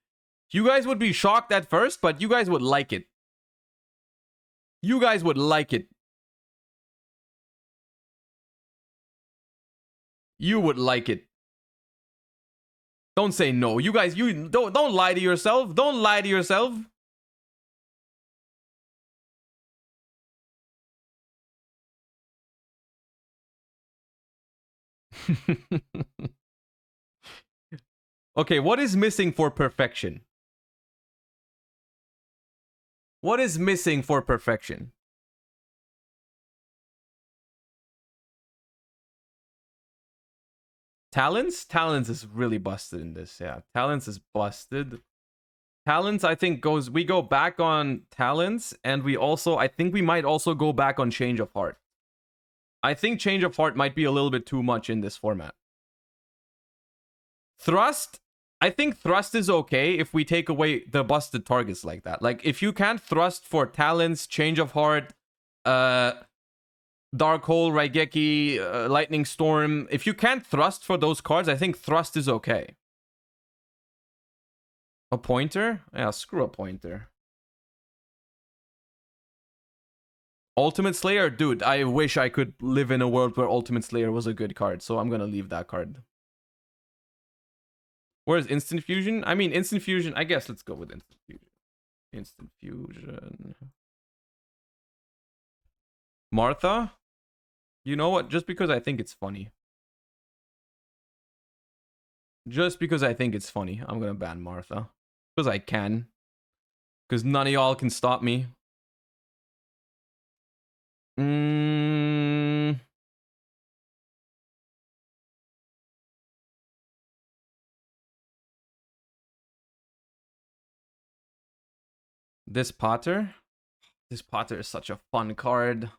You guys would be shocked at first, but you guys would like it. You guys would like it. You would like it. Don't say no. You guys, you don't lie to yourself. Don't lie to yourself. Okay, what is missing for perfection? What is missing for perfection? Talents? Talents is really busted in this, yeah. Talents is busted. Talents, I think, we go back on Talents, and we also, I think we might also go back on Change of Heart. I think Change of Heart might be a little bit too much in this format. Thrust, I think Thrust is okay if we take away the busted targets like that. Like, if you can't Thrust for Talents, Change of Heart, Dark Hole, Raigeki, Lightning Storm, if you can't Thrust for those cards, I think Thrust is okay. A pointer? Yeah, screw a pointer. Ultimate Slayer? Dude, I wish I could live in a world where Ultimate Slayer was a good card, so I'm gonna leave that card. Where's Instant Fusion? I mean, Instant Fusion, I guess let's go with Instant Fusion. Instant Fusion. Martha? You know what? Just because I think it's funny. Just because I think it's funny, I'm gonna ban Martha. Because I can. Because none of y'all can stop me. This Potter? This Potter is such a fun card.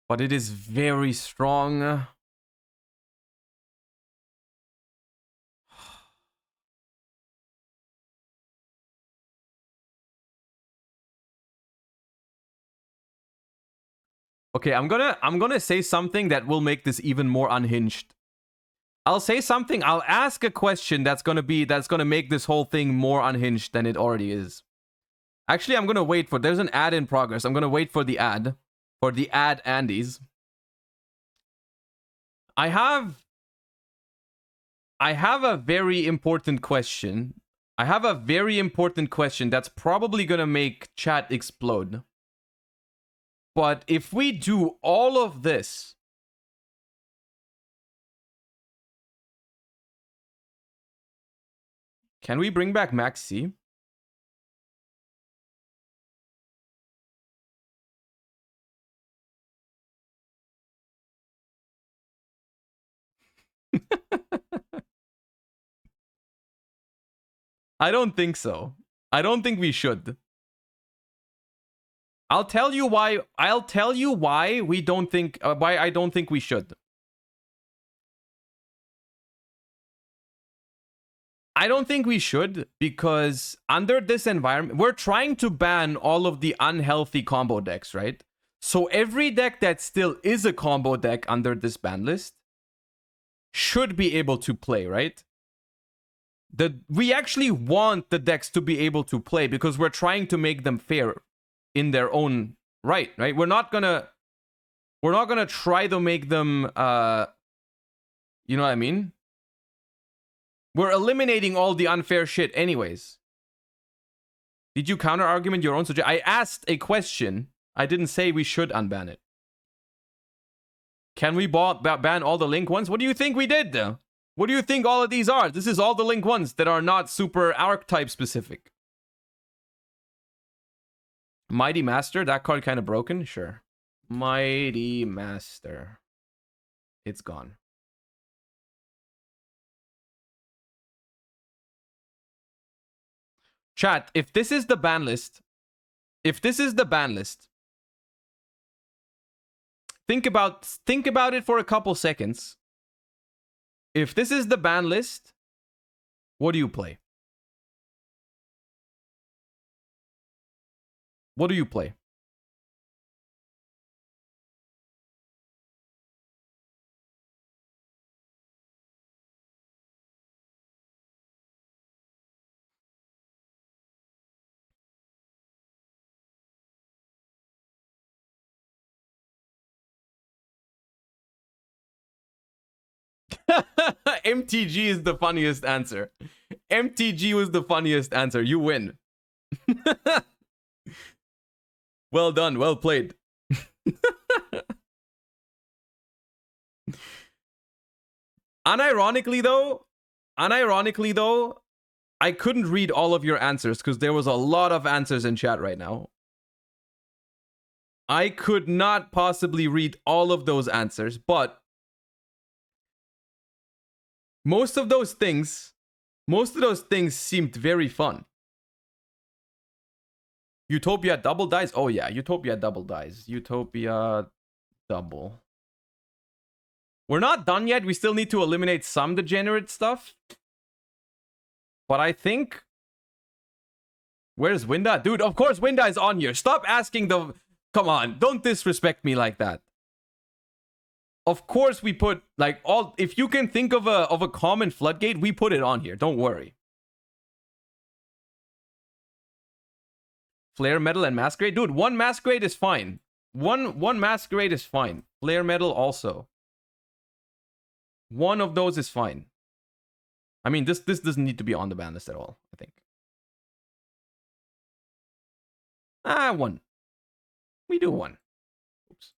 But it is very strong. Okay, I'm gonna say something that will make this even more unhinged. I'll say something, I'll ask a question that's gonna make this whole thing more unhinged than it already is. Actually, I'm gonna wait for, there's an ad in progress. I'm gonna wait for the ad. For the ad Andes. I have a very important question. I have a very important question that's probably gonna make chat explode. But if we do all of this, can we bring back Maxi? I don't think so. I don't think we should. I'll tell you why. I'll tell you why we don't think. Why I don't think we should. I don't think we should because under this environment, we're trying to ban all of the unhealthy combo decks, right? So every deck that still is a combo deck under this ban list should be able to play, right? We actually want the decks to be able to play because we're trying to make them fair in their own right? We're not gonna try to make them you know what I mean? We're eliminating all the unfair shit anyways. Did you counter argument your own suggestion? I asked a question. I didn't say we should unban it. Can we ban all the link ones? What do you think we did? What do you think all of these are? This is all the link ones that are not super archetype specific. Mighty Master, that card kind of broken? Sure. Mighty Master. It's gone. Chat, if this is the ban list, think about it for a couple seconds. If this is the ban list, what do you play? What do you play? MTG is the funniest answer. MTG was the funniest answer. You win. Well done. Well played. Unironically though, I couldn't read all of your answers because there was a lot of answers in chat right now. I could not possibly read all of those answers, but most of those things seemed very fun. Utopia double dies? Oh yeah, Utopia double dies. Utopia double. We're not done yet. We still need to eliminate some degenerate stuff. But I think... Where's Winda? Dude, of course Winda is on here. Stop asking the... Come on, don't disrespect me like that. Of course we put, like, all... If you can think of a common floodgate, we put it on here. Don't worry. Flare Metal and Masquerade? Dude, one Masquerade is fine. One Masquerade is fine. Flare Metal also. One of those is fine. I mean, this doesn't need to be on the ban list at all, I think. One. We do one. Oops.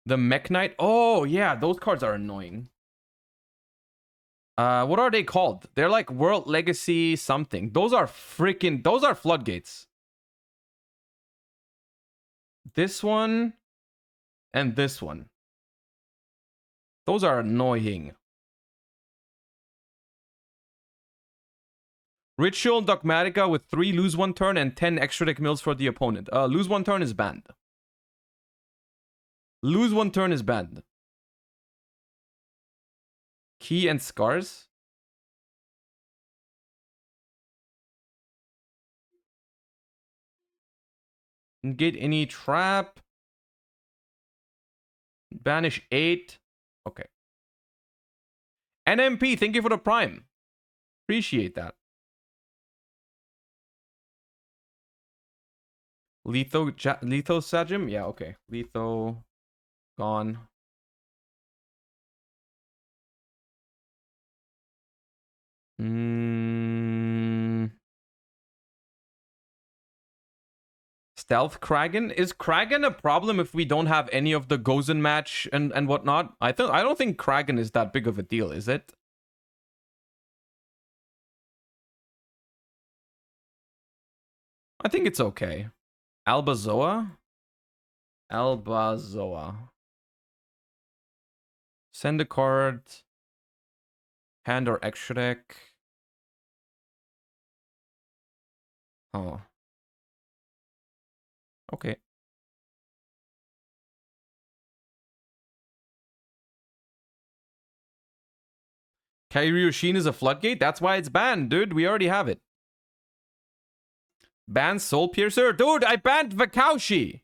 The Mech Knight. Oh, yeah, those cards are annoying. What are they called? They're like World Legacy something. Those are floodgates. This one and this one. Those are annoying. Ritual Dogmatica with 3 lose 1 turn and 10 extra deck mills for the opponent. Lose 1 turn is banned. Lose 1 turn is banned. Key and Scars. Negate any trap. Banish 8. Okay. NMP, thank you for the prime. Appreciate that. Letho Sajim? Yeah, okay. Letho. Gone. Stealth Kragan? Is Kragan a problem if we don't have any of the Gozen match and whatnot? I don't think Kragan is that big of a deal, is it? I think it's okay. Albazoa? Albazoa. Send a card. Hand or extra deck. Oh. Okay. Kairyushin is a floodgate? That's why it's banned, dude. We already have it. Ban Soul Piercer? Dude, I banned Vakaushi!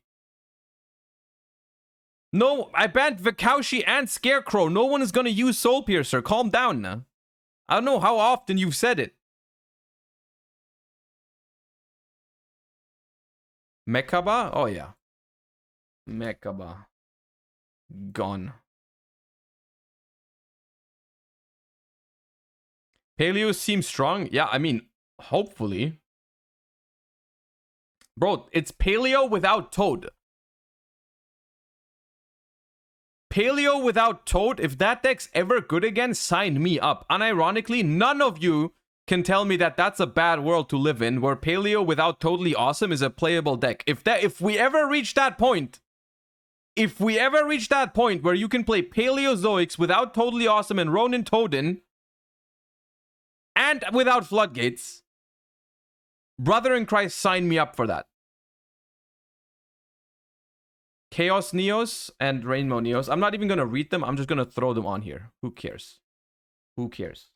No, I banned Vakaushi and Scarecrow. No one is gonna use Soul Piercer. Calm down now. I don't know how often you've said it. Mekaba? Oh, yeah. Mekaba. Gone. Paleo seems strong. Yeah, I mean, hopefully. Bro, it's Paleo without Toad. Paleo without Toad, if that deck's ever good again, sign me up. Unironically, none of you can tell me that that's a bad world to live in, where Paleo without Totally Awesome is a playable deck. If we ever reach that point, where you can play Paleozoics without Totally Awesome and Ronin Toadin, and without Floodgates, brother in Christ, sign me up for that. Chaos Neos and Rainbow Neos. I'm not even going to read them. I'm just going to throw them on here. Who cares? Who cares?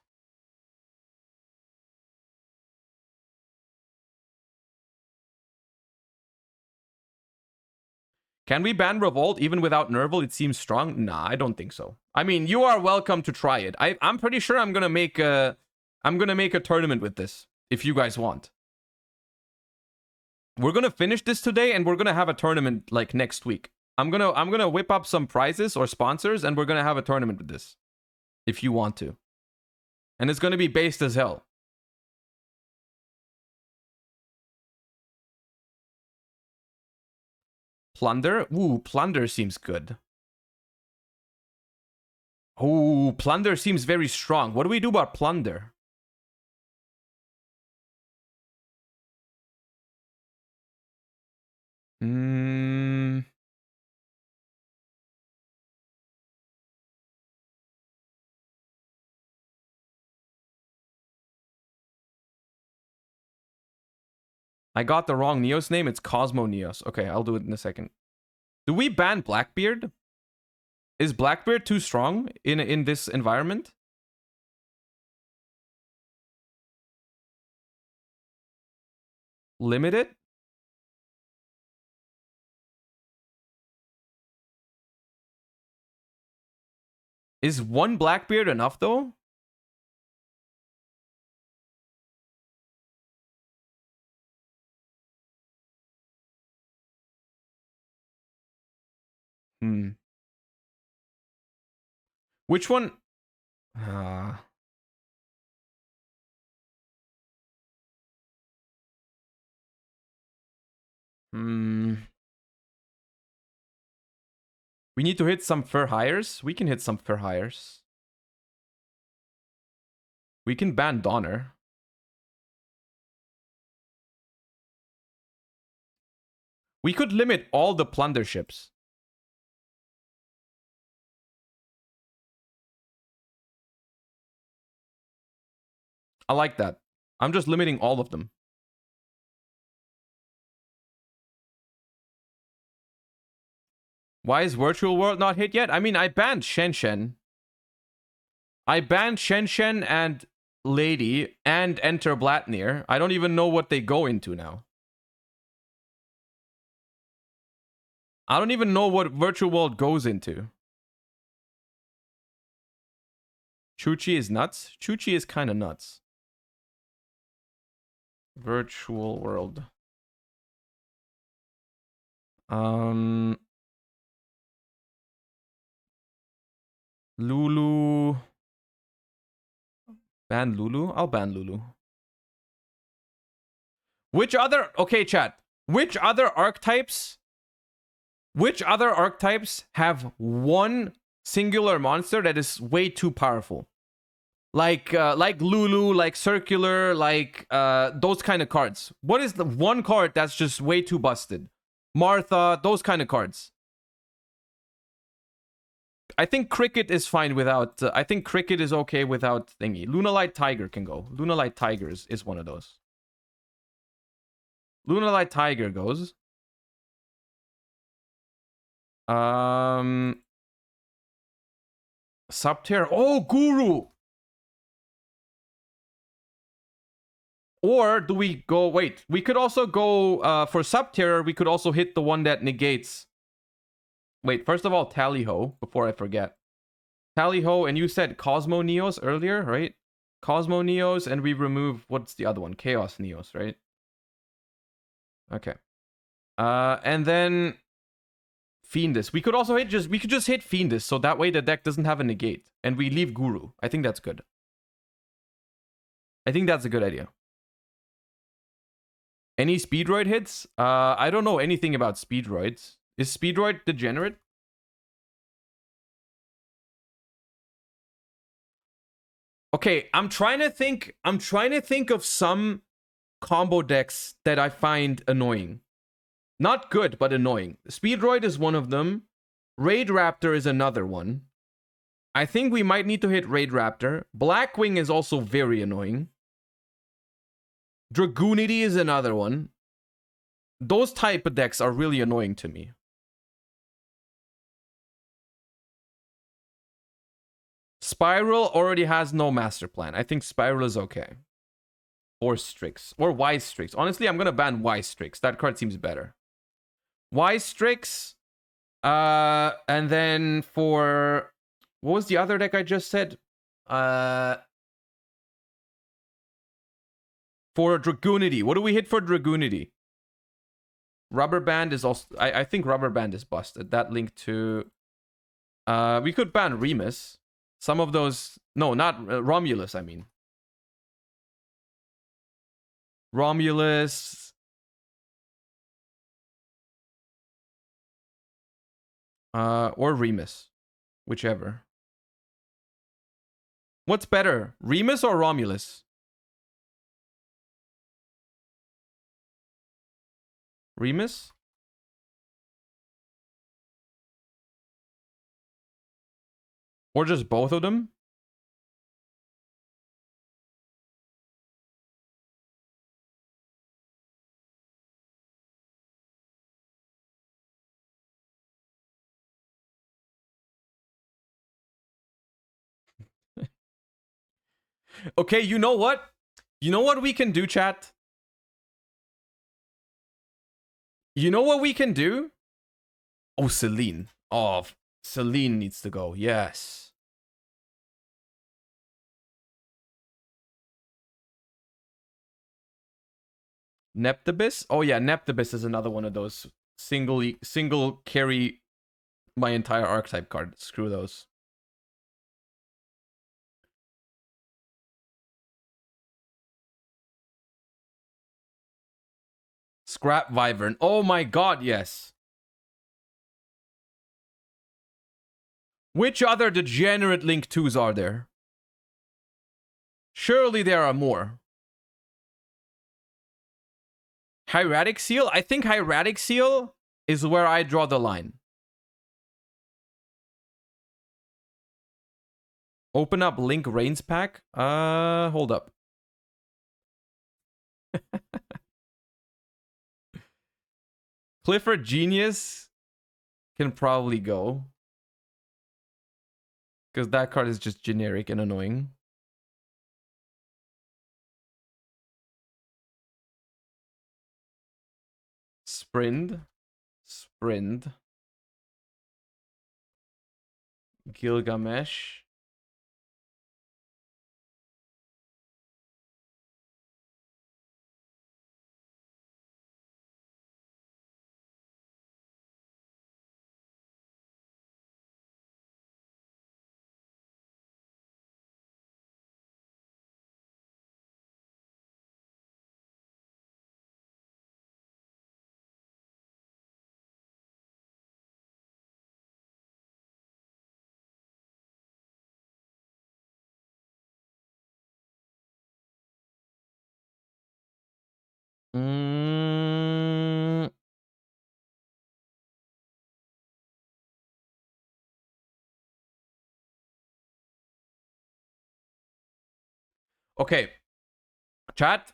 Can we ban Revolt even without Nerval? It seems strong. Nah, I don't think so. I mean, you are welcome to try it. I'm pretty sure I'm going to make a tournament with this if you guys want. We're going to finish this today and we're going to have a tournament like next week. I'm going to whip up some prizes or sponsors and we're going to have a tournament with this if you want to. And it's going to be based as hell. Plunder? Ooh, Plunder seems good. Ooh, Plunder seems very strong. What do we do about Plunder? I got the wrong Neos name. It's Cosmo Neos. Okay, I'll do it in a second. Do we ban Blackbeard? Is Blackbeard too strong in this environment? Limit it? Is one Blackbeard enough though? Which one? We need to hit some fur hires. We can hit some fur hires. We can ban Donner. We could limit all the plunder ships. I like that. I'm just limiting all of them. Why is Virtual World not hit yet? I mean, I banned Shen. I banned Shen and Lady and Enter Blatnir. I don't even know what they go into now. I don't even know what Virtual World goes into. Chuchi is nuts. Chuchi is kind of nuts. Virtual World. Lulu. Ban Lulu? I'll ban Lulu. Which other... Okay, chat. Which other archetypes have one singular monster that is way too powerful? Like Lulu, like Circular, like those kind of cards. What is the one card that's just way too busted? Martha, those kind of cards. I think Cricket is fine without... I think Cricket is okay without thingy. Lunalight Tiger can go. Lunalight Tiger is one of those. Lunalight Tiger goes. Subterra. Oh, Guru! Or do we go... Wait, we could also go... for Subterror, we could also hit the one that negates... Wait, first of all, Tally-Ho, before I forget. Tally-Ho, and you said Cosmo Neos earlier, right? Cosmo Neos, and we remove... What's the other one? Chaos Neos, right? Okay. And then... Fiendus. We could also hit we could just hit Fiendus, so that way the deck doesn't have a negate. And we leave Guru. I think that's good. I think that's a good idea. Any Speedroid hits? I don't know anything about Speedroids. Is Speedroid degenerate? Okay, I'm trying to think of some combo decks that I find annoying. Not good, but annoying. Speedroid is one of them. Raid Raptor is another one. I think we might need to hit Raid Raptor. Blackwing is also very annoying. Dragoonity is another one. Those type of decks are really annoying to me. Spiral already has no master plan. I think Spiral is okay. Or Strix. Or Wise Strix. Honestly, I'm going to ban Wise Strix. That card seems better. Wise Strix. And then for... What was the other deck I just said? For Dragoonity. What do we hit for Dragoonity? Rubber Band is also... I think Rubber Band is busted. That link to... we could ban Remus. Some of those... No, not Romulus, I mean. Romulus... or Remus. Whichever. What's better? Remus or Romulus? Remus? Or just both of them? Okay, you know what? You know what we can do, chat? You know what we can do? Oh, Celine. Oh, Celine needs to go. Yes. Neptibus? Oh yeah, Neptibus is another one of those single carry my entire archetype card. Screw those. Scrap Wyvern. Oh my god, yes. Which other degenerate Link 2s are there? Surely there are more. Hieratic Seal? I think Hieratic Seal is where I draw the line. Open up Link Reigns pack? Hold up. Clifford Genius can probably go. Because that card is just generic and annoying. Sprint. Gilgamesh. Okay. Chat.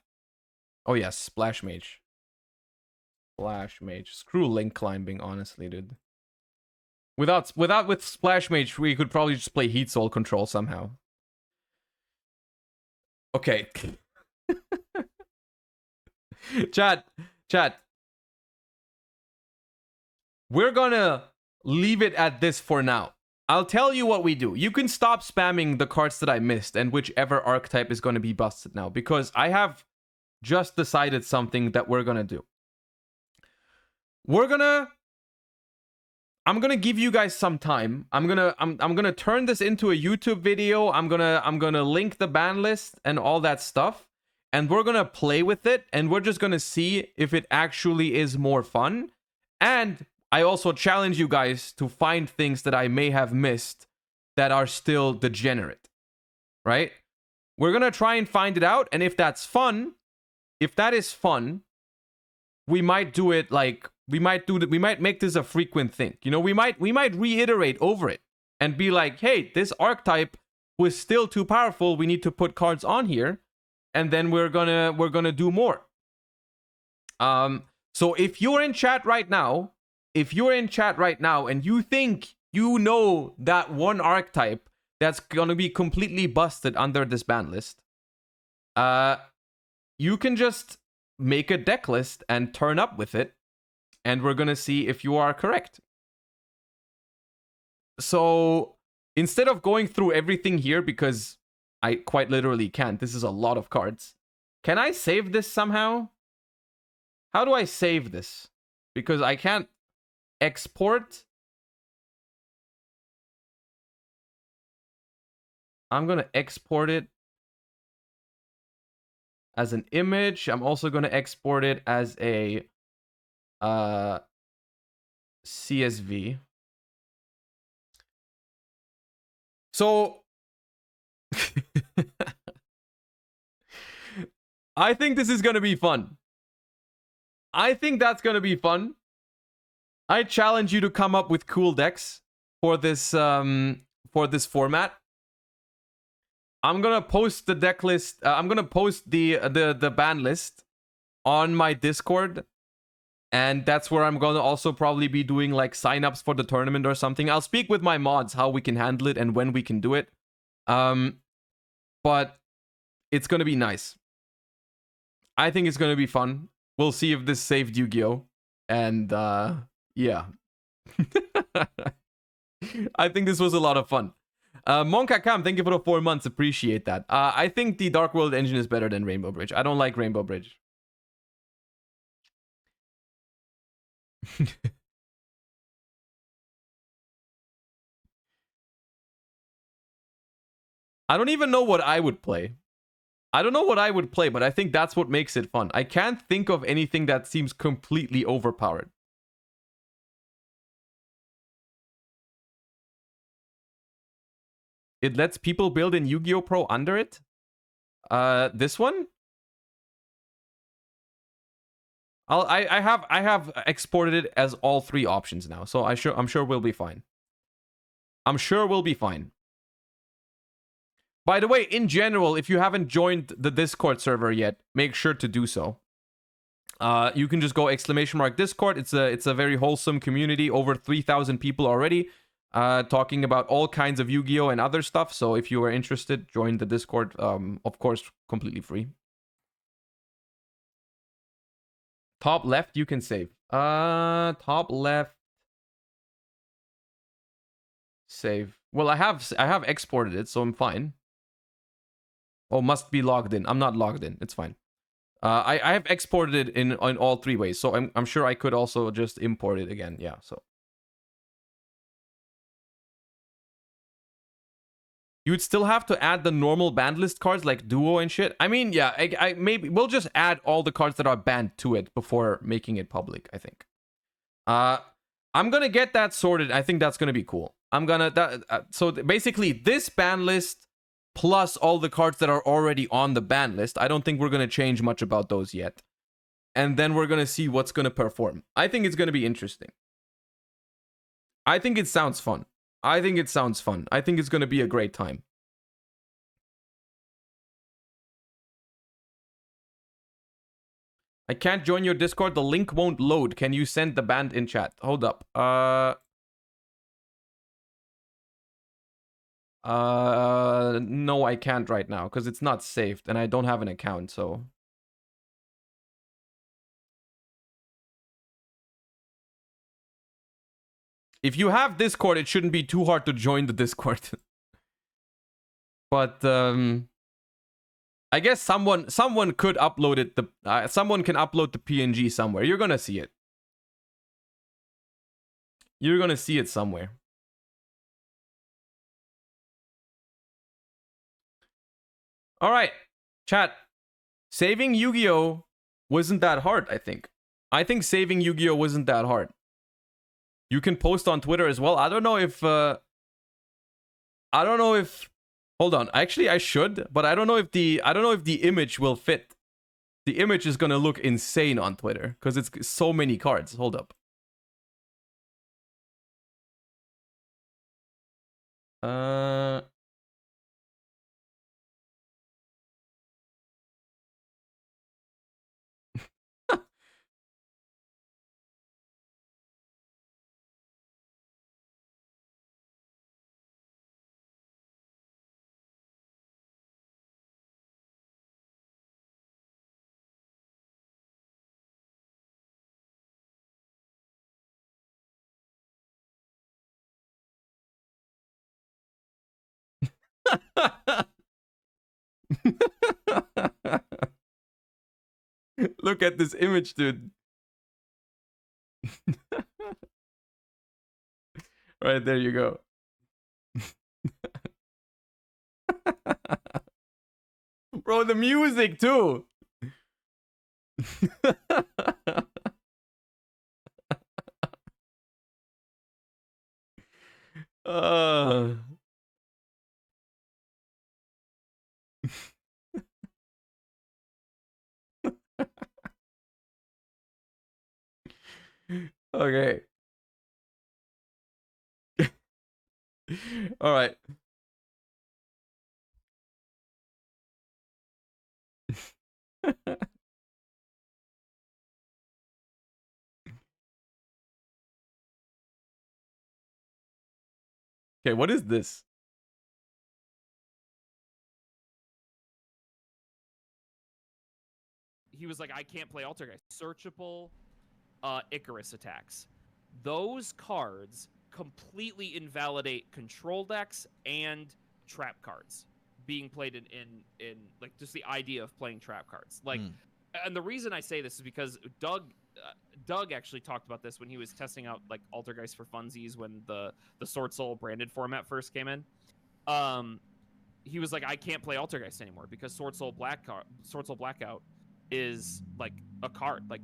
Oh yes, Splash Mage. Screw Link climbing, honestly, dude. With Splash Mage, we could probably just play Heat Soul Control somehow. Okay. Chat. We're gonna leave it at this for now. I'll tell you what we do. You can stop spamming the cards that I missed and whichever archetype is gonna be busted now, because I have just decided something that we're gonna do. I'm gonna give you guys some time. I'm gonna turn this into a YouTube video. I'm gonna link the ban list and all that stuff, and we're gonna play with it, and we're just gonna see if it actually is more fun. And I also challenge you guys to find things that I may have missed that are still degenerate, right? We're gonna try and find it out, and if that is fun, we might do it like we might make this a frequent thing. You know, we might reiterate over it and be like, hey, this archetype was still too powerful. We need to put cards on here, and then we're gonna do more. So if you're in chat right now, and you think you know that one archetype that's gonna be completely busted under this ban list, you can just make a deck list and turn up with it, and we're gonna see if you are correct. So instead of going through everything here, because I quite literally can't, this is a lot of cards. Can I save this somehow? How do I save this? Because I can't export. I'm gonna export it as an image. I'm also gonna export it as a CSV. So I think this is gonna be fun. I think that's gonna be fun. I challenge you to come up with cool decks for this format. I'm gonna post the deck list. I'm gonna post the ban list on my Discord, and that's where I'm gonna also probably be doing like signups for the tournament or something. I'll speak with my mods how we can handle it and when we can do it. But It's going to be nice. I think it's going to be fun. We'll see if this saved Yugioh. And yeah. I think this was a lot of fun. Monka Cam, thank you for the 4 months. Appreciate that. I think the Dark World engine is better than Rainbow Bridge. I don't like Rainbow Bridge. I don't even know what I would play. I don't know what I would play, but I think that's what makes it fun. I can't think of anything that seems completely overpowered. It lets people build in Yu-Gi-Oh! Pro under it? This one? I have exported it as all 3 options now, so I'm sure we'll be fine. I'm sure we'll be fine. By the way, in general, if you haven't joined the Discord server yet, make sure to do so. You can just go !Discord. It's a very wholesome community. Over 3,000 people already talking about all kinds of Yu-Gi-Oh! And other stuff. So if you are interested, join the Discord. Of course, completely free. Top left, you can save. Top left. Save. Well, I have exported it, so I'm fine. Oh, must be logged in. I'm not logged in. It's fine. I have exported it in all 3 ways, so I'm sure I could also just import it again. Yeah, so. You would still have to add the normal banned list cards like Duo and shit. I mean, yeah, I maybe we'll just add all the cards that are banned to it before making it public, I think. I'm gonna get that sorted. I think that's gonna be cool. So basically this ban list plus all the cards that are already on the ban list. I don't think we're gonna change much about those yet. And then we're gonna see what's gonna perform. I think it's gonna be interesting. I think it sounds fun. I think it sounds fun. I think it's gonna be a great time. I can't join your Discord. The link won't load. Can you send the band in chat? Hold up. No, I can't right now because it's not saved and I don't have an account, so. If you have Discord, it shouldn't be too hard to join the Discord. But I guess someone could upload it. Someone can upload the PNG somewhere. You're gonna see it. You're gonna see it somewhere. All right, chat. Saving Yu-Gi-Oh wasn't that hard. I think saving Yu-Gi-Oh wasn't that hard. You can post on Twitter as well. I don't know if. Hold on. Actually, I should, but I don't know if the image will fit. The image is gonna look insane on Twitter because it's so many cards. Hold up. Look at this image, dude. Right, there you go. Bro, the music too. Okay. All right. Okay, what is this?
he was like, I can't play Altergeist. Searchable Icarus attacks. Those cards completely invalidate control decks and trap cards being played in like just the idea of playing trap cards. Like, and the reason I say this is because Doug actually talked about this when he was testing out like Altergeist for funsies when the Sword Soul branded format first came in. He was like, I can't play Altergeist anymore because Sword Soul Blackout is like a card. Like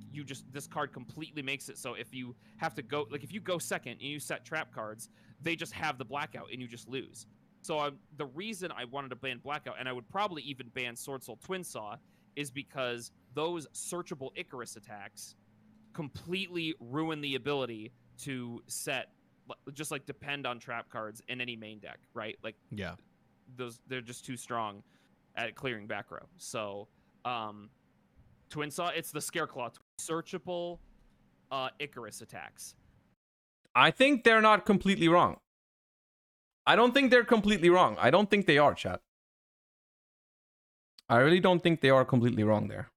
this card completely makes it so if you have to go, like if you go second and you set trap cards, they just have the blackout and you just lose. So the reason I wanted to ban Blackout, and I would probably even ban Sword Soul Twin Saw, is because those searchable Icarus attacks completely ruin the ability to set, just like depend on trap cards in any main deck, right? Like,
yeah,
they're just too strong at clearing back row. So, Twin Saw, it's the Scareclaw, searchable Icarus attacks.
I think they're not completely wrong. I don't think they're completely wrong. I don't think they are, chat. I really don't think they are completely wrong there.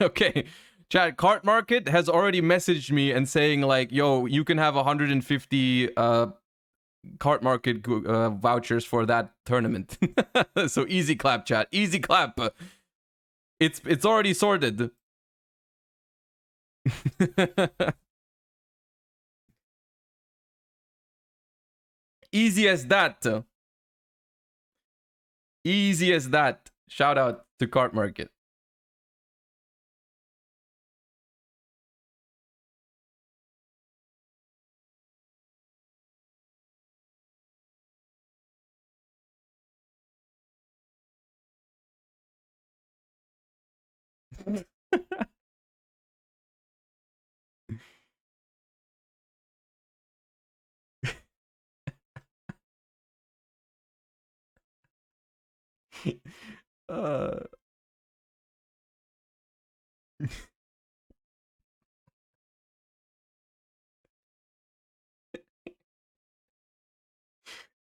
Okay. Chat, Cart Market has already messaged me and saying like, yo, you can have 150 Cart Market vouchers for that tournament. So easy clap, chat. Easy clap. It's already sorted. Easy as that. Easy as that. Shout out to Cart Market.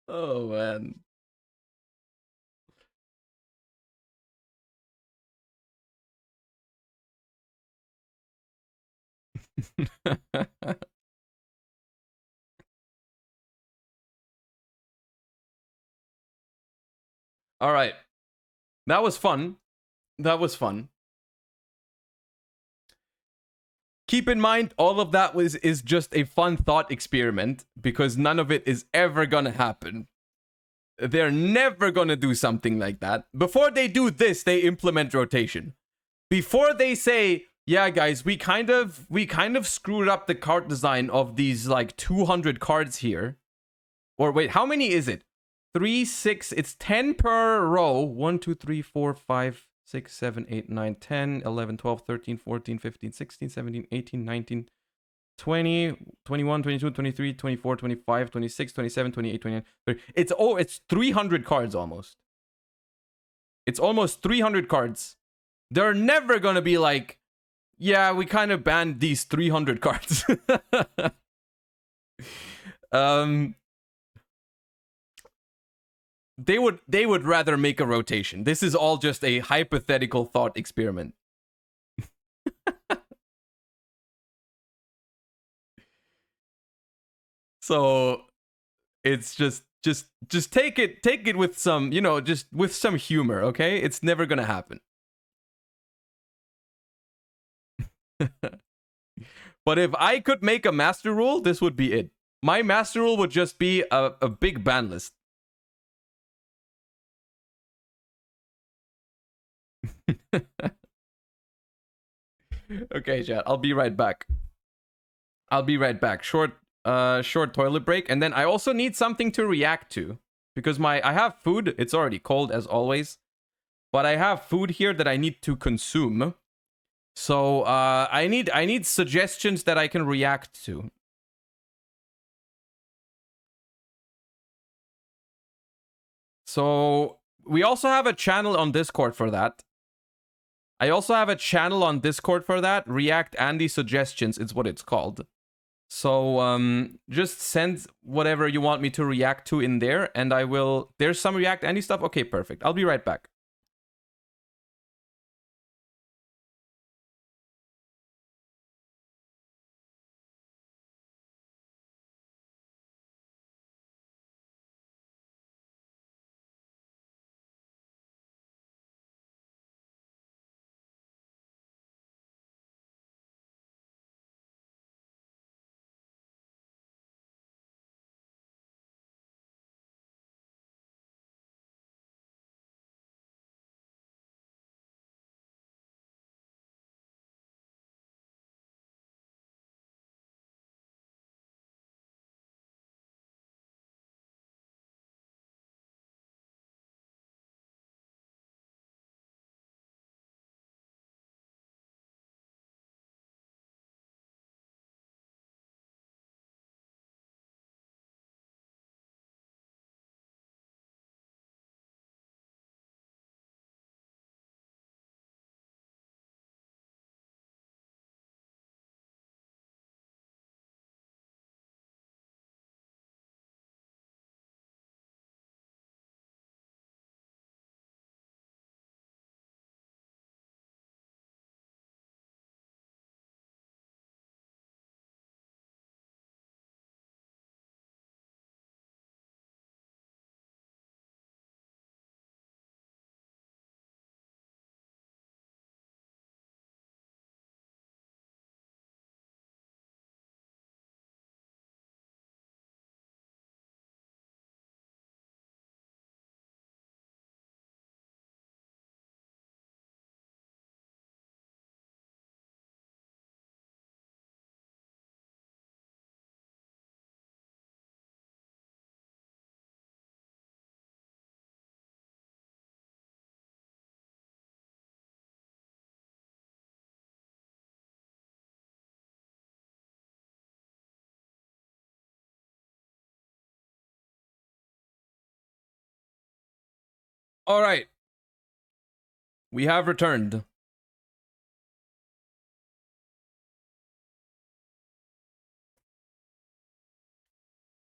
Oh man. All right. That was fun. That was fun. Keep in mind, all of that is just a fun thought experiment because none of it is ever gonna happen. They're never gonna do something like that. Before they do this, they implement rotation. Before they say, yeah, guys, we kind of screwed up the card design of these like 200 cards here. Or wait, how many is it? 3, 6, it's 10 per row. 1, 2, 3, 4, 5, 6, 7, 8, 9, 10, 11, 12, 13, 14, 15, 16, 17, 18, 19, 20, 21, 22, 23, 24, 25, 26, 27, 28, 29, 30. It's 300 cards almost. It's almost 300 cards. They're never gonna be like, yeah, we kind of banned these 300 cards. They would rather make a rotation. This is all just a hypothetical thought experiment. So it's just take it with some, just with some humor, okay? It's never gonna happen. But if I could make a master rule, this would be it. My master rule would just be a big ban list. Okay, chat. I'll be right back. Short toilet break, and then I also need something to react to because I have food. It's already cold as always, but I have food here that I need to consume. So I need suggestions that I can react to. So we also have a channel on Discord for that. I also have a channel on Discord for that. React Andy Suggestions is what it's called. So just send whatever you want me to react to in there, and I will... There's some React Andy stuff? Okay, perfect. I'll be right back. All right. We have returned.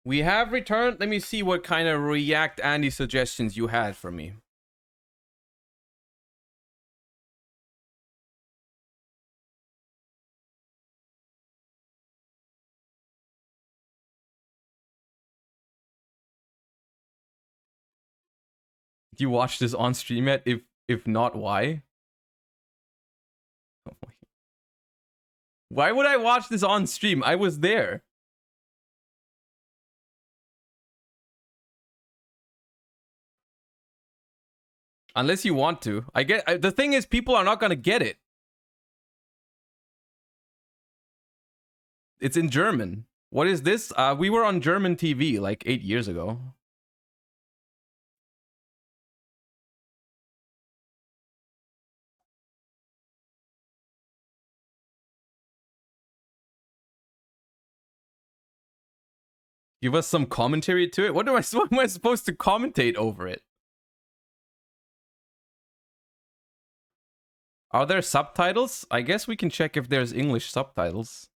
We have returned. Let me see what kind of React Andy suggestions you had for me. Do you watch this on stream yet? If not, why? Oh my. Why would I watch this on stream? I was there. Unless you want to. The thing is, people are not gonna get it. It's in German. What is this? We were on German TV like 8 years ago. Give us some commentary to it. What am I supposed to commentate over it? Are there subtitles? I guess we can check if there's English subtitles.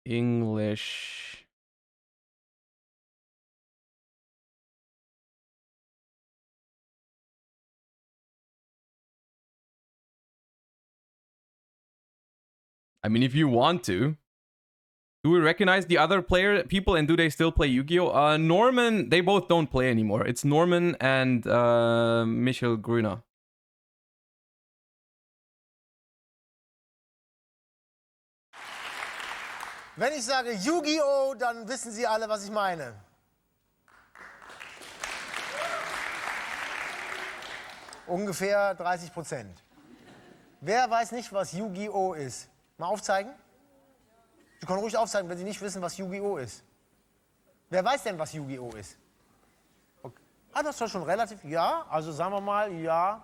English. I mean, if you want to. Do we recognize the other people, and do they still play Yu-Gi-Oh? Norman, they both don't play anymore. It's Norman and Michael Grüner.
Wenn ich sage Yu-Gi-Oh, dann wissen Sie alle, was ich meine. Ungefähr 30%. Wer weiß nicht, was Yu-Gi-Oh ist? Mal aufzeigen? Sie können ruhig aufzeigen, wenn Sie nicht wissen, was Yu-Gi-Oh ist. Wer weiß denn, was Yu-Gi-Oh ist? Okay. Ah, das ist schon relativ, ja, also sagen wir mal, ja,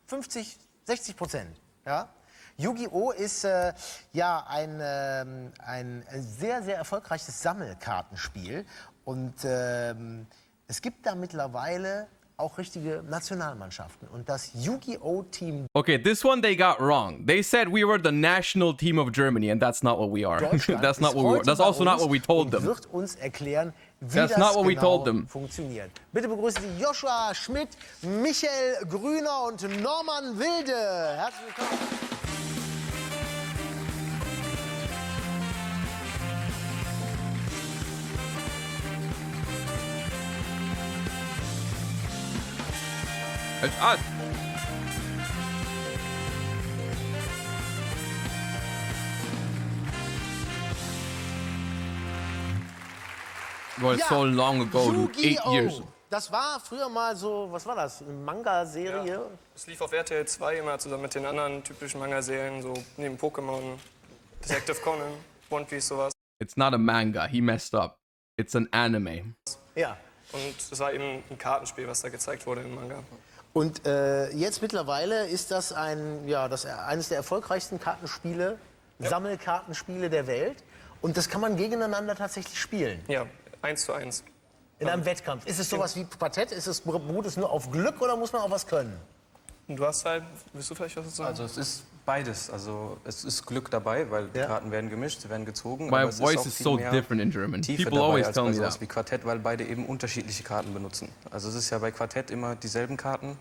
50, 60%. Ja? Yu-Gi-Oh ist ja ein sehr, sehr erfolgreiches Sammelkartenspiel. Und es gibt da mittlerweile auch richtige Nationalmannschaften. Und das Yu-Gi-Oh! Team
Okay, this one they got wrong. They said we were the national team of Germany, and that's not what we are.
Deutschland
That's not
ist
what we were.
heute
That's
bei
also not
uns
what we told
und
them.
wird uns erklären, wie
That's
das
not what we
genau
told them.
funktioniert. Bitte begrüßen Sie Joshua Schmidt, Michael Grüner und Norman Wilde. Herzlich willkommen.
It's us. It was so long ago, dude. 8 years.
Das war früher mal so, was war das? Eine Manga-Serie?
Ja. Es lief auf RTL 2 immer zusammen mit den anderen typischen Manga-Serien, so neben Pokémon, Detective Conan, One Piece, sowas.
It's not a manga. He messed up. It's an anime.
Ja.
Und es war eben ein Kartenspiel, was da gezeigt wurde im Manga.
Und jetzt mittlerweile ist das eines der erfolgreichsten Kartenspiele, Sammelkartenspiele der Welt. Und das kann man gegeneinander tatsächlich spielen.
Ja, 1:1.
In einem Wettkampf. Ist es sowas wie Quartett? Beruht es nur auf Glück oder muss man auch was können?
Und du hast halt, willst du vielleicht was sagen?
Also es ist beides. Also es ist Glück dabei, weil die Karten werden gemischt, sie werden gezogen.
My
aber es
voice
auch
is
viel
so
mehr
different in German.
Tiefe
People
dabei
always
als
tell
bei
me
sowas
that.
wie Quartett, weil beide eben unterschiedliche Karten benutzen. Also es ist ja bei Quartett immer dieselben Karten,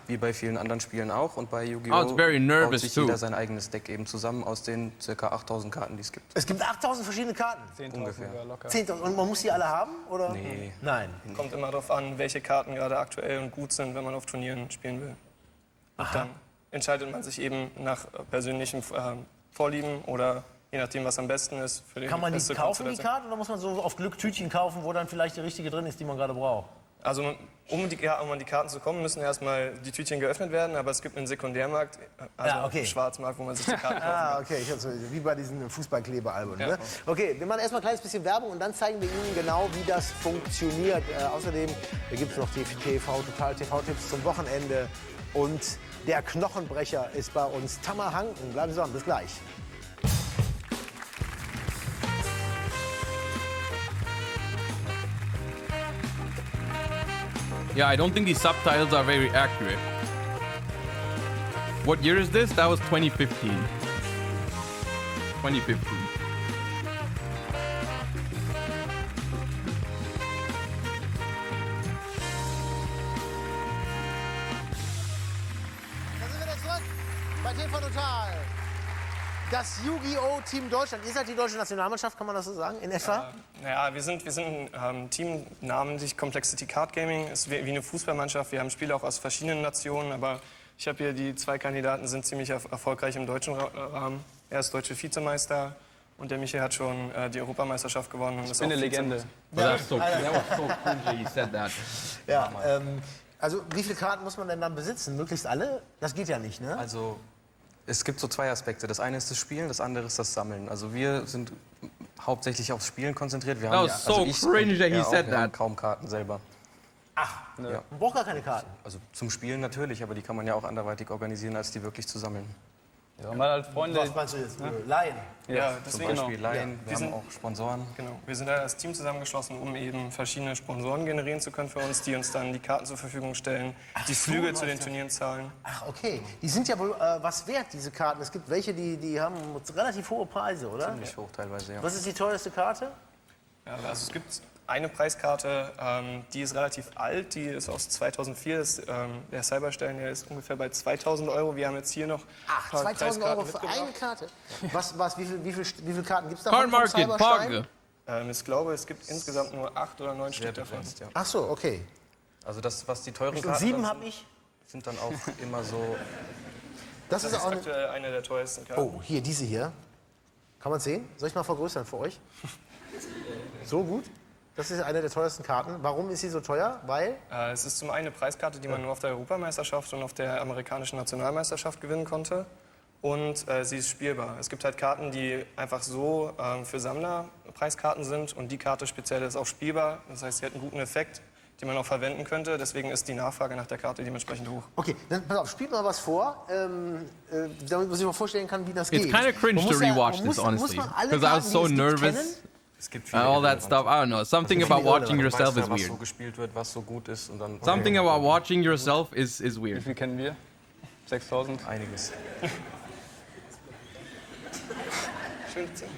wie bei vielen anderen Spielen auch. Und bei Yu-Gi-Oh!
it's very nervous
baut sich
too.
jeder sein eigenes Deck eben zusammen aus den ca. 8000 Karten, die es gibt.
Es gibt 8000 verschiedene Karten.
10.000
ungefähr.
locker.
10.000. Und man muss die alle haben? Oder?
Nee.
Nein.
Kommt immer darauf an, welche Karten gerade aktuell und gut sind, wenn man auf Turnieren spielen will. Und dann entscheidet man sich eben nach persönlichen Vorlieben oder je nachdem, was am besten ist für den
Kann man die
beste
kaufen, die
Konstellation.
Karten? Oder muss man so auf Glück Tütchen kaufen, wo dann vielleicht die richtige drin ist, die man gerade braucht?
Also um an die Karten zu kommen, müssen erstmal die Tütchen geöffnet werden, aber es gibt einen Sekundärmarkt, also einen Schwarzmarkt, wo man sich die Karten kaufen kann.
Okay, wie bei diesen Fußballklebealben.
Ja.
Ne? Okay, wir machen erstmal ein kleines bisschen Werbung und dann zeigen wir Ihnen genau, wie das funktioniert. Außerdem gibt es noch TV-Tipps zum Wochenende und der Knochenbrecher ist bei uns Tamar Hanken. Bleiben Sie dran, bis gleich.
Yeah, I don't think these subtitles are very accurate. What year is this? That was 2015. 2015.
Da sind wir wieder zurück bei TV Total. Das Yu-Gi-Oh! Team Deutschland. Ihr seid die deutsche Nationalmannschaft, kann man das so sagen, in etwa?
Naja, wir sind ein Team, namentlich Complexity Card Gaming. Es ist wie eine Fußballmannschaft. Wir haben Spieler auch aus verschiedenen Nationen, aber ich habe hier die zwei Kandidaten, sind ziemlich erfolgreich im deutschen Rahmen. Er ist deutsche Vizemeister und der Michael hat schon die Europameisterschaft gewonnen. Und ist
bin eine Legende.
Well, that's so, that was so cringy you said that.
Ja, also wie viele Karten muss man denn dann besitzen? Möglichst alle? Das geht ja nicht, ne?
Also es gibt so zwei Aspekte. Das eine ist das Spielen, das andere ist das Sammeln. Also wir sind hauptsächlich aufs Spielen konzentriert. Wir
That
haben
was so
ich
cringe
und
that he
er auch,
said
wir haben
that.
kaum Karten selber.
Man braucht gar keine Karten.
Also zum Spielen natürlich, aber die kann man ja auch anderweitig organisieren, als die wirklich zu sammeln.
Ja, mal halt Freunde.
Was meinst du jetzt? Laien?
Ja,
Zum
deswegen
Beispiel Laien, wir haben
sind-
auch Sponsoren.
Genau. Wir sind da als Team zusammengeschlossen, um eben verschiedene Sponsoren generieren zu können für uns, die uns dann die Karten zur Verfügung stellen, die Flüge zu den Turnieren zahlen.
Ach, okay. Die sind ja wohl was wert, diese Karten. Es gibt welche, die haben relativ hohe Preise, oder?
Ziemlich hoch teilweise, ja.
Was ist die teuerste Karte?
Ja, also es gibt eine Preiskarte, die ist relativ alt, die ist aus 2004. Der Cyberstein, der ist ungefähr bei 2.000 €. Wir haben jetzt hier noch
Ach,
ein paar
2.000 € für
Preiskarten
eine Karte? Wie viele Karten gibt es da?
Card Market, Pog.
Ich glaube, es gibt insgesamt nur 8 oder 9 Stück davon.
Begrenzt, ja.
Ach so, okay.
Also das, was die teuren
Und
Karten
7
dann
habe ich.
sind dann auch immer so.
Das
Das
ist
ist
auch eine...
aktuell eine der teuersten Karten.
Oh, hier, diese hier. Kann man sehen? Soll ich mal vergrößern für euch? So gut? Das ist eine der teuersten Karten. Warum ist sie so teuer? Weil?
Es ist zum einen eine Preiskarte, die man nur auf der Europameisterschaft und auf der amerikanischen Nationalmeisterschaft gewinnen konnte. Und sie ist spielbar. Es gibt halt Karten, die einfach so für Sammler Preiskarten sind. Und die Karte speziell ist auch spielbar. Das heißt, sie hat einen guten Effekt, den man auch verwenden könnte. Deswegen ist die Nachfrage nach der Karte dementsprechend hoch.
Okay, dann pass auf, spielt mal was vor, damit man sich mal vorstellen kann, wie das geht.
It's kind of cringe
Man
to
muss ja-
rewatch
man muss-
this,
muss
honestly.
man alle
Because I was
Karten,
so
die es gibt,
nervous.
kennen?
Es gibt viele
all that stuff. I don't know. Something about watching yourself is
was
weird.
so gespielt wird, was so gut ist und dann.
Something about watching yourself is
Wie
weird.
viel kennen wir? 6000?
Einiges.
Schön zu sehen.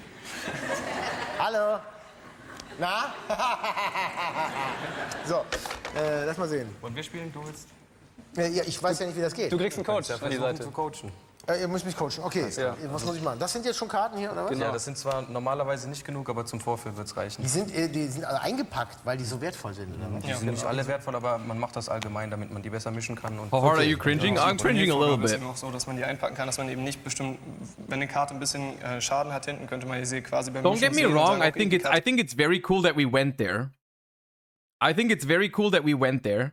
Hallo. Na? So, lass mal sehen.
Wollen wir spielen? Du willst?
Ja, ich weiß ja nicht, wie das geht.
Du kriegst einen Coach an die Seite.
zu coachen.
Ihr müsst mich coachen. Okay,
Ja.
was muss ich machen? Das sind jetzt schon Karten hier, oder was?
Ja, das sind zwar normalerweise nicht genug, aber zum Vorführen wird es reichen.
Die sind alle eingepackt, weil die so wertvoll sind, oder was?
Die sind nicht alle wertvoll, aber man macht das allgemein, damit man die besser mischen kann. Und
How hard are you cringing? I'm cringing a little
Es ist
bit.
eben auch so, dass man die einpacken kann, dass man eben nicht bestimmt, wenn eine Karte ein bisschen Schaden hat hinten, könnte man sie quasi beim
Don't
Mischen
get me
sehen und
wrong.
sagen, okay, die
I think it's very cool that we went there. I think it's very cool that we went there.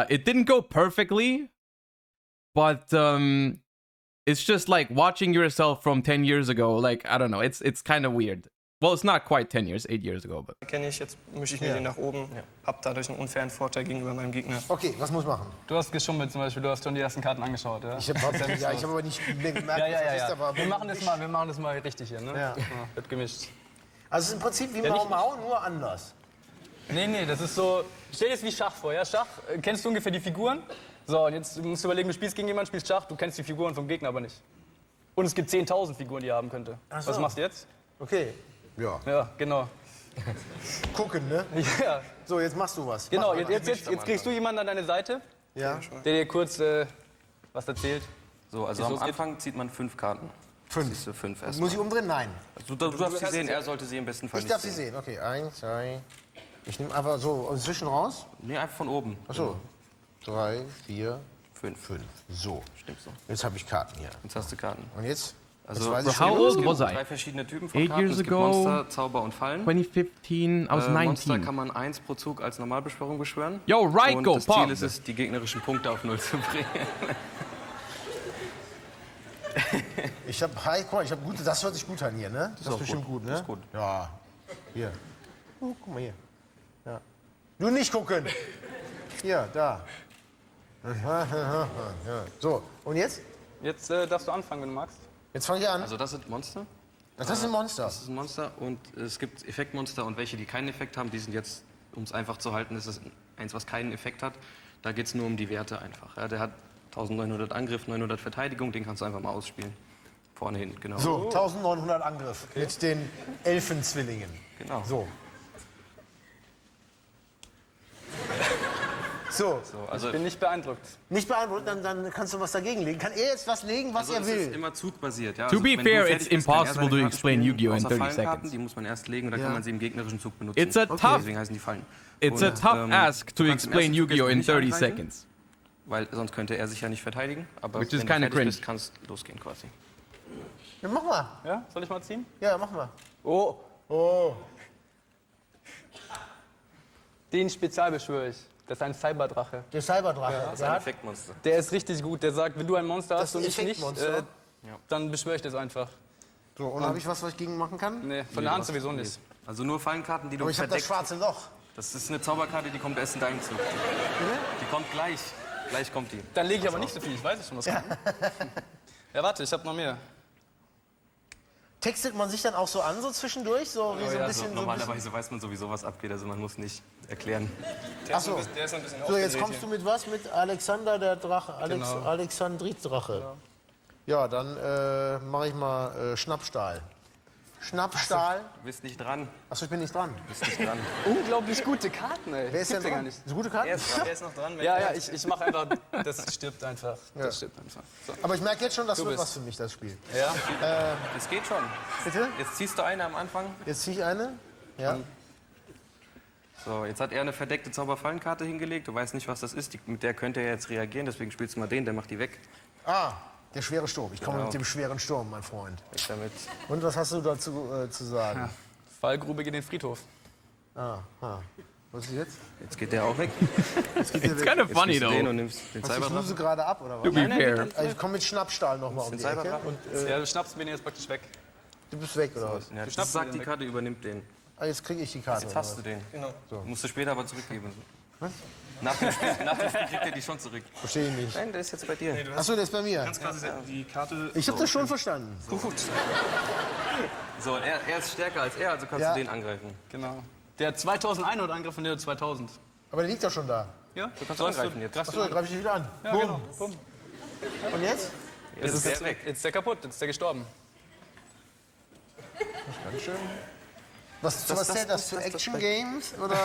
It didn't go perfectly, but it's just like watching yourself from 10 years ago. Like, I don't know. It's kind of weird. Well, it's not quite 10 years, 8 years ago, but.
kenne ich, jetzt mische ich mir den nach oben, hab dadurch einen unfairen Vorteil gegenüber meinem Gegner.
Okay, was muss ich machen?
Du hast geschummelt zum Beispiel, du hast schon die ersten Karten angeschaut, ja?
Ich habe aber nicht gemerkt,
Ja.
da war.
Wir machen das mal richtig hier, ne?
Ja.
Wird gemischt.
Also es ist im Prinzip wie
Ja,
Mau
nicht-
Mau, nur anders.
Nee, das ist so. Stell dir das wie Schach vor, ja? Schach, kennst du ungefähr die Figuren? So, und jetzt musst du überlegen, du spielst gegen jemanden, spielst Schach, du kennst die Figuren vom Gegner aber nicht. Und es gibt 10.000 Figuren, die er haben könnte.
Ach so.
Was machst du jetzt?
Okay. Ja.
Ja, genau.
Gucken, ne?
Ja,
So, jetzt machst du was.
genau.
Mach mal.
Jetzt kriegst du jemanden an deine Seite,
Ja.
der dir kurz was erzählt.
So, also
Wie's
am
losgeht?
Anfang zieht man 5 Karten.
5.
Siehst du 5 erst.
Muss ich umdrehen? Nein.
Du darfst sie sehen, er sollte sie im besten Fall
Ich
nicht
darf sie sehen. Okay, 1, 2. Ich nehme einfach so inzwischen raus.
Nee, einfach von oben.
Achso. 3, 4,
5.
5. So.
Stimmt so.
Jetzt habe ich Karten hier.
Jetzt hast du Karten.
Und jetzt?
Also,
jetzt weiß ich
how
schon,
old
es
was
gibt
I?
3 verschiedene Typen von
8
Karten.
years
Es gibt
ago,
Monster, Zauber und Fallen.
2015, I was
Monster
19.
kann man 1 pro Zug als Normalbeschwörung beschwören.
Yo, right,
und
go,
das
pop.
Ziel ist es, die gegnerischen Punkte auf 0 zu bringen.
ich habe gute, das hört sich gut an hier, ne? Das ist
auch
bestimmt gut, ne?
Das ist gut.
Ja. Hier. Oh, guck mal hier. Ja. Nur nicht gucken. Hier, da. Ja. So, und jetzt?
Jetzt darfst du anfangen, wenn du magst.
Jetzt fange ich an.
Also das sind Monster.
Das ist ein Monster.
Das ist ein Monster und es gibt Effektmonster und welche, die keinen Effekt haben, die sind jetzt, um es einfach zu halten, ist es eins, was keinen Effekt hat. Da geht es nur um die Werte einfach. Ja, der hat 1900 Angriff, 900 Verteidigung, den kannst du einfach mal ausspielen. Vorne hin, genau.
So, 1900 Angriff mit den Elfenzwillingen.
Genau.
So. So,
Also,
Ich bin nicht beeindruckt.
nicht beeindruckt, dann kannst du was dagegen legen. Kann er jetzt was legen, was er
es ist
will?
immer zugbasiert. Ja?
To be
wenn du
fair,
fertig
it's
bist, kann er
impossible
seine
to
Karten
explain
spielen,
Yu-Gi-Oh! in
außer
30
Fallenkarten,
seconds.
Die muss man erst legen und dann
Ja.
kann man sie im gegnerischen Zug benutzen.
It's a tough,
Deswegen heißen die Fallen.
it's a
Und,
tough ask to
du kannst im
explain
ersten Zug
Yu-Gi-Oh!
jetzt
in
nicht
30
angreifen,
seconds.
Weil sonst könnte er sich ja nicht verteidigen. Aber
Which is
wenn du
kinda
fertig
cringe.
bist, kannst losgehen quasi.
Ja, mach mal.
Ja, soll ich mal ziehen?
Ja, mach mal.
Oh,
Oh.
den Spezial beschwöre ich. Das ist ein Cyberdrache.
Der Cyberdrache.
Das ist
der
ein
hat,
Effektmonster.
Der ist richtig gut. Der sagt, wenn du ein Monster
Das
hast und
ist
ich
ein
nicht,
Effektmonster.
dann beschwöre ich das einfach.
so, und habe ich was ich gegen machen kann?
Nee, von der Hand sowieso nicht.
Also nur Fallenkarten, die du
Aber ich habe das
verdeckt.
schwarze Loch.
Das ist eine Zauberkarte, die kommt erst in deinem Zug. Die kommt gleich. Gleich kommt die.
Dann lege ich aber nicht so viel, ich weiß es schon, was kommt. Ja, warte, ich habe noch mehr.
Textet man sich dann auch so an, so zwischendurch? So wie so ein
Also
bisschen.
normalerweise weiß man sowieso, was abgeht, also man muss nicht erklären.
Ach so.
Der ist noch ein bisschen
So, jetzt
aufgedreht
kommst du mit was? Mit Alexander der Drache.
Genau.
Alexandrit-Drache. Ja, dann mache ich mal Schnappstahl. Schnappstahl.
Du bist nicht dran.
Achso, ich bin nicht dran.
Du bist nicht dran.
Unglaublich gute Karten, ey.
Wer ist denn
Gibt's ja gar
dran?
nicht.
Ist eine gute Karte?
Der ist noch dran. Wenn
Ja, ich mache einfach, das stirbt einfach. Das stirbt einfach. So.
Aber ich merke jetzt schon, das wird
bist.
was für mich, das Spiel.
Ja,
Es geht schon.
Bitte?
Jetzt ziehst du eine am Anfang.
Jetzt ziehe ich eine. Ja.
So, jetzt hat er eine verdeckte Zauberfallenkarte hingelegt. Du weißt nicht, was das ist. Mit der könnte er jetzt reagieren, deswegen spielst du mal den, der macht die weg.
Ah, der schwere Sturm. Ich komme
Genau.
mit dem schweren Sturm, mein Freund.
Weg damit.
Und was hast du dazu zu sagen?
Fallgrube gegen den Friedhof.
Was ist jetzt?
Jetzt geht der auch weg.
It's kind of
Jetzt
funny
nimmst du den
though.
und nimmst den
Ich lose
Cyberdrachen.
gerade ab, oder
To
was?
be fair.
Also ich komme mit Schnappstahl nochmal um
Den
die Ecke.
Cyberdrachen.
Und
Ja, du schnappst mir den jetzt praktisch weg.
du bist weg, oder was?
Ja, das
schnappst
sagt
den
die
weg.
Karte, übernimmt den.
Ah, jetzt kriege ich die Karte.
Jetzt
oder
hast du den.
Genau.
Musst du später aber zurückgeben. Nach dem Spiel kriegt er die schon zurück.
Verstehe ich nicht.
Nein, der ist jetzt bei dir.
Achso, der ist bei mir.
Du kannst quasi die Karte...
Ich habe das schon verstanden.
Gut. So, er ist stärker als er, also kannst
Ja.
du den angreifen.
Genau. Der hat 2100 Angriff und der hat 2000.
Aber der liegt doch schon da.
Ja,
Du kannst angreifen jetzt.
Achso, dann greife ich dich wieder an.
Ja,
Bumm.
genau. Bumm.
Und jetzt?
Jetzt ist der weg.
Jetzt ist der kaputt, jetzt ist der gestorben.
Ganz schön. Was zählt das für Action-Games? Oder,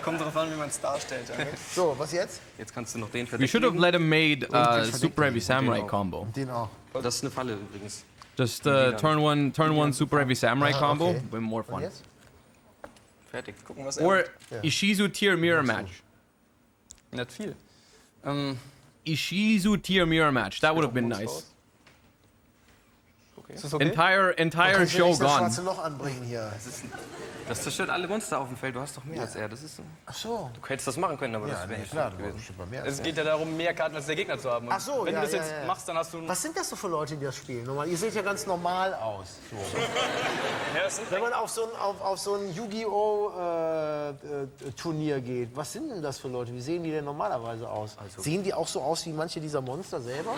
Kommt darauf an, wie man es darstellt. Ja.
So, was jetzt?
Jetzt kannst du noch den
We should have let him made
verdeckt
super heavy samurai
auch.
combo.
Den auch.
Das ist eine Falle übrigens.
Just turn one super heavy samurai combo.
okay.
Way more
Und
fun.
jetzt?
Fertig.
Gucken, was er
Or
macht.
Ishizu tier mirror match.
Nicht viel.
Ishizu tier mirror match. That would have been nice.
Ist das okay?
Entire
Kannst du
show
nicht das
gone.
schwarze Loch anbringen hier?
Das zerstört alle Monster auf dem Feld. Du hast doch mehr als er. Das ist,
Ach so.
du hättest das machen können, aber
Ja,
das wäre
nee,
nicht
klar,
gut
du
gewesen.
bestimmt mal mehr.
Es geht ja darum, mehr Karten als der Gegner zu haben. Und
Ach so,
wenn
ja,
du das
ja,
jetzt
ja.
machst, dann hast du...
Was sind das so für Leute, die das spielen? Normal, ihr seht ja ganz normal aus. So. Wenn man auf so ein Yu-Gi-Oh! Turnier geht, was sind denn das für Leute? Wie sehen die denn normalerweise aus? Sehen die auch so aus wie manche dieser Monster selber?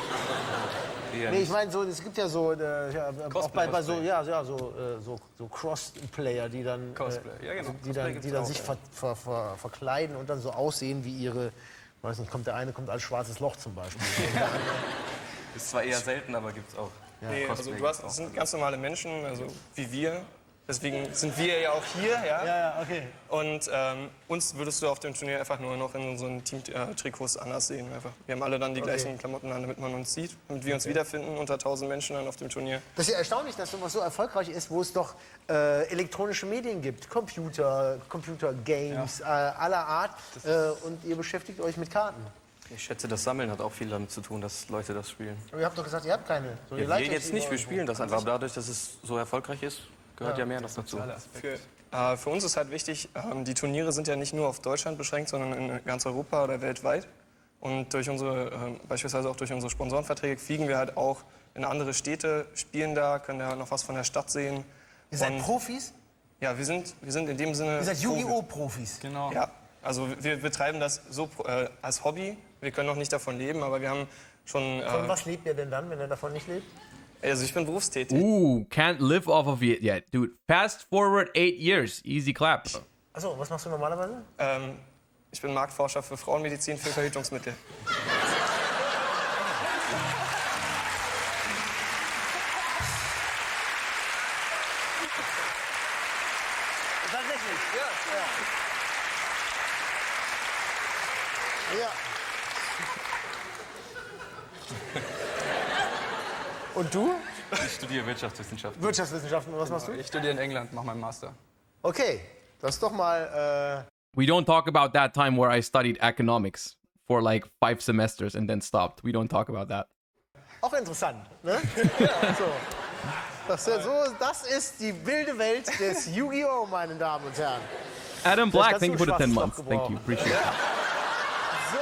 Eher
Nee, ich
nicht.
meine, so, es gibt ja so, ja, auch bei so, so Cross-Player, die dann,
Cosplay, ja, genau.
die dann sich verkleiden und dann so aussehen wie ihre, weiß nicht, der eine kommt als schwarzes Loch zum Beispiel.
Ist zwar eher selten, aber gibt's auch.
Nee, also
Cosplay
du hast,
gibt's
das sind ganz normale Menschen, also wie wir. Deswegen sind wir ja auch hier, ja.
Ja, okay.
Und uns würdest du auf dem Turnier einfach nur noch in unseren Team-Trikots anders sehen. Einfach. Wir haben alle dann die gleichen Klamotten an, damit man uns sieht, damit wir uns wiederfinden unter 1000 Menschen dann auf dem Turnier.
Das ist ja erstaunlich, dass sowas so erfolgreich ist, wo es doch elektronische Medien gibt, Computer-Games aller Art und ihr beschäftigt euch mit Karten.
Ich schätze, das Sammeln hat auch viel damit zu tun, dass Leute das spielen.
Aber ihr habt doch gesagt, ihr habt keine. So, ihr
Wir
leitet
jetzt
die
nicht, wir
irgendwo.
spielen das einfach. Aber dadurch, dass es so erfolgreich ist, gehört ja mehr noch dazu.
Für uns ist halt wichtig, die Turniere sind ja nicht nur auf Deutschland beschränkt, sondern in ganz Europa oder weltweit. Und durch unsere, beispielsweise auch durch unsere Sponsorenverträge fliegen wir halt auch in andere Städte, spielen da, können da noch was von der Stadt sehen.
Ihr seid
Und,
Profis?
ja, wir sind in dem Sinne...
Ihr seid Yu-Gi-Oh! Profis.
Genau.
Ja, also wir betreiben das so als Hobby. Wir können noch nicht davon leben, aber wir haben schon...
Von was lebt ihr denn dann, wenn ihr davon nicht lebt?
Also ich bin berufstätig.
Ooh, can't live off of it yet, dude. Fast forward 8 years. Easy clap.
Achso, was machst du normalerweise?
Ich bin Marktforscher für Frauenmedizin für Verhütungsmittel.
Tatsächlich, ja. Und du?
Ich studiere Wirtschaftswissenschaften.
Wirtschaftswissenschaften, und was machst du?
Ich studiere in England, mache meinen Master.
Okay, das ist doch mal.
We don't talk about that time where I studied economics for like 5 semesters and then stopped. We don't talk about that.
Auch interessant, ne? So. Das ist die wilde Welt des Yu-Gi-Oh!, meine Damen und Herren.
Adam
Vielleicht
Black,
kannst
thank you
du
for the
ein
10
schwarzes
months.
Loch
Thank you.
gebrauchen.
Appreciate it.
So,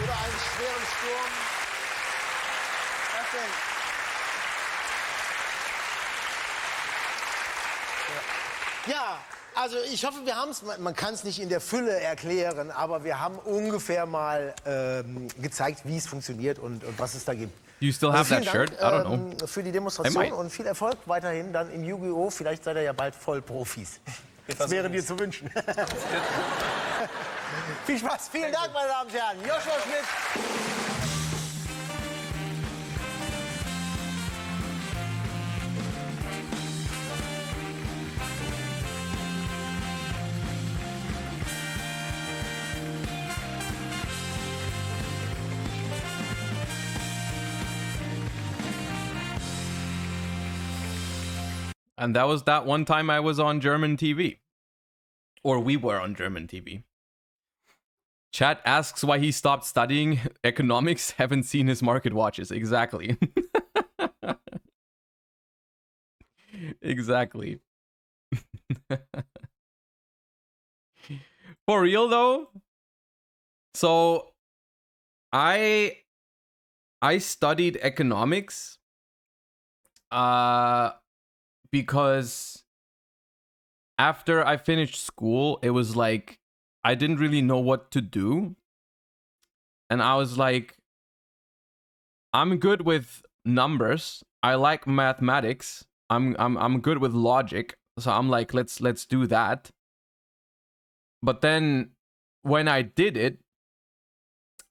oder einen schweren Sturm. Was denn? Ja, also ich hoffe, wir haben es, man kann es nicht in der Fülle erklären, aber wir haben ungefähr mal gezeigt, wie es funktioniert und was es da gibt.
Do you still have
Also
that
vielen
shirt?
Dank,
I don't know.
für die
I
Demonstration
might.
und viel Erfolg weiterhin dann im Yu-Gi-Oh! Vielleicht seid ihr ja bald Vollprofis. Das wäre dir zu wünschen. Viel Spaß, vielen Dank, meine Damen und Herren. Joshua Schmidt.
And that was that one time I was on German TV. Or we were on German TV. Chat asks why he stopped studying economics. Haven't seen his market watches. Exactly. Exactly. For real though? So I studied economics because after I finished school, it was like I didn't really know what to do. And I was like, I'm good with numbers. I like mathematics. I'm good with logic. So I'm like, let's do that. But then when I did it,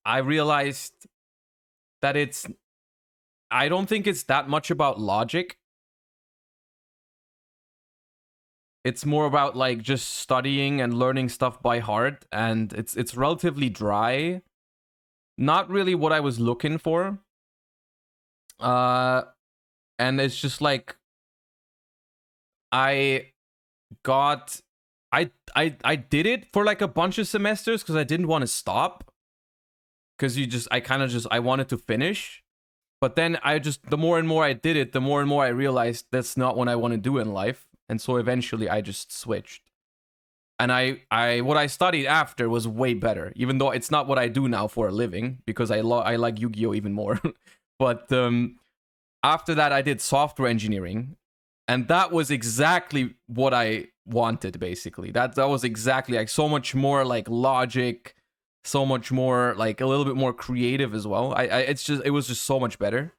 I realized that I don't think it's that much about logic. It's more about like just studying and learning stuff by heart, and it's relatively dry. Not really what I was looking for. And it's just like I did it for like a bunch of semesters because I didn't want to stop. Because I wanted to finish. But then the more and more I did it, the more and more I realized that's not what I want to do in life. And so eventually I just switched. And what I studied after was way better, even though it's not what I do now for a living, because I like Yu-Gi-Oh even more. But after that, I did software engineering, and that was exactly what I wanted. Basically, that was exactly like so much more like logic, so much more like a little bit more creative as well. It was just so much better.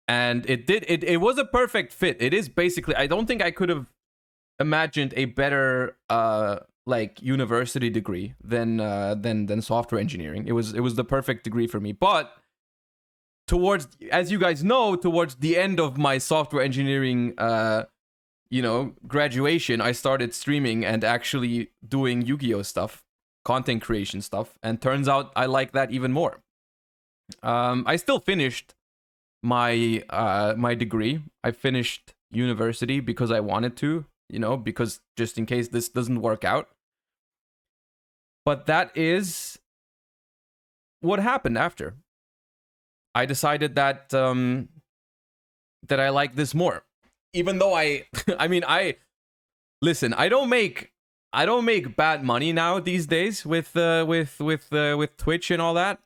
And it was a perfect fit. It is basically, I don't think I could have imagined a better like university degree than software engineering. It was the perfect degree for me. But as you guys know, towards the end of my software engineering graduation, I started streaming and actually doing Yu-Gi-Oh stuff, content creation stuff, and turns out I like that even more. I still finished my degree. I finished university because I wanted to, because just in case this doesn't work out. But that is what happened after. I decided that that I like this more. Even though listen, I don't make bad money now these days with Twitch and all that.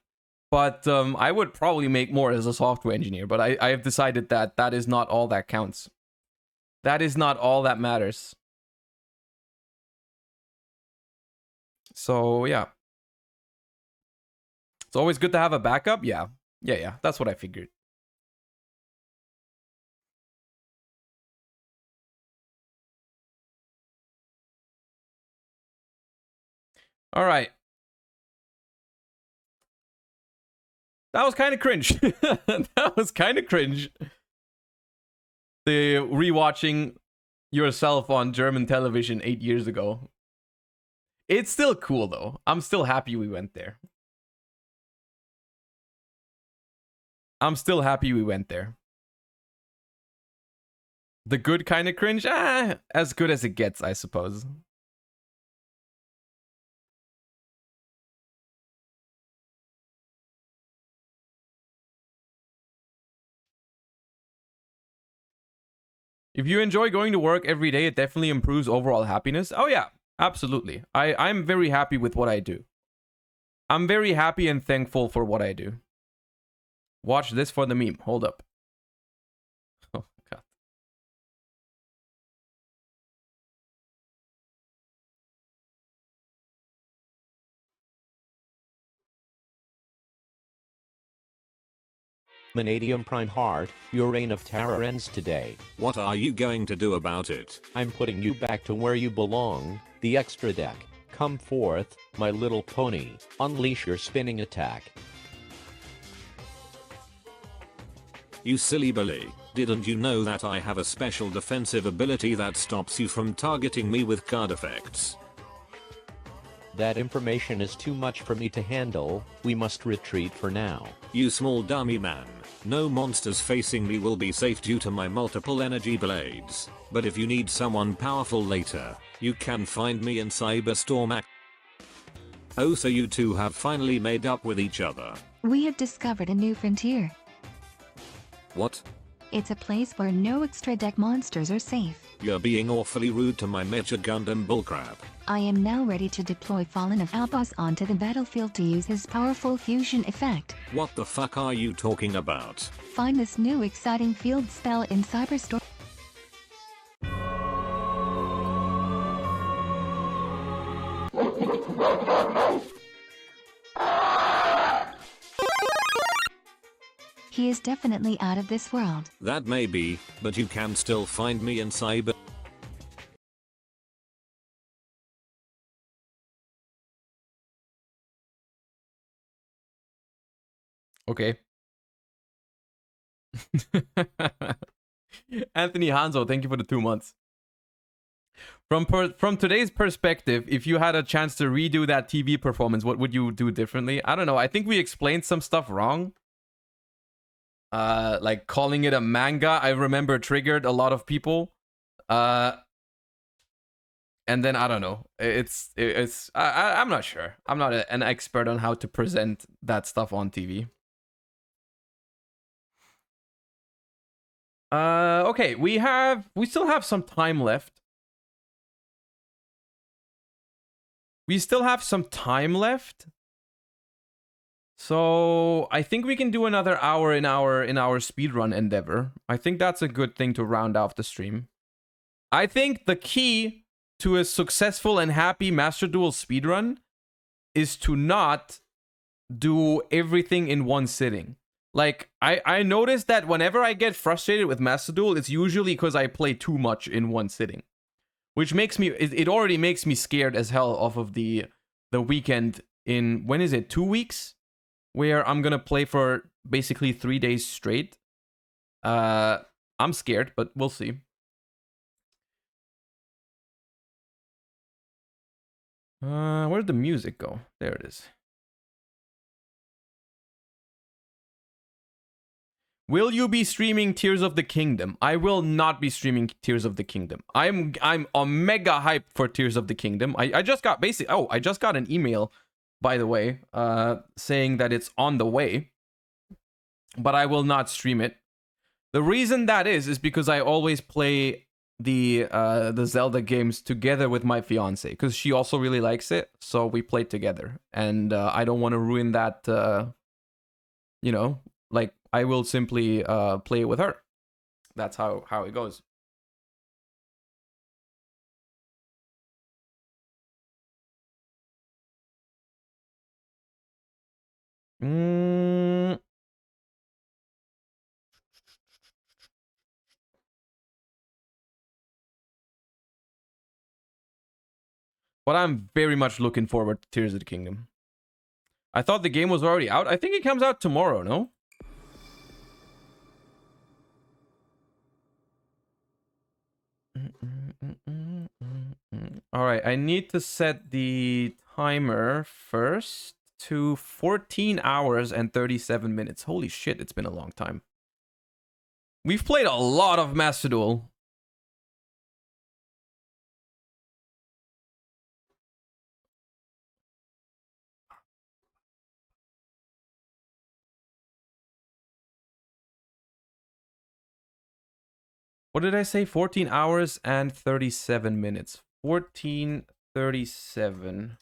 But I would probably make more as a software engineer. But I have decided that is not all that counts. That is not all that matters. So, yeah. It's always good to have a backup. Yeah. That's what I figured. All right. That was kind of cringe. That was kind of cringe. The rewatching yourself on German television 8 years ago. It's still cool, though. I'm still happy we went there. I'm still happy we went there. The good kind of cringe? As good as it gets, I suppose. If you enjoy going to work every day, it definitely improves overall happiness. Oh yeah, absolutely. I'm very happy with what I do. I'm very happy and thankful for what I do. Watch this for the meme. Hold up. Oh, God.
Vanadium Prime Heart, your reign of terror ends today.
What are you going to do about it?
I'm putting you back to where you belong, the extra deck. Come forth, my little pony. Unleash your spinning attack.
You silly bully, didn't you know that I have a special defensive ability that stops you from targeting me with card effects?
That information is too much for me to handle. We must retreat for now.
You small dummy man. No monsters facing me will be safe due to my multiple energy blades. But if you need someone powerful later, you can find me in Cyberstorm. Oh, so you two have finally made up with each other.
We have discovered a new frontier.
What?
It's a place where no extra deck monsters are safe.
You're being awfully rude to my Mecha Gundam bullcrap.
I am now ready to deploy Fallen of Albos onto the battlefield to use his powerful fusion effect.
What the fuck are you talking about?
Find this new exciting field spell in Cyberstorm. He is definitely out of this world.
That may be, but you can still find me in cyber.
Okay. Anthony Hanzo, thank you for the 2 months. From today's perspective, if you had a chance to redo that TV performance, what would you do differently? I don't know. I think we explained some stuff wrong. Like calling it a manga, I remember triggered a lot of people. And then I don't know. I'm not sure. I'm not an expert on how to present that stuff on TV. Okay, we still have some time left. We still have some time left. So I think we can do another hour in our speedrun endeavor. I think that's a good thing to round off the stream. I think the key to a successful and happy Master Duel speedrun is to not do everything in one sitting. Like, I noticed that whenever I get frustrated with Master Duel, it's usually because I play too much in one sitting. Which makes me, it already makes me scared as hell off of the weekend in, when is it, 2 weeks? Where I'm gonna play for basically 3 days straight. I'm scared, but we'll see. Where'd the music go? There it is. Will you be streaming Tears of the Kingdom? I will not be streaming Tears of the Kingdom. I'm a mega hype for Tears of the Kingdom. I just got I just got an email, by the way, saying that it's on the way. But I will not stream it. The reason that is because I always play the Zelda games together with my fiance, because she also really likes it, so we play together. And I don't want to ruin that, you know, like, I will simply play it with her. That's how it goes. But I'm very much looking forward to Tears of the Kingdom. I thought the game was already out. I think it comes out tomorrow, no? All right, I need to set the timer first to 14 hours and 37 minutes. Holy shit, it's been a long time. We've played a lot of Master Duel. What did I say? 14 hours and 37 minutes. 14:37.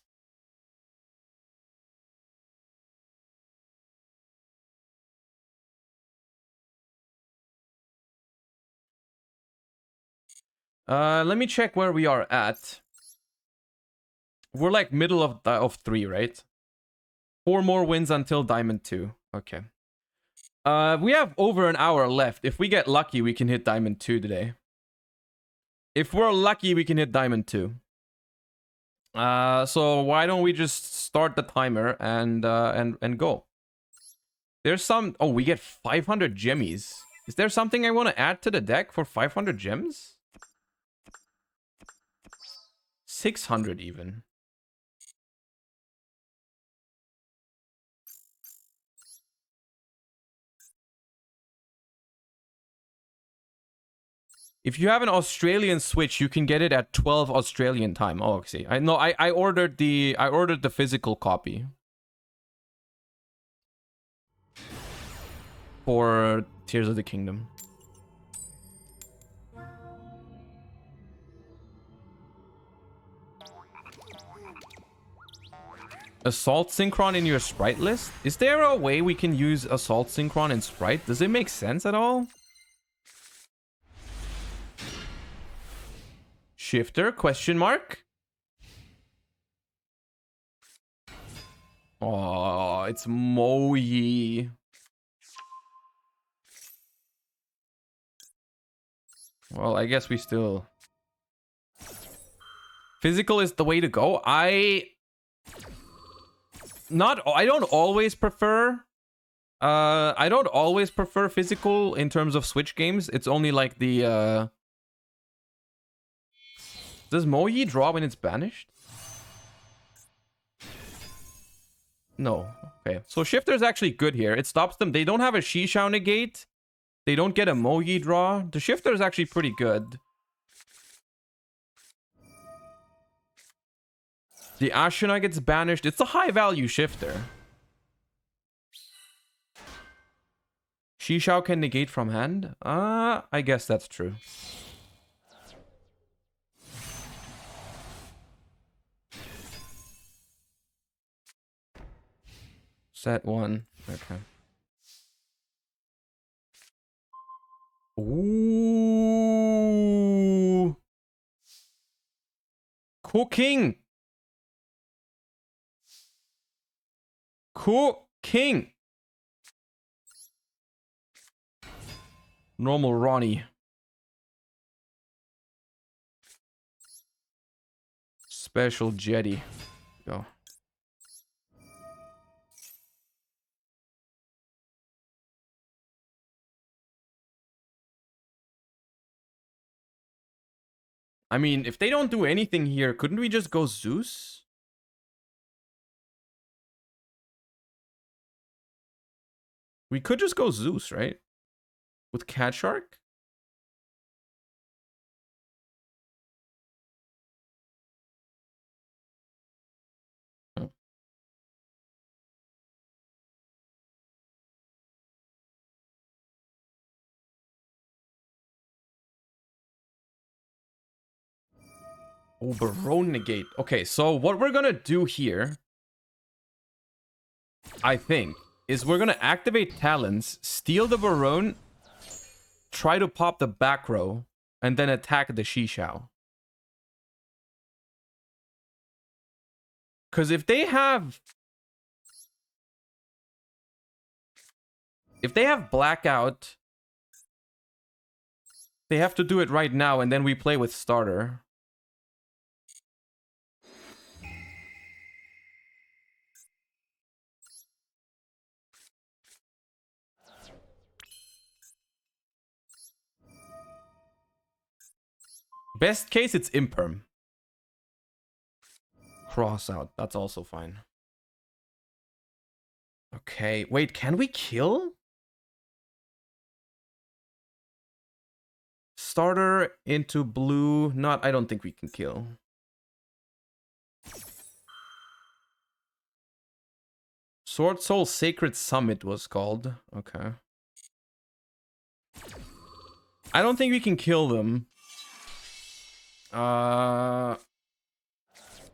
Let me check where we are at. We're like middle of 3, right? 4 more wins until Diamond 2. Okay. We have over an hour left. If we get lucky, we can hit Diamond 2 today. If we're lucky, we can hit Diamond 2. So why don't we just start the timer and go? There's some... Oh, we get 500 gemmies. Is there something I want to add to the deck for 500 gems? 600 even. If you have an Australian Switch, you can get it at 12 Australian time. Oh, see. I ordered the physical copy for Tears of the Kingdom. Assault Synchron in your Sprite list? Is there a way we can use Assault Synchron in Sprite? Does it make sense at all? Shifter, question mark? Oh, it's Moyi. Well, I guess we still... Physical is the way to go. I don't always prefer... I don't always prefer physical in terms of Switch games. It's only like the... Does Moyi draw when it's banished? No. Okay. So Shifter is actually good here. It stops them. They don't have a Shishao negate. They don't get a Moyi draw. The Shifter is actually pretty good. The Ashina gets banished. It's a high value Shifter. Shishao can negate from hand? I guess that's true. Set 1. Okay. Ooh. Cooking. Cooking. Normal Ronnie. Special Jetty. Go. I mean, if they don't do anything here, couldn't we just go Zeus? We could just go Zeus, right? With Cat Shark? Oh. Oh, Barone negate. Okay, so what we're gonna do here, I think, is we're gonna activate Talons, steal the Barone, try to pop the back row, and then attack the Shishao. Because if they have Blackout, they have to do it right now, and then we play with Starter. Best case, it's Imperm. Cross out. That's also fine. Okay. Wait, can we kill? Starter into blue. I don't think we can kill. Sword Soul Sacred Summit was called. Okay. I don't think we can kill them.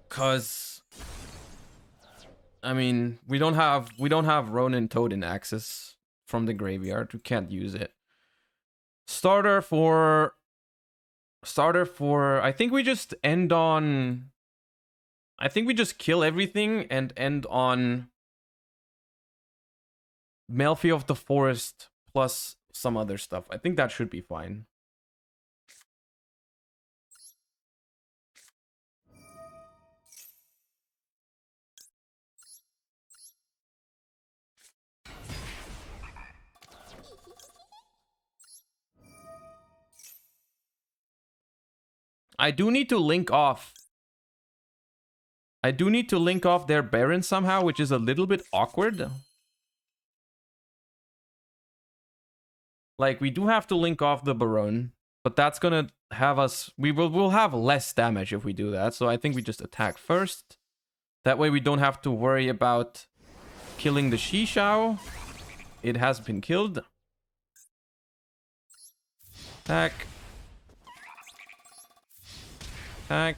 Cause I mean, we don't have Ronin Toad in access from the graveyard. We can't use it. Starter for I think we just end on, I think we just kill everything and end on Melfi of the Forest plus some other stuff. I think that should be fine. I do need to link off. I do need to link off their Baron somehow, which is a little bit awkward. Like, we do have to link off the Baron, but that's gonna have us... We'll have less damage if we do that, so I think we just attack first. That way we don't have to worry about killing the Shishao. It has been killed. Attack. Attack.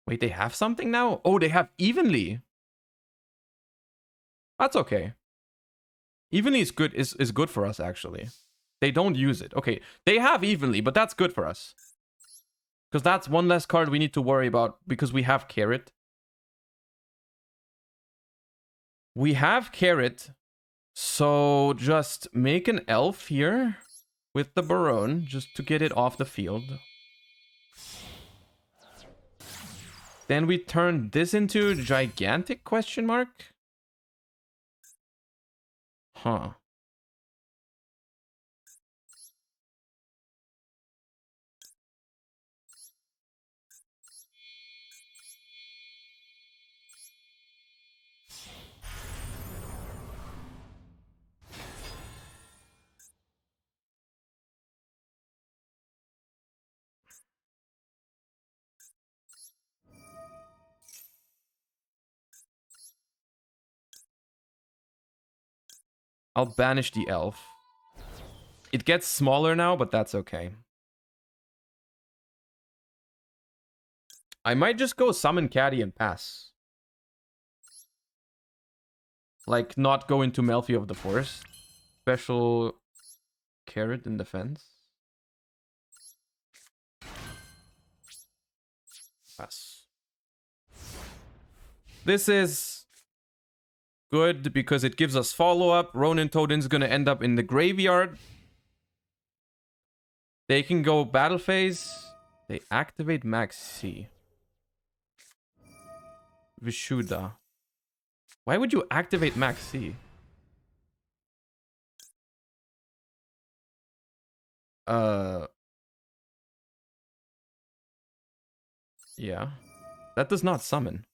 Wait, they have something now? Oh, they have Evenly. That's okay. Evenly is good, is good for us, actually. They don't use it. Okay, they have Evenly, but that's good for us. Because that's one less card we need to worry about because we have Carrot. We have Carrot. So just make an elf here with the Baron just to get it off the field. Then we turn this into gigantic question mark? Huh. I'll banish the elf. It gets smaller now, but that's okay. I might just go summon Caddy and pass. Like, not go into Melfi of the Forest. Special Carrot in defense. Pass. This is good because it gives us follow-up. Ronin Toadin's gonna end up in the graveyard. They can go battle phase. They activate Max C. Vishuddha. Why would you activate Max C? Yeah. That does not summon.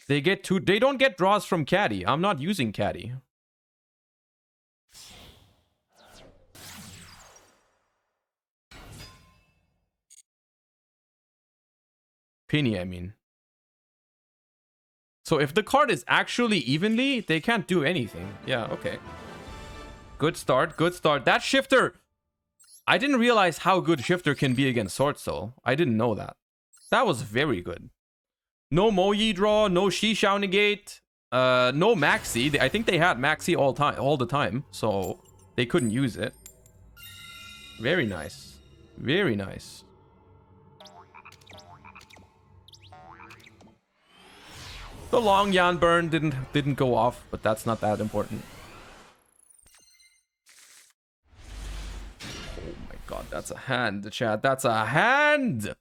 They get two. They don't get draws from Caddy. I'm not using Caddy. Penny, I mean. So if the card is actually evenly, they can't do anything. Yeah, okay. Good start, good start. That Shifter... I didn't realize how good Shifter can be against Sword Soul. I didn't know that. That was very good. No Moyi draw, no Shishao negate, no Maxi. I think they had Maxi all the time, so they couldn't use it. Very nice. Very nice. The long Yan burn didn't go off, but that's not that important. Oh my god, that's a hand, chat. That's a hand!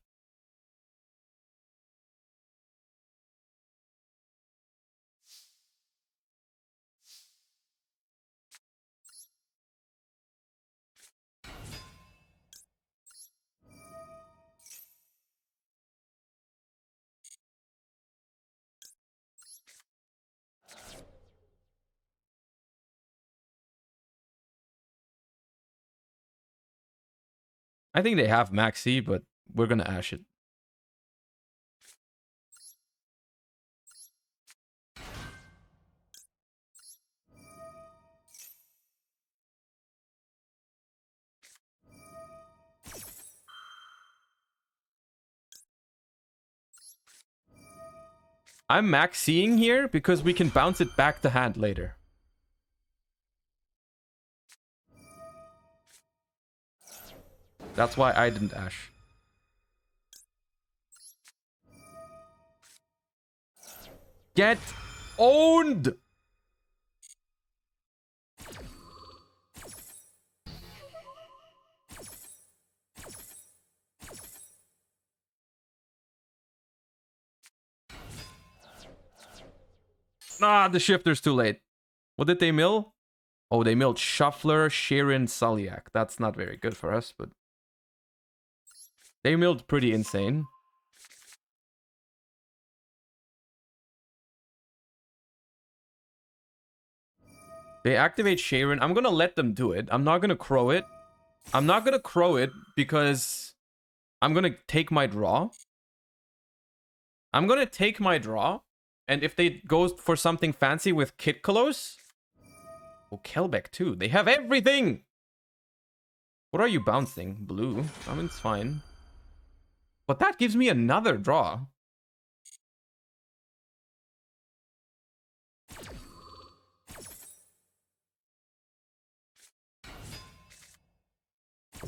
I think they have Maxi, but we're gonna Ash it. I'm Maxiing here because we can bounce it back to hand later. That's why I didn't Ash. Get owned! Ah, the Shifter's too late. What did they mill? Oh, they milled Shuffler, Sharon, Sulliak. That's not very good for us, but... They milled pretty insane. They activate Sharon. I'm gonna let them do it. I'm not gonna crow it. I'm not gonna crow it because I'm gonna take my draw. I'm gonna take my draw. And if they go for something fancy with Kit Kalos... Oh, Kelbeck too. They have everything! What are you bouncing? Blue. I mean, it's fine. But that gives me another draw.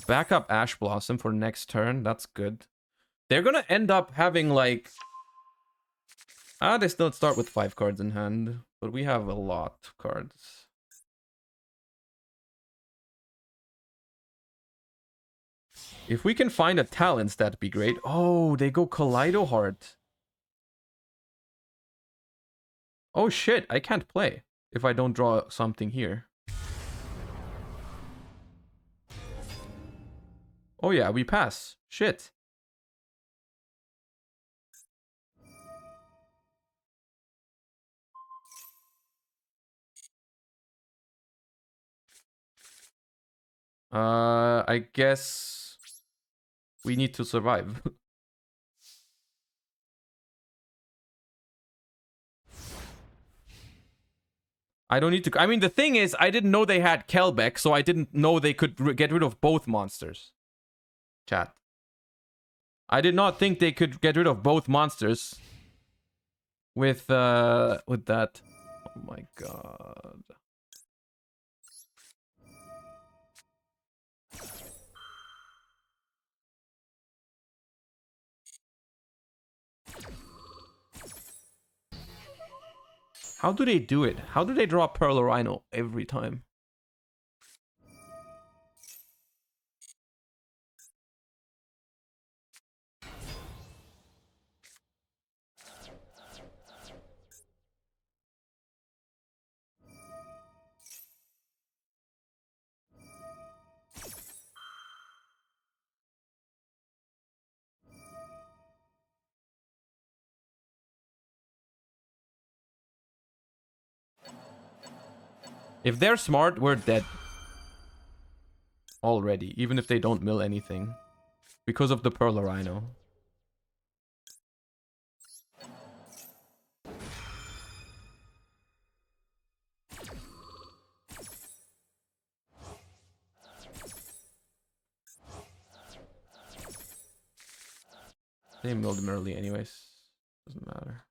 Backup Ash Blossom for next turn. That's good. They're gonna end up having like... they still start with 5 cards in hand. But we have a lot of cards. If we can find a Talents, that'd be great. Oh, they go Kaleido Heart. Oh shit, I can't play if I don't draw something here. Oh yeah, we pass. Shit. I guess we need to survive. I don't need to... I mean, the thing is, I didn't know they had Kelbeck, so I didn't know they could get rid of both monsters. Chat. I did not think they could get rid of both monsters with that. Oh my god. How do they do it? How do they draw Pearl or Rhino every time? If they're smart, we're dead. Already, even if they don't mill anything. Because of the Pearl or Rhino. They milled him early anyways. Doesn't matter.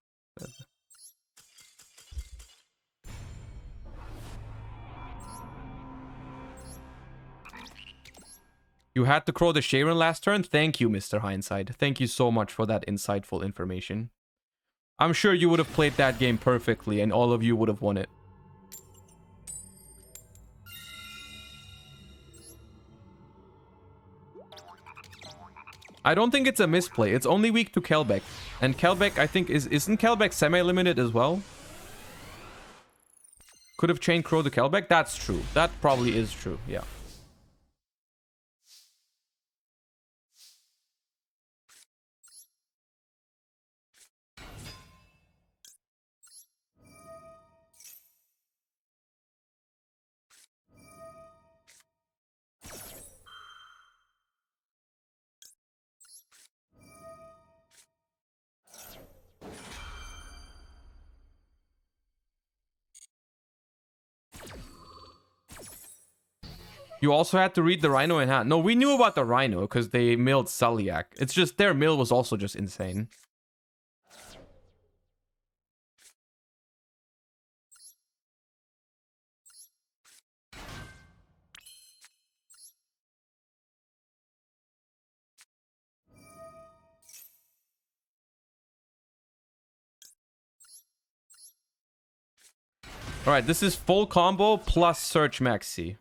You had to crow the Sharon last turn? Thank you, Mr. Hindsight. Thank you so much for that insightful information. I'm sure you would have played that game perfectly and all of you would have won it. I don't think it's a misplay. It's only weak to Kelbeck. And Kelbeck, I think, isn't Kelbeck semi-limited as well? Could have chain crow to Kelbeck? That's true. That probably is true, yeah. You also had to read the Rhino in hand. No, we knew about the Rhino because they milled Sulliak. It's just their mill was also just insane. Alright, this is full combo plus Search Maxi.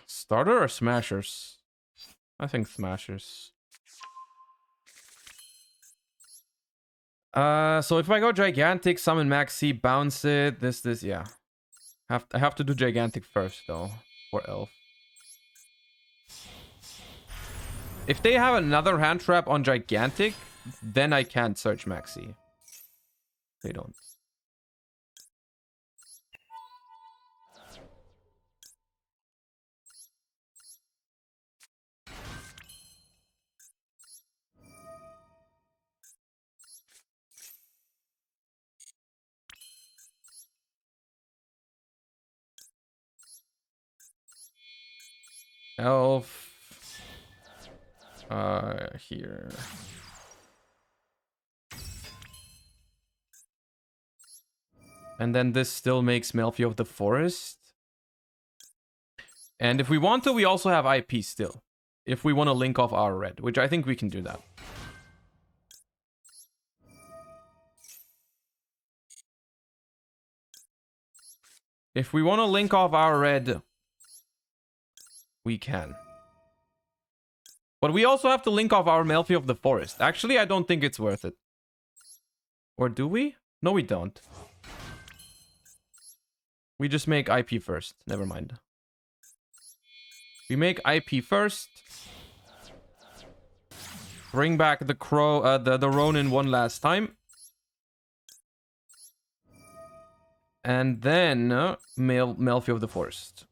Starter or Smashers? I think Smashers. So if I go Gigantic, summon Maxi, bounce it, yeah. I have to do Gigantic first though, for Elf. If they have another hand trap on Gigantic, then I can't search Maxi. They don't. Elf. Here. And then this still makes Melfi of the Forest. And if we want to, we also have IP still. If we want to link off our red, which I think we can do that. If we want to link off our red, we can. But we also have to link off our Melfi of the Forest. Actually, I don't think it's worth it. Or do we? No, we don't. We just make IP first. Never mind. We make IP first. Bring back the Crow, the Ronin one last time. And then Melfi of the Forest.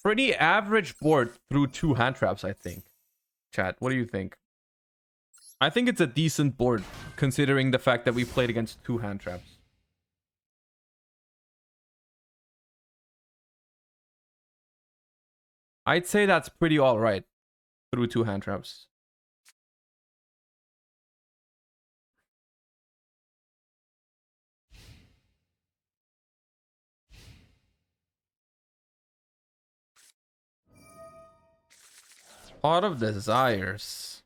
Pretty average board through 2 hand traps, I think. Chat, what do you think? I think it's a decent board, considering the fact that we played against 2 hand traps. I'd say that's pretty alright through 2 hand traps. Pot of Desires.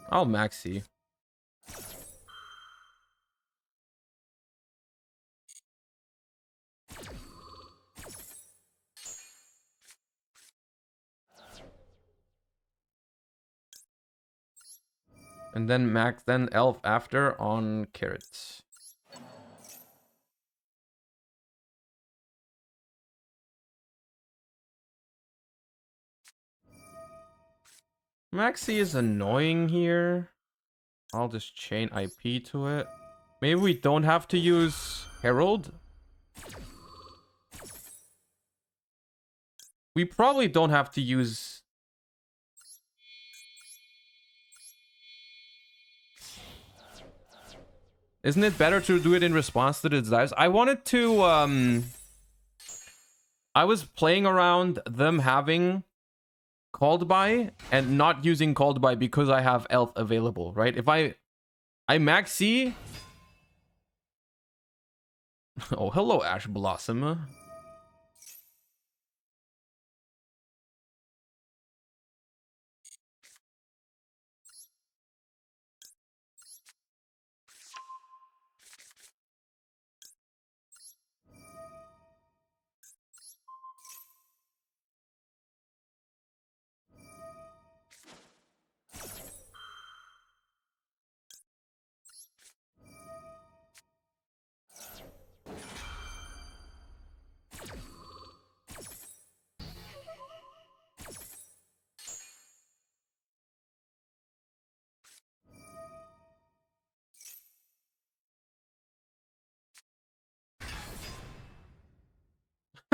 I'll maxi. And then max, then elf after on carrots. Maxi is annoying here. I'll just chain IP to it. Maybe we don't have to use Herald. We probably don't have to use... Isn't it better to do it in response to the desires? I wanted to... I was playing around them having called by and not using called by because I have elf available, right? If I maxi... Oh, hello, Ash Blossom.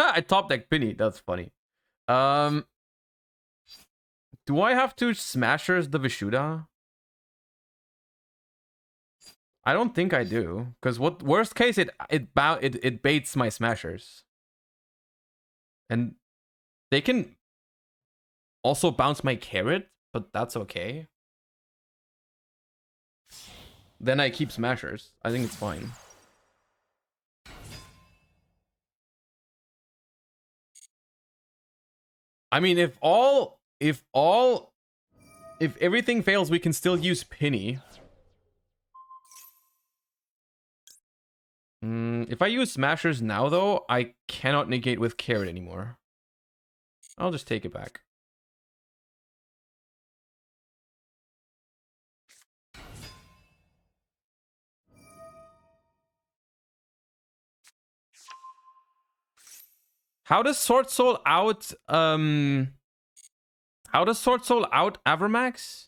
I top deck Penny. That's funny. Do I have to smashers the Vishuda? I don't think I do, because what worst case it baits my smashers, and they can also bounce my carrot, but that's okay. Then I keep smashers. I think it's fine. I mean, if everything fails, we can still use Penny. If I use Smashers now, though, I cannot negate with Carrot anymore. I'll just take it back. How does Sword Soul out Avermax?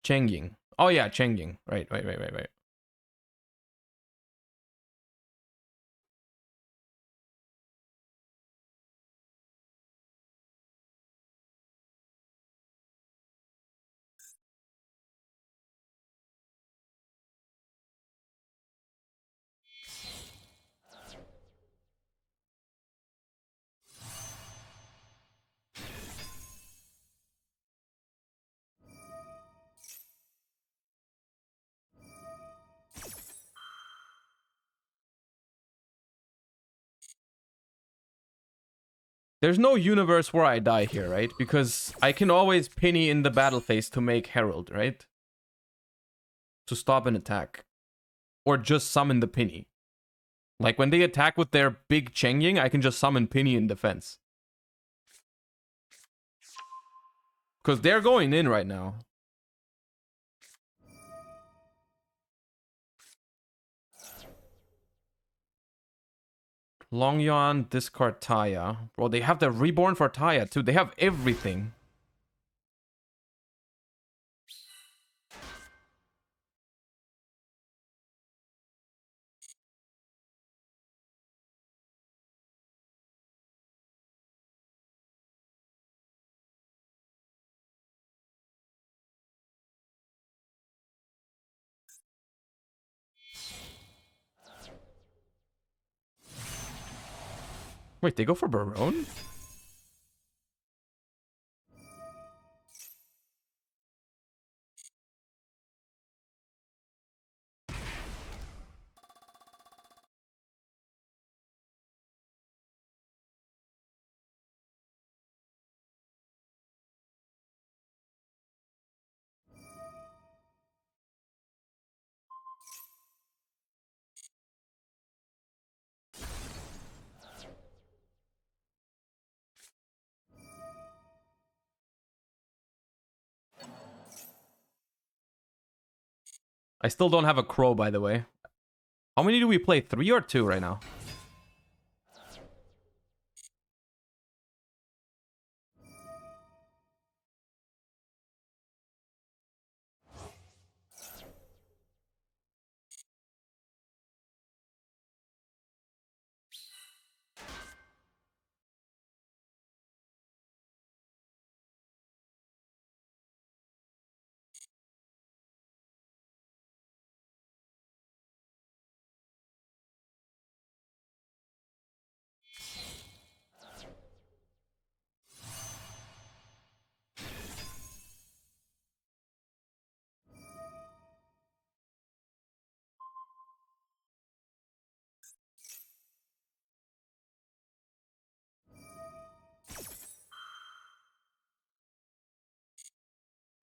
Chengying. Oh yeah, Chengying. Right. There's no universe where I die here, right? Because I can always Penny in the battle phase to make Herald, right? To stop an attack. Or just summon the Penny. Like when they attack with their big Chengying, I can just summon Penny in defense. Because they're going in right now. Longyan, discard Taya. Bro, they have the Reborn for Taya too. They have everything. Wait, they go for Barone? I still don't have a Crow, by the way. How many do we play? 3 or 2 right now?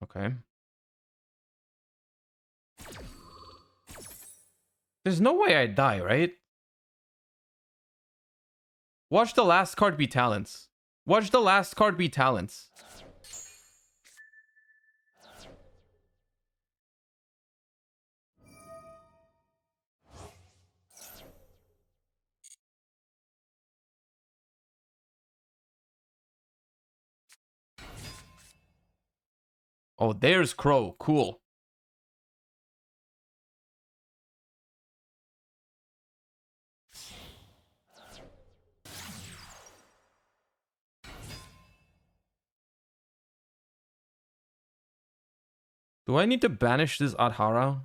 Okay. There's no way I die, right? Watch the last card be Talents. Watch the last card be Talents. Oh, there's Crow. Cool. Do I need to banish this Adhara?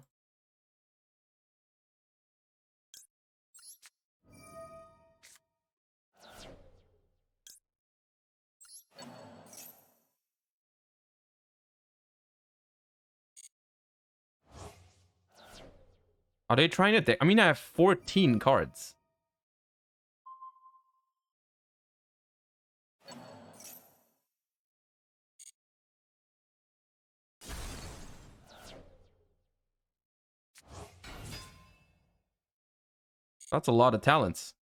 Are they trying to... I mean, I have 14 cards. That's a lot of talents.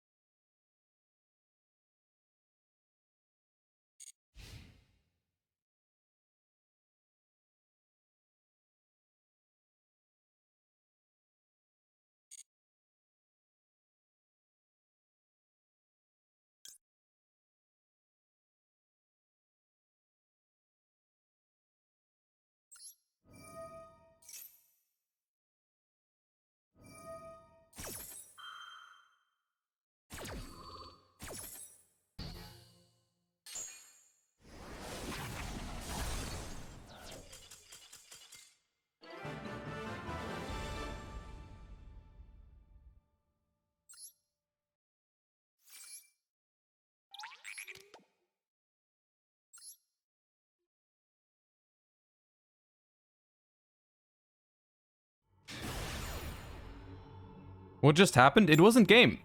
What just happened? It wasn't game.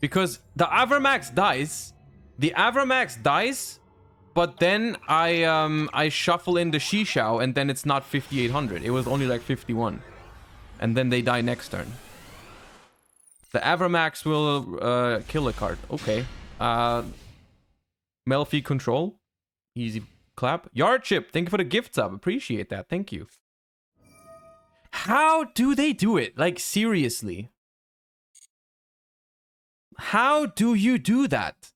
Because the Avramax dies. The Avramax dies, but then I shuffle in the Shishao and then it's not 5800. It was only like 51. And then they die next turn. The Avramax will kill a card. Okay. Melfi control. Easy clap. Yardship, thank you for the gift sub. Appreciate that. Thank you. How do they do it? Like, seriously. How do you do that?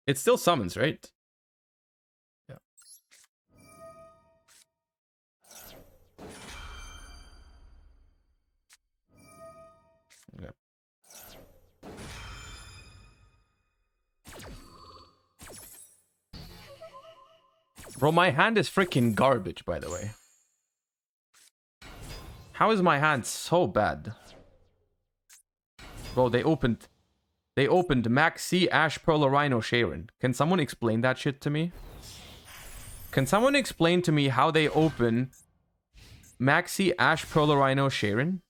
It still summons, right? Yeah. Okay. Bro, my hand is freaking garbage, by the way. How is my hand so bad? Bro, they opened Maxi, Ash, Pearl, Rhino, Sharon. Can someone explain that shit to me? Can someone explain to me how they open Maxi, Ash, Pearl, Rhino, Sharon?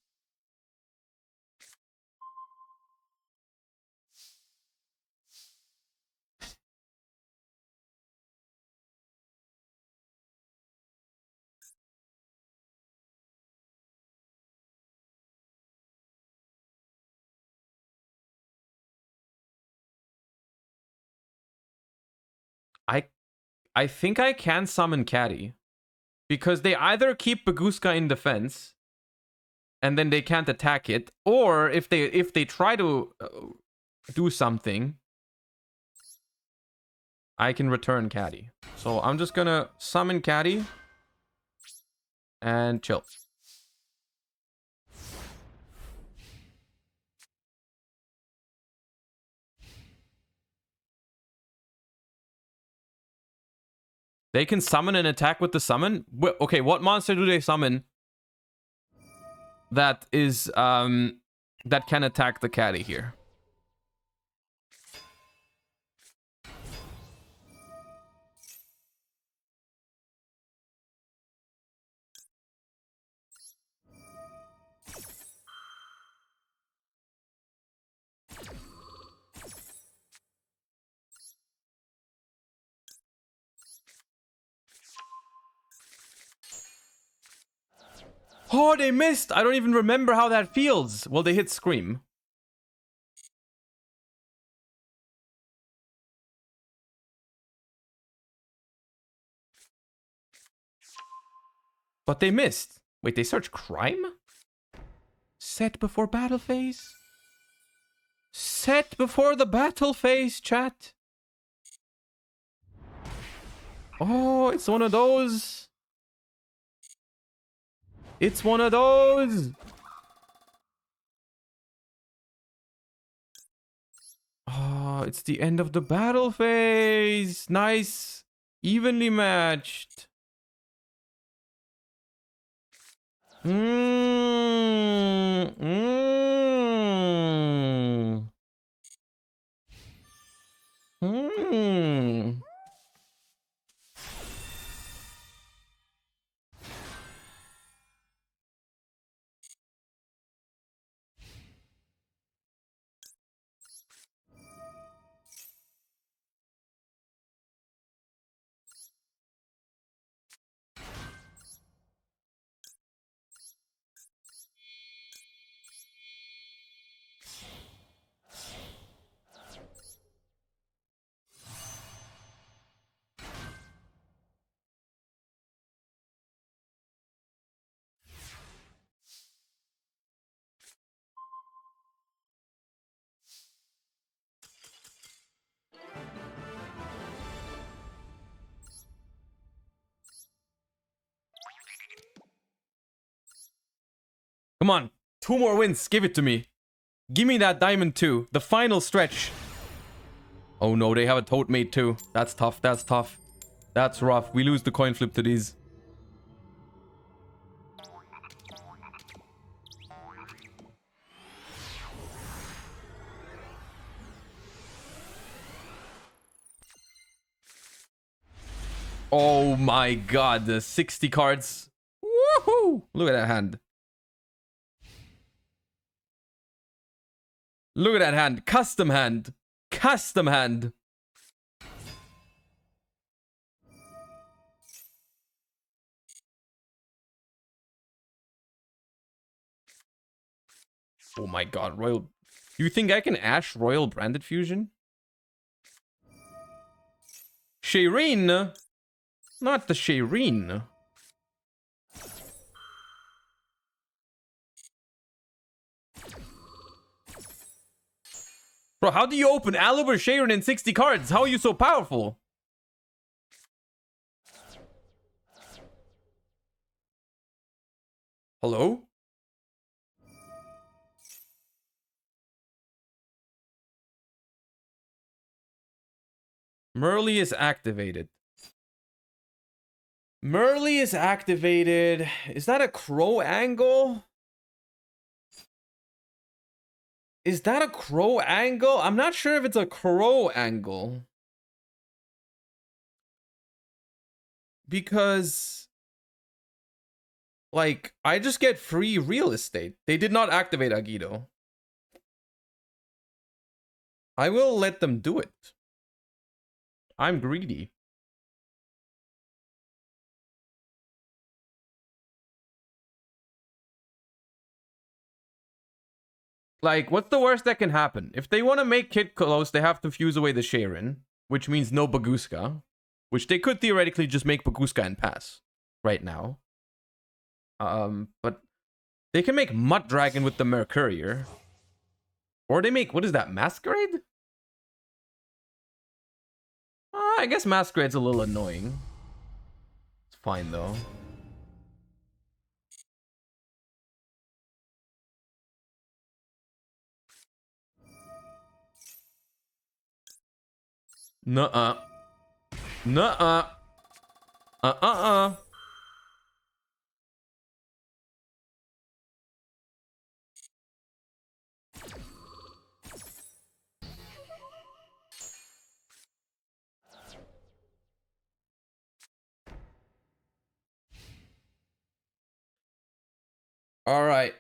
I think I can summon Caddy. Because they either keep Baguska in defense and then they can't attack it, or if they try to do something, I can return Caddy. So I'm just gonna summon Caddy and chill. They can summon and attack with the summon? Okay, what monster do they summon that is that can attack the Caddy here? Oh, they missed! I don't even remember how that feels. Well, they hit Scream. But they missed. Wait, they search crime? Set before battle phase? Set before the battle phase, chat. Oh, it's one of those. It's one of those. Oh, it's the end of the battle phase. Nice. Evenly matched. Come on. 2 more wins. Give it to me. Give me that Diamond 2. The final stretch. Oh no, they have a Toad Mate too. That's tough. That's tough. That's rough. We lose the coin flip to these. Oh my god, the 60 cards. Woohoo! Look at that hand. Look at that hand. Custom hand. Custom hand. Oh my god, Royal. You think I can Ash Royal Branded Fusion? Shireen? Not the Shireen. Bro, how do you open Aliber Shireen in 60 cards? How are you so powerful? Hello? Merly is activated. Merly is activated. Is that a crow angle? Is that a crow angle? I'm not sure if it's a crow angle. Because, like, I just get free real estate. They did not activate Agido. I will let them do it. I'm greedy. Like, what's the worst that can happen? If they want to make Kid close, they have to fuse away the Sharon, which means no Baguska, which they could theoretically just make Baguska and pass right now. But they can make Mud Dragon with the Mercurier. Or they make, what is that, Masquerade? I guess Masquerade's a little annoying. It's fine, though. Nuh-uh. Nuh-uh. Uh-uh-uh. All right.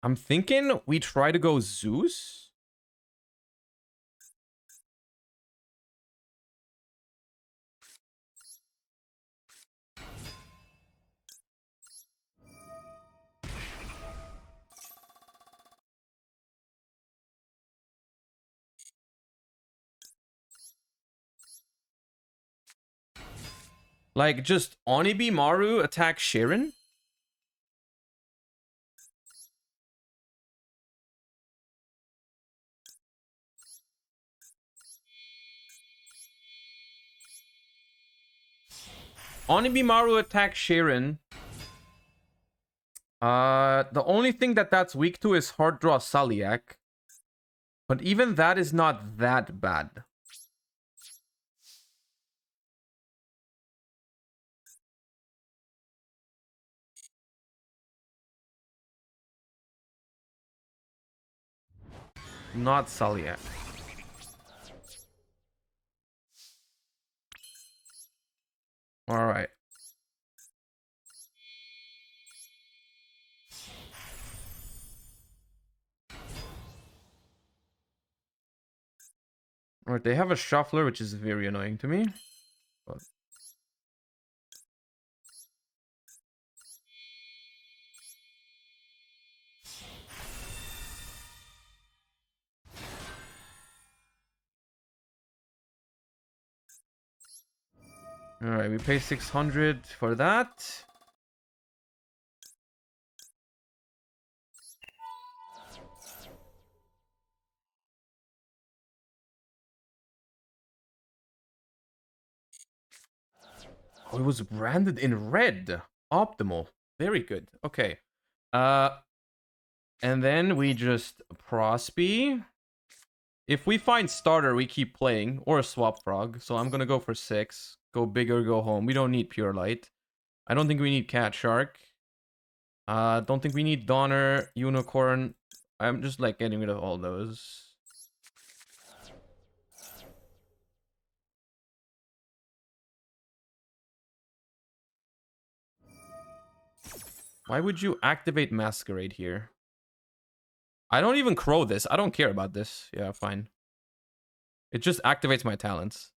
I'm thinking we try to go Zeus. Like, just Onibi Maru attack Sharon? Onibi Maru attack Sharon. The only thing that's weak to is Hard Draw Saliak. But even that is not that bad. Not Saliak. All right. All right, they have a shuffler, which is very annoying to me. But... All right, we pay 600 for that. Oh, it was branded in red. Optimal. Very good. Okay. And then we just Prosby. If we find starter, we keep playing. Or a swap frog. So I'm gonna go for 6. Go big or go home. We don't need pure light. I don't think we need cat shark. Don't think we need Donner, unicorn. I'm just like getting rid of all those. Why would you activate Masquerade here? I don't even crow this. I don't care about this. Yeah, fine. It just activates my talents.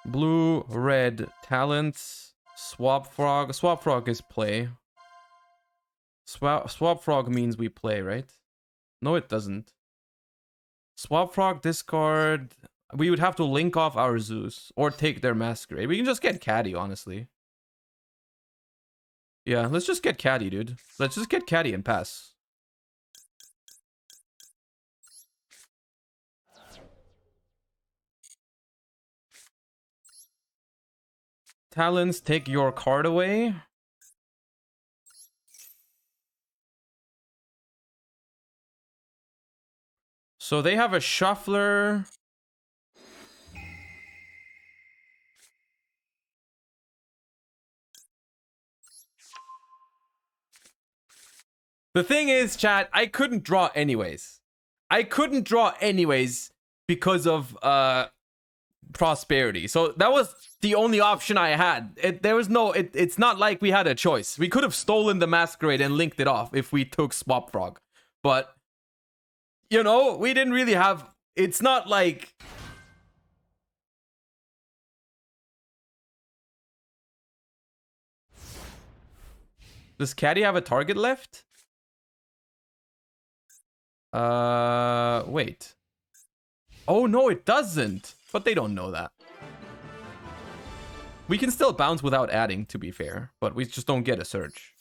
Blue, red, talents, swap frog. Swap frog is play. Swap frog means we play, right? No, it doesn't. Swap frog, discard. We would have to link off our Zeus or take their Masquerade. We can just get Caddy, honestly. Yeah, let's just get Caddy, dude. Let's just get Caddy and pass. Talents, take your card away. So they have a shuffler. The thing is, chat, I couldn't draw anyways. I couldn't draw anyways because of prosperity. So that was the only option I had. It's not like we had a choice. We could have stolen the Masquerade and linked it off if we took Swap Frog. But, you know, we didn't really have... It's not like... Does Caddy have a target left? Wait. Oh, no, it doesn't. But they don't know that. We can still bounce without adding, to be fair. But we just don't get a search.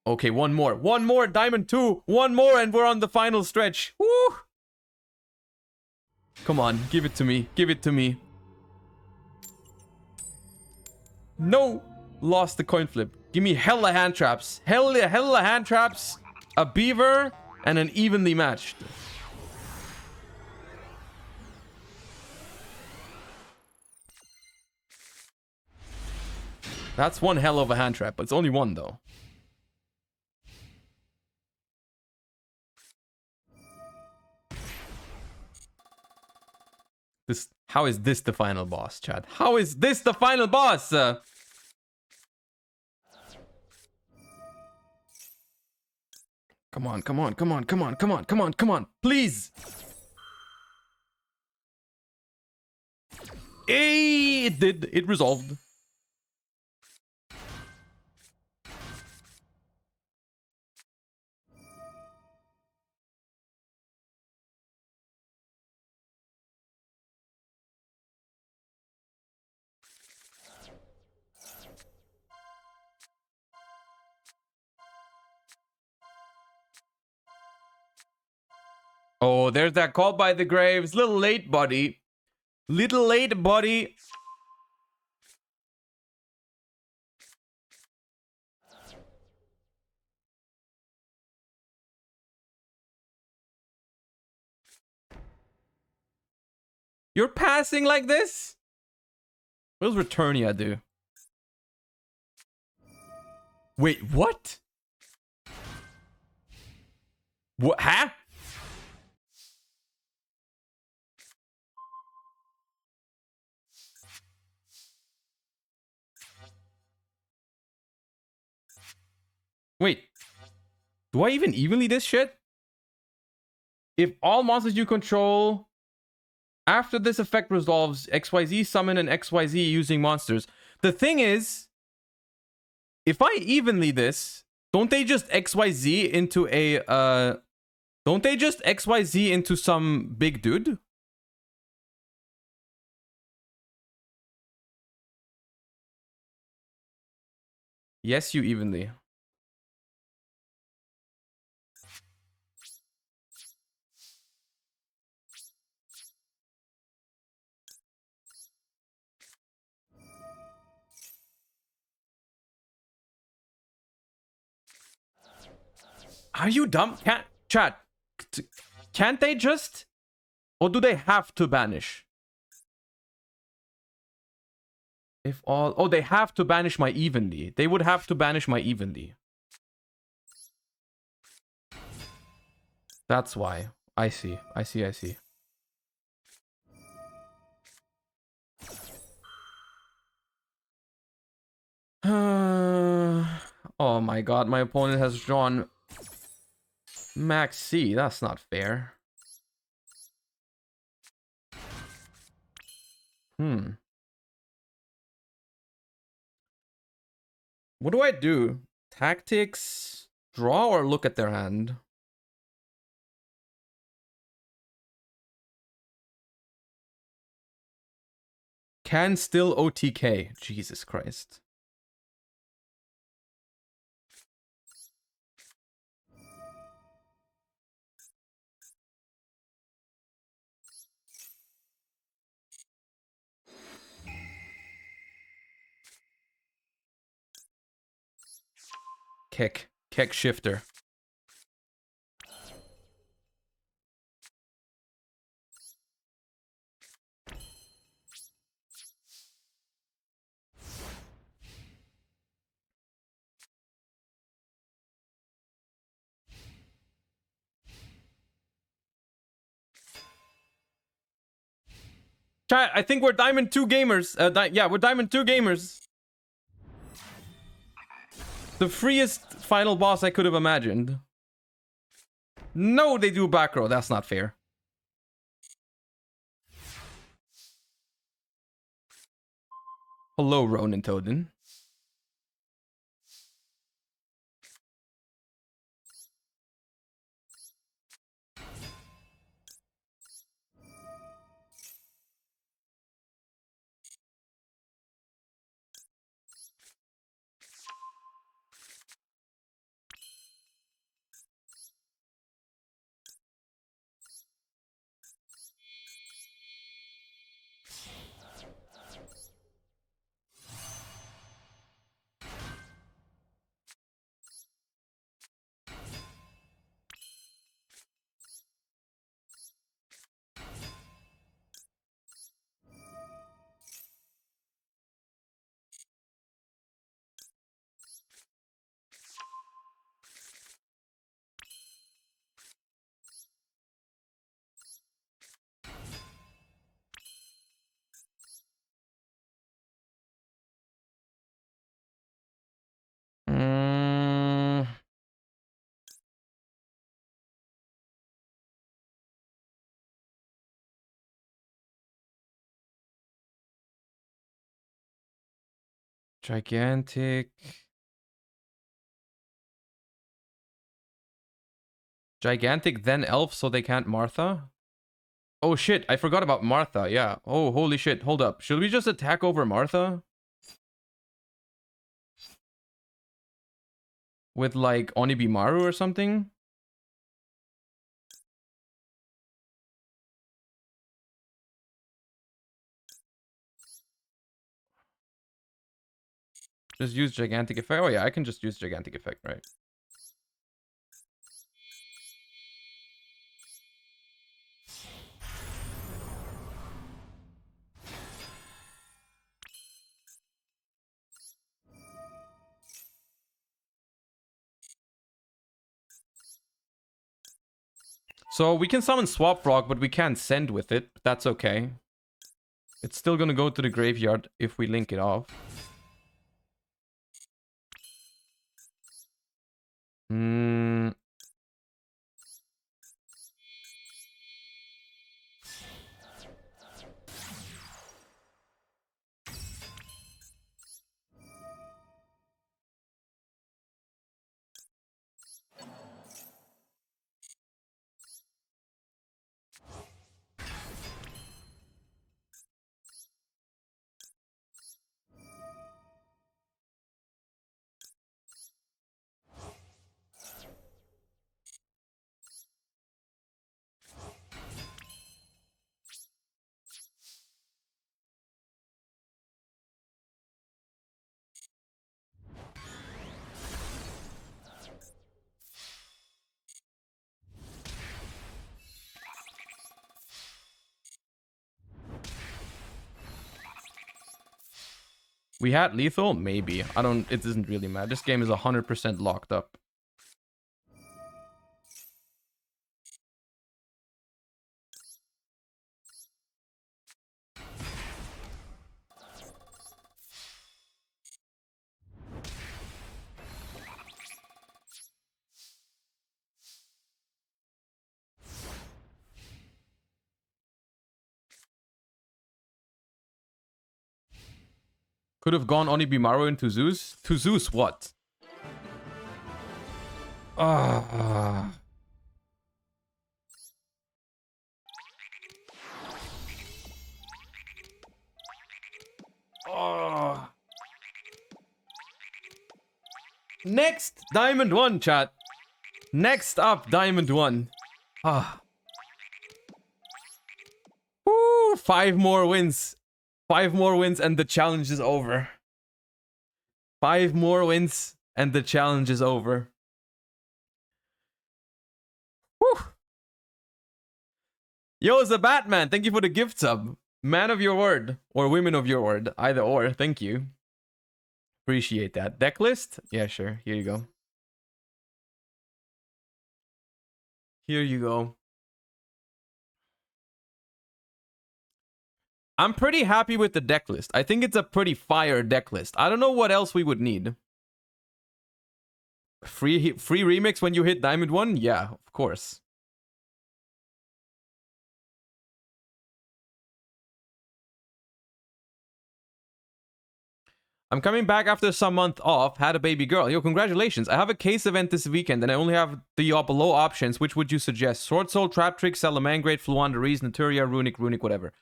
Okay, one more. One more, Diamond 2. One more, and we're on the final stretch. Woo! Come on, give it to me. Give it to me. No! Lost the coin flip. Give me hella hand traps. Hella hand traps. A beaver, and an evenly matched. That's one hell of a hand trap, but it's only one though. How is this the final boss, Chad? How is this the final boss? Come on, come on, come on, come on, come on, come on, come on, please. Hey, it did. It resolved. Oh, there's that call by the graves. Little late, buddy. Little late, buddy. You're passing like this? What does Returnia do? Wait, what? What? Huh? Wait. Do I even evenly this shit? If all monsters you control... After this effect resolves, XYZ summon an XYZ using monsters. The thing is, if I evenly this, don't they just XYZ into a don't they just XYZ into some big dude? Yes, you evenly. Are you dumb? Can't they just? Or do they have to banish? If all... Oh, they have to banish my evenly. They would have to banish my evenly. That's why. I see. I see. I see. Oh my god, my opponent has drawn Max C. That's not fair. What do I do? Tactics, draw, or look at their hand? Can still OTK. Jesus Christ. Keck shifter. Chat, I think we're Diamond 2 gamers. Yeah, we're Diamond 2 gamers. The freest final boss I could have imagined. No, they do back row. That's not fair. Hello, Ronin Toden. Gigantic, then elf, so they can't Martha? Oh shit, I forgot about Martha, yeah. Oh, holy shit, hold up. Should we just attack over Martha? With like Onibimaru or something? Just use gigantic effect. Oh yeah, I can just use gigantic effect, right? So we can summon Swap Frog, but we can't send with it. That's okay. It's still gonna go to the graveyard if we link it off. We had lethal? Maybe. I don't... It doesn't really matter. This game is 100% locked up. Could have gone Onibimaru into Zeus. To Zeus what? Ah. Oh. Next, Diamond 1, chat. Next up, Diamond 1. Ah. Woo, 5 more wins. 5 more wins and the challenge is over. 5 more wins and the challenge is over. Woo. Yo, the Batman, thank you for the gift sub. Man of your word, or women of your word, either or, thank you. Appreciate that. Deck list? Yeah, sure, here you go. Here you go. I'm pretty happy with the deck list. I think it's a pretty fire deck list. I don't know what else we would need. Free remix when you hit Diamond 1? Yeah, of course. I'm coming back after some month off. Had a baby girl. Yo, congratulations. I have a case event this weekend and I only have the below options. Which would you suggest? Sword Soul, Trap Trick, Salamangreat, Fluandereeze, Naturia, Runic, whatever.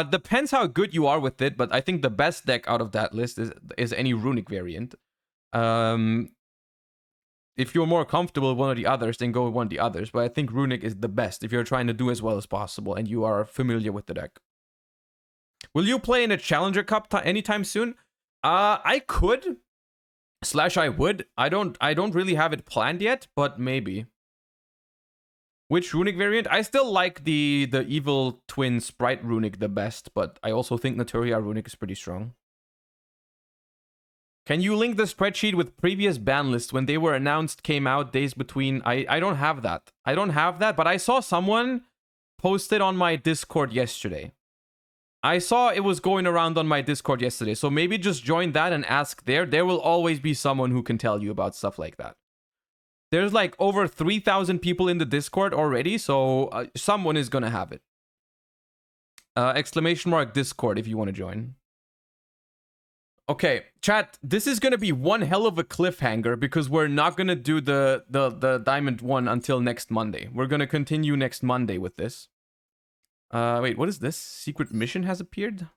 Depends how good you are with it, but I think the best deck out of that list is any Runic variant. If you're more comfortable with one of the others, then go with one of the others. But I think Runic is the best if you're trying to do as well as possible and you are familiar with the deck. Will you play in a Challenger Cup anytime soon? I could. / I would. I don't really have it planned yet, but maybe. Which Runic variant? I still like the Evil Twin Sprite Runic the best, but I also think Naturia Runic is pretty strong. Can you link the spreadsheet with previous ban lists when they were announced, came out, days between? I don't have that. I don't have that, but I saw someone post it on my Discord yesterday. I saw it was going around on my Discord yesterday, so maybe just join that and ask there. There will always be someone who can tell you about stuff like that. There's like over 3,000 people in the Discord already, so someone is gonna have it. ! Discord if you want to join. Okay, chat, this is gonna be one hell of a cliffhanger because we're not gonna do the Diamond 1 until next Monday. We're gonna continue next Monday with this. Wait, what is this? Secret mission has appeared?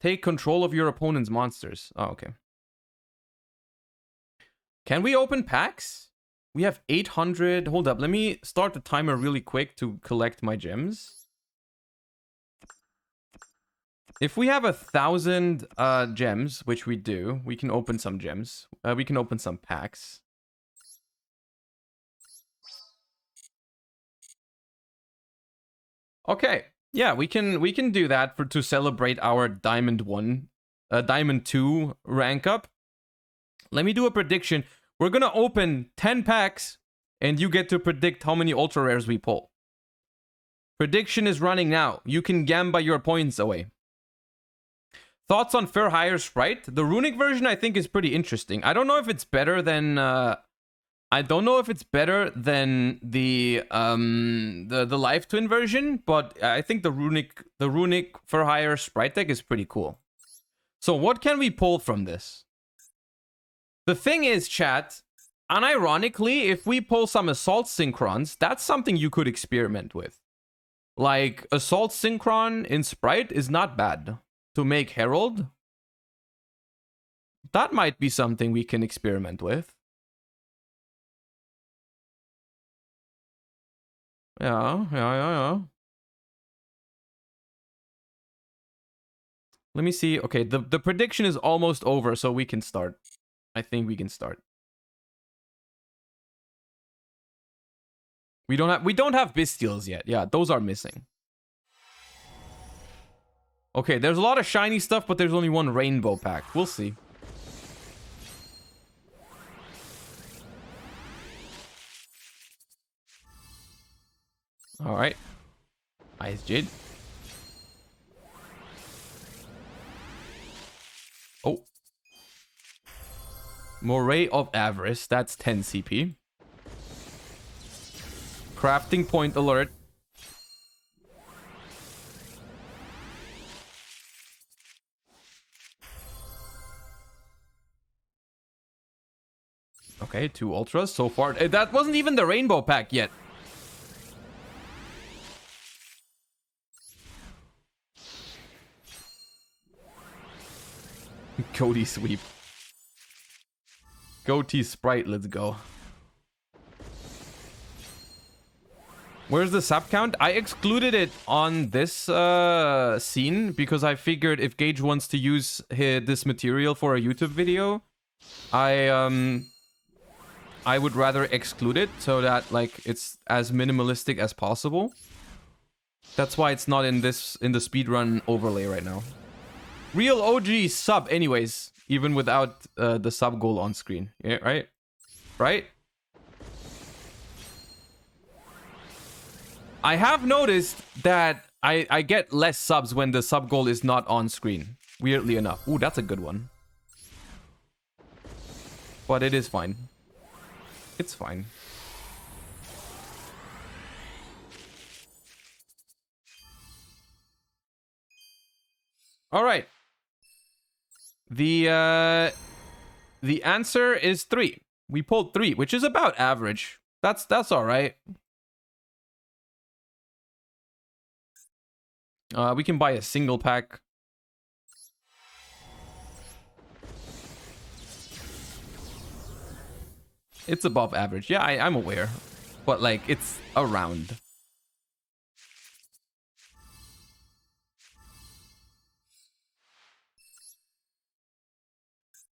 Take control of your opponent's monsters. Oh, okay. Can we open packs? We have 800. Hold up, let me start the timer really quick to collect my gems. If we have 1,000 gems, which we do, we can open some gems. We can open some packs. Okay. Yeah, we can do that to celebrate our Diamond 1, Diamond 2 rank up. Let me do a prediction. We're gonna open 10 packs, and you get to predict how many ultra rares we pull. Prediction is running now. You can gamba your points away. Thoughts on Fair Hire Sprite? The Runic version I think is pretty interesting. I don't know if it's better than the Life Twin version, but I think the Runic for Hire Sprite deck is pretty cool. So what can we pull from this? The thing is, chat, unironically, if we pull some Assault Synchrons, that's something you could experiment with. Like, Assault Synchron in Sprite is not bad. To make Herald, that might be something we can experiment with. Yeah. Let me see. Okay, the prediction is almost over, so we can start. I think we can start. We don't have Bestials yet. Yeah, those are missing. Okay, there's a lot of shiny stuff, but there's only one rainbow pack. We'll see. All right. Ice Jade. Oh. Moray of Avarice. That's 10 CP. Crafting point alert. Okay, 2 ultras so far. That wasn't even the rainbow pack yet. Cody sweep. Goatee sprite, let's go. Where's the sub count? I excluded it on this scene because I figured if Gage wants to use this material for a YouTube video, I would rather exclude it so that like it's as minimalistic as possible. That's why it's not in the speedrun overlay right now. Real OG sub anyways, even without the sub goal on screen. Yeah, right? Right? I have noticed that I get less subs when the sub goal is not on screen. Weirdly enough. Ooh, that's a good one. But it is fine. It's fine. All right. The answer is 3. We pulled 3, which is about average. That's all right. We can buy a single pack. It's above average. Yeah, I'm aware. But, like, it's around.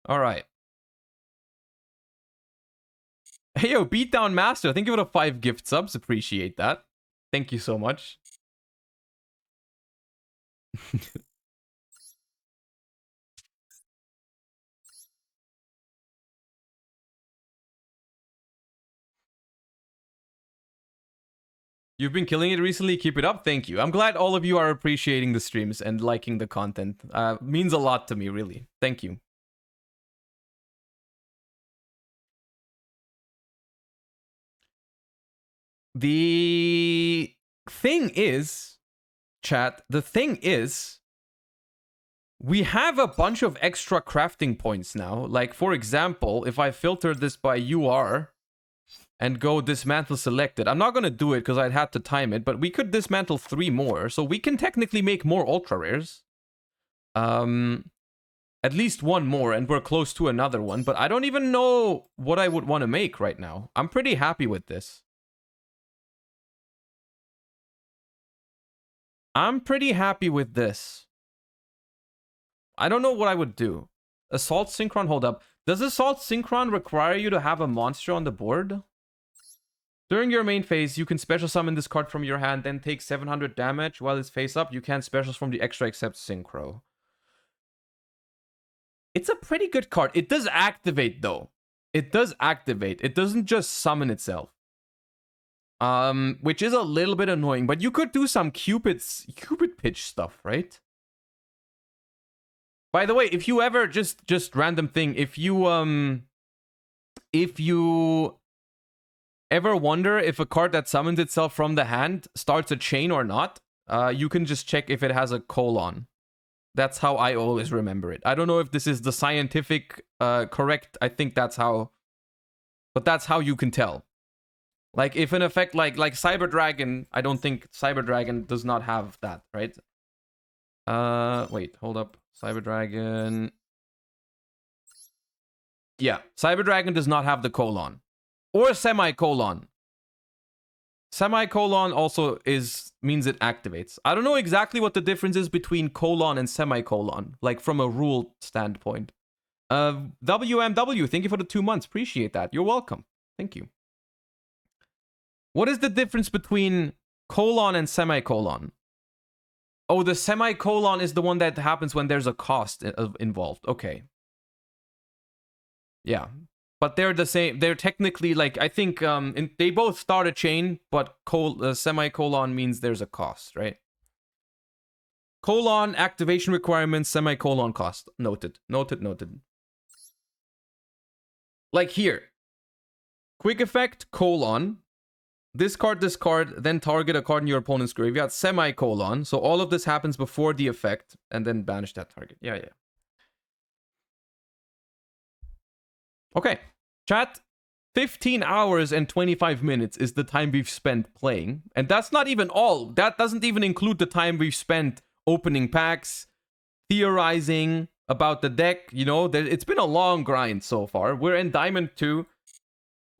Alright. Hey, yo, Beatdown Master. Thank you for the 5 gift subs. Appreciate that. Thank you so much. You've been killing it recently. Keep it up. Thank you. I'm glad all of you are appreciating the streams and liking the content. Means a lot to me, really. Thank you. The thing is, chat, the thing is, we have a bunch of extra crafting points now. Like, for example, if I filter this by UR and go dismantle selected, I'm not going to do it because I'd have to time it, but we could dismantle 3 more. So we can technically make more ultra rares. At least 1 more, and we're close to another one. But I don't even know what I would want to make right now. I'm pretty happy with this. I'm pretty happy with this. I don't know what I would do. Assault Synchron, hold up. Does Assault Synchron require you to have a monster on the board? During your main phase, you can special summon this card from your hand, then take 700 damage. While it's face up, you can't specials from the extra except Synchro. It's a pretty good card. It does activate, though. It does activate. It doesn't just summon itself. Which is a little bit annoying, but you could do some Cupid pitch stuff, right? By the way, if you ever just random thing, if you ever wonder if a card that summons itself from the hand starts a chain or not, you can just check if it has a colon. That's how I always remember it. I don't know if this is the scientific correct. I think that's how, but that's how you can tell. Like if an effect like Cyber Dragon, I don't think Cyber Dragon does not have that, right? Wait, hold up. Cyber Dragon. Yeah, Cyber Dragon does not have the colon. Or semicolon. Semicolon also means it activates. I don't know exactly what the difference is between colon and semicolon, like from a rule standpoint. WMW, thank you for the 2 months. Appreciate that. You're welcome. Thank you. What is the difference between colon and semicolon? Oh, the semicolon is the one that happens when there's a cost involved. Okay. Yeah. But they're the same. They're technically like, I think they both start a chain, but semicolon means there's a cost, right? Colon, activation requirements, semicolon, cost. Noted. Noted, noted. Like here. Quick effect, colon. Discard, then target a card in your opponent's graveyard, semicolon. So all of this happens before the effect, and then banish that target. Yeah, yeah. Okay, chat. 15 hours and 25 minutes is the time we've spent playing. And that's not even all. That doesn't even include the time we've spent opening packs, theorizing about the deck. You know, it's been a long grind so far. We're in Diamond 2.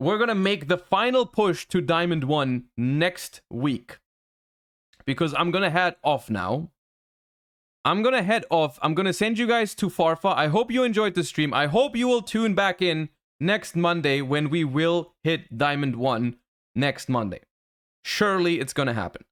We're going to make the final push to Diamond 1 next week. Because I'm going to head off now. I'm going to head off. I'm going to send you guys to Farfa. I hope you enjoyed the stream. I hope you will tune back in next Monday when we will hit Diamond 1 next Monday. Surely it's going to happen.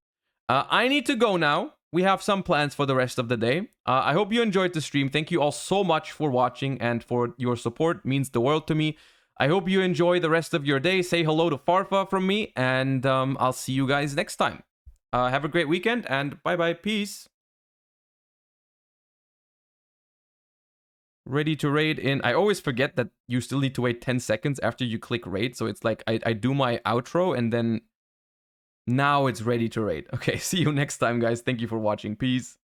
I need to go now. We have some plans for the rest of the day. I hope you enjoyed the stream. Thank you all so much for watching and for your support. It means the world to me. I hope you enjoy the rest of your day. Say hello to Farfa from me, and I'll see you guys next time. Have a great weekend, and bye-bye. Peace. Ready to raid in... I always forget that you still need to wait 10 seconds after you click raid, so it's like I do my outro, and then now it's ready to raid. Okay, see you next time, guys. Thank you for watching. Peace.